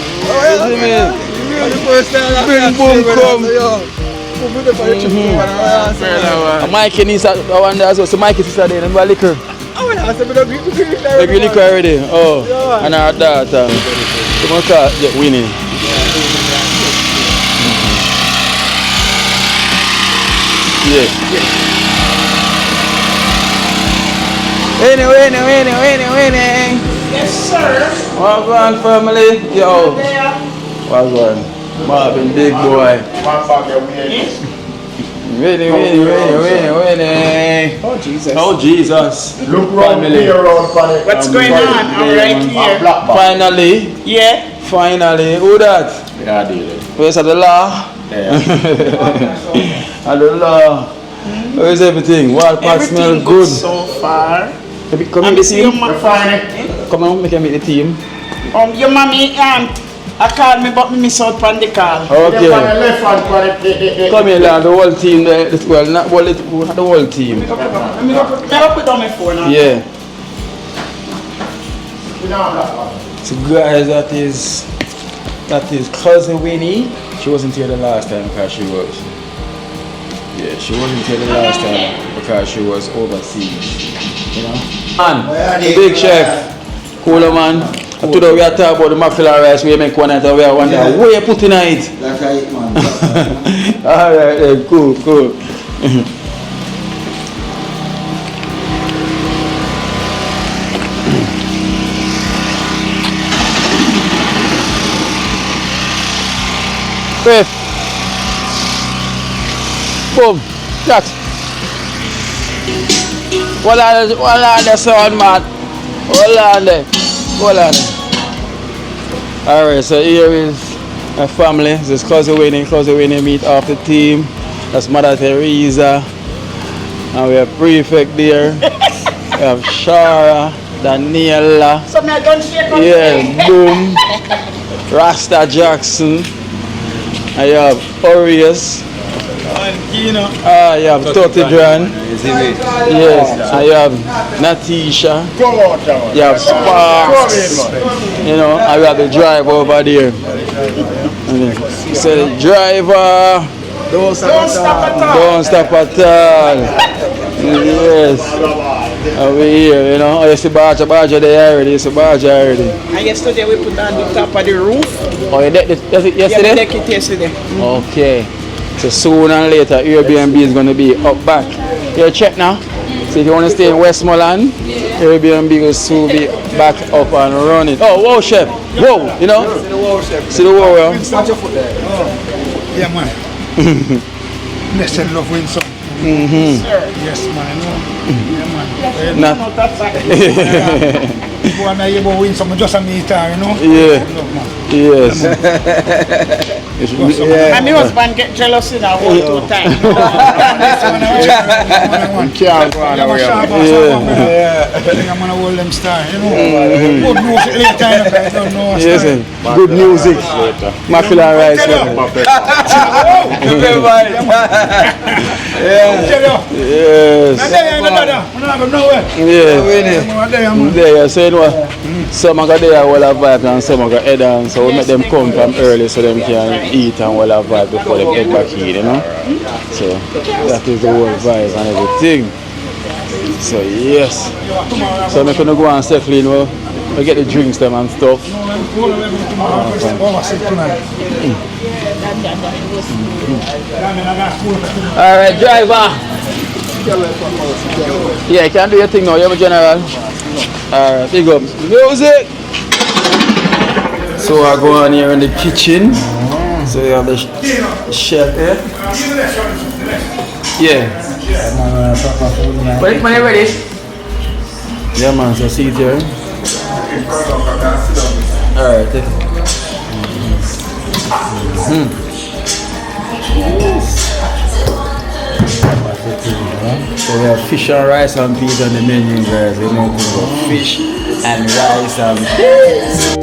Bring boom, come. Mikey needs that one there as well. So Mikey is there, and we liquor. Maybe liquor already. Oh, and our daughter. So much get winning. Yeah. Winning. Yes, sir. What's going on, family? Yo. What's going on? Marvin, big boy. Winning. Oh, Jesus. Look round here around for it. What's going on? I'm right here. Finally. Yeah. Finally. Who that? Yeah, dealer. Where's the law? Yeah. And the law. Where's everything? What part smell good? So far. Come in the team. Come on, make me meet the team. Your mommy I called me, but me miss out on the call. Okay. Come here, lad. The whole team. Well, not all the whole team. Let me put on my phone now. Yeah. So guys, that is cousin Winnie. She wasn't here the last time because she was. Yeah, she wasn't here the last time because she was overseas. You know? Man, the big chef, cooler man. Today we are talking about the mackerel rice. We make one night and we are wondering where you put in it. Like I eat, man. Alright, then, cool. Fifth. Boom. That. Hold on the sound, man. Hold on there. Alright, so here is my family. This is cousin Winnie meet off the team. That's Mother Teresa. And we have prefect there. We have Shara, Daniela. So me don't shake on yeah, boom. Rasta Jackson. And you have Orius. You have Totidran. Yes, and you have Natisha. You have Sparks. You know, and we have the driver over there. So the driver. Don't stop at all. Yes. And we here, you know. Oh, you see Barger there already. And yesterday we put on the top of the roof. Oh, you decked it yesterday? Yeah, we decked it yesterday. Okay. So sooner and later, Airbnb is going to be up back. You check now. So if you want to stay in Westmoreland, Airbnb will soon be back up and running. Oh, wow, chef. Whoa, you know? See the wow, chef. See the wow, yeah? Watch your foot there. Yeah, man. Blessed love win some. Yes, man. Not. When I ever win some, just a meter, you know? Yeah. Yes. And the husband get jealous in a 1-2 times. Can't go on away. I'm going to hold them star, you know? Good music later, I don't know. Yes, good music. Mackerel and rice. Yes. Yeah, so you know, some are there all have vibe and some are head on, so we make them come from early so them can eat and all have vibe before they head back in, you know. So that is the whole vibe and everything. So yes. So I'm gonna go and settle in, we get the drinks them and stuff. Alright, driver. Yeah, you can do your thing now, you have a general. Alright, big up. Music! So I go on here in the kitchen. So you have the chef here. Yeah. When you ready? Yeah man, so see it here. Alright, take it. So we have fish and rice and peas on the menu, guys. You know, fish and rice and peas.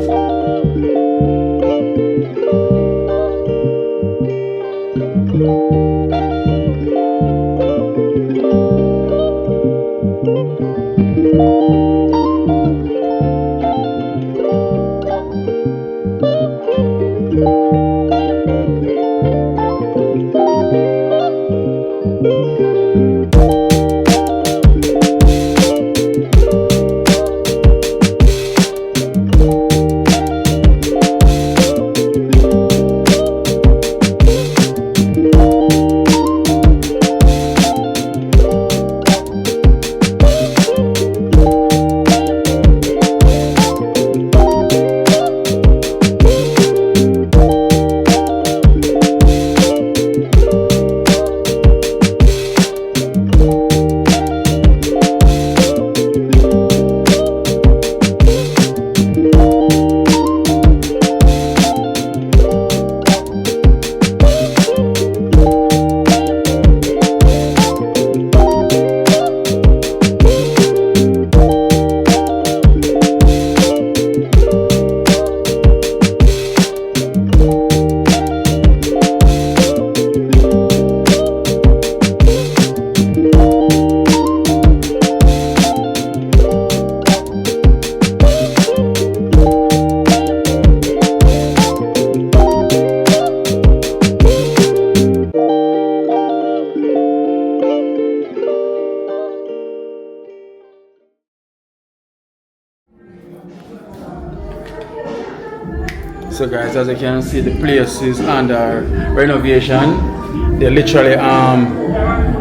So guys, as you can see, the place is under renovation. They literally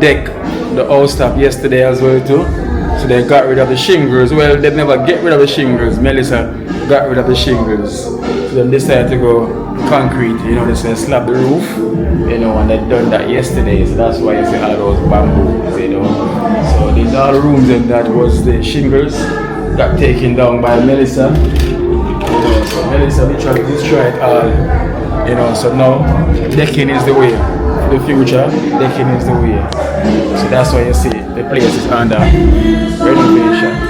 deck the house top yesterday as well too. So they got rid of the shingles. Well, they never get rid of the shingles. Melissa got rid of the shingles. So then they decided to go concrete, you know, they said slap the roof, you know, and they done that yesterday. So that's why you see all those bamboos, you know. So these are the rooms and that was the shingles got taken down by Melissa. So Melissa literally destroyed all, you know, so now decking is the way. For the future, decking is the way. So that's why you see the place is under renovation.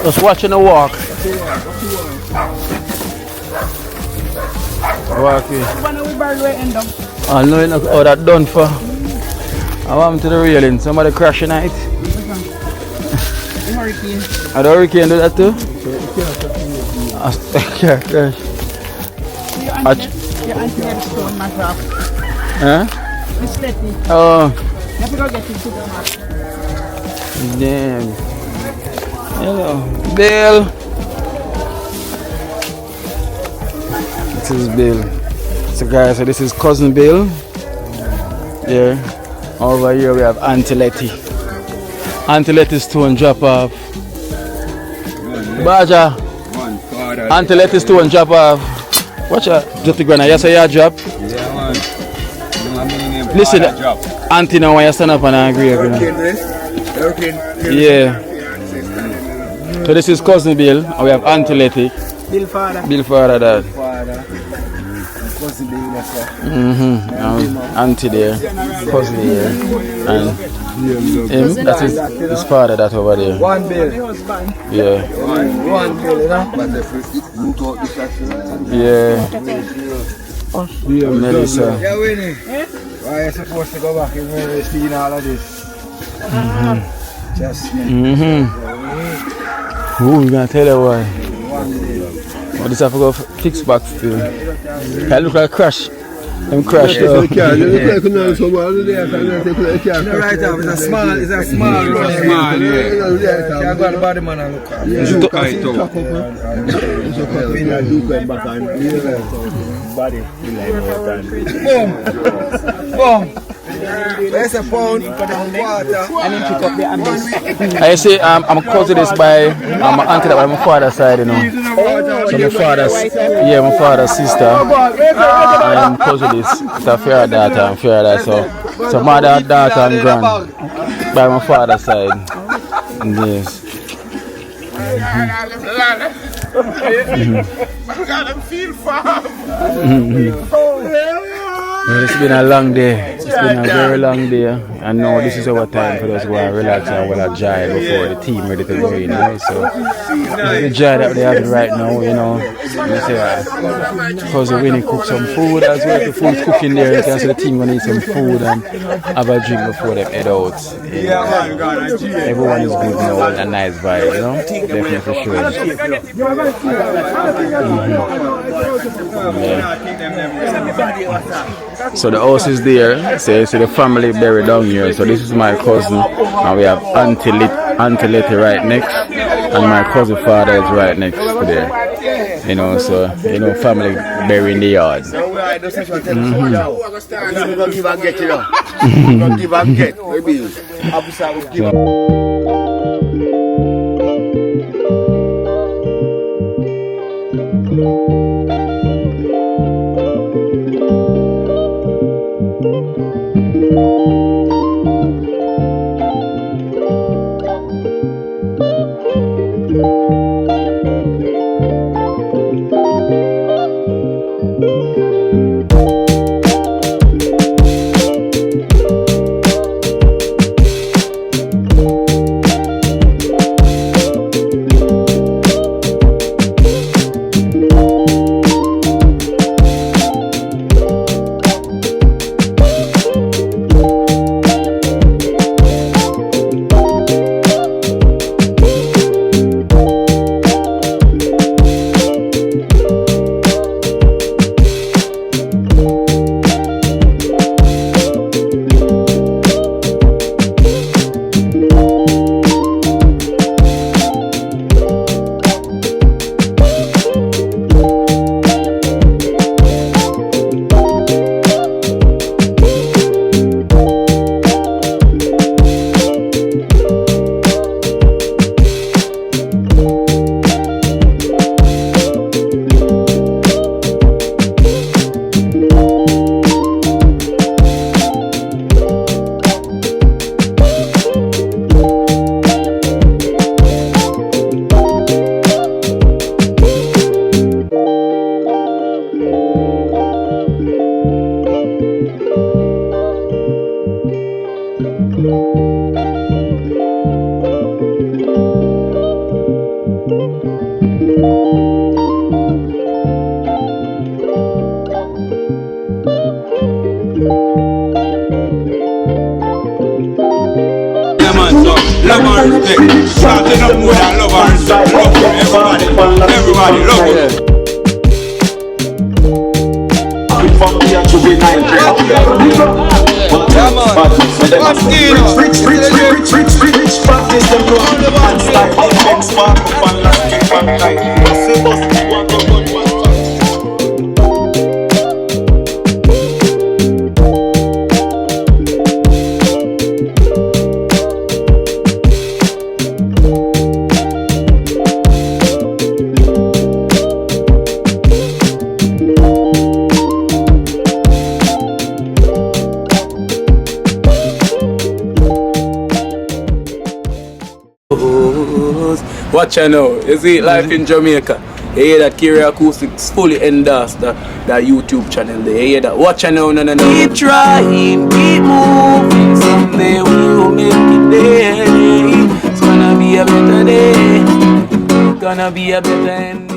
Just watching the walk. Walking. I know how that done for. I want to the railing. Somebody crashing at it. The hurricane. The hurricane do that too? Yeah, gosh. Your auntie had stone my drop. Huh? Miss Letty. Oh. Let me go get it to the mark. Damn. Hello. Bill. This is Bill. So guys, so this is cousin Bill. Yeah. Over here we have Auntie Letty. Auntie Letty's stone drop off. Baja. Auntie Letty's stone drop off. Watch out. Just the granite. You say you drop? Yeah, man. Listen, Auntie now when you stand up and I agree. Yeah. So this is cousin Bill, and we have Auntie Letty. Bill father. Bill father, dad. Cousin Bill, that's Auntie there, cousin here, and him, that's his father, that over there. One Bill. Yeah. One Bill, you know? Yeah. Melissa. Yeah, Winnie. Why are you supposed to go back and see all of this? Just Ooh, we're gonna tell you why. Oh, this have to go fix back still. It look like a crash. Them crash though. Right off, it's a small road. Small, yeah. Can't go to the body man and look at it. Boom. There's a pound for the water. And then pick up the ambulance. I say I'm cousin this by my auntie that by my father's side, you know. So my father's sister. I'm cousin this. It's a fair daughter and fair dad. So mother, daughter and grand by my father's side. Yes. It's been a long day. It's been a very long day. And now this is our time for us to go and relax and well enjoy before the team ready to go, you know. So the joy that they have right now, you know. Because Winnie cook some food as well. The food's cooking there. You can see the team gonna eat some food and have a drink before they head out. Everyone is good now and a nice vibe, you know. Definitely for sure. So the house is there, so you see the family buried down here. So this is my cousin, and we have Auntie Letty right next, and my cousin father is right next to there. You know, so you know, family buried in the yard. love and respect. Starting up more than love and respect. Love everybody, love it. From here to the Watch out now. You see life in Jamaica. You hear that Kerry Acoustics fully endorsed that YouTube channel there. You hear that? Watch out now, no. Keep trying, keep moving. Someday we will make it there. It's gonna be a better day. Gonna be a better end.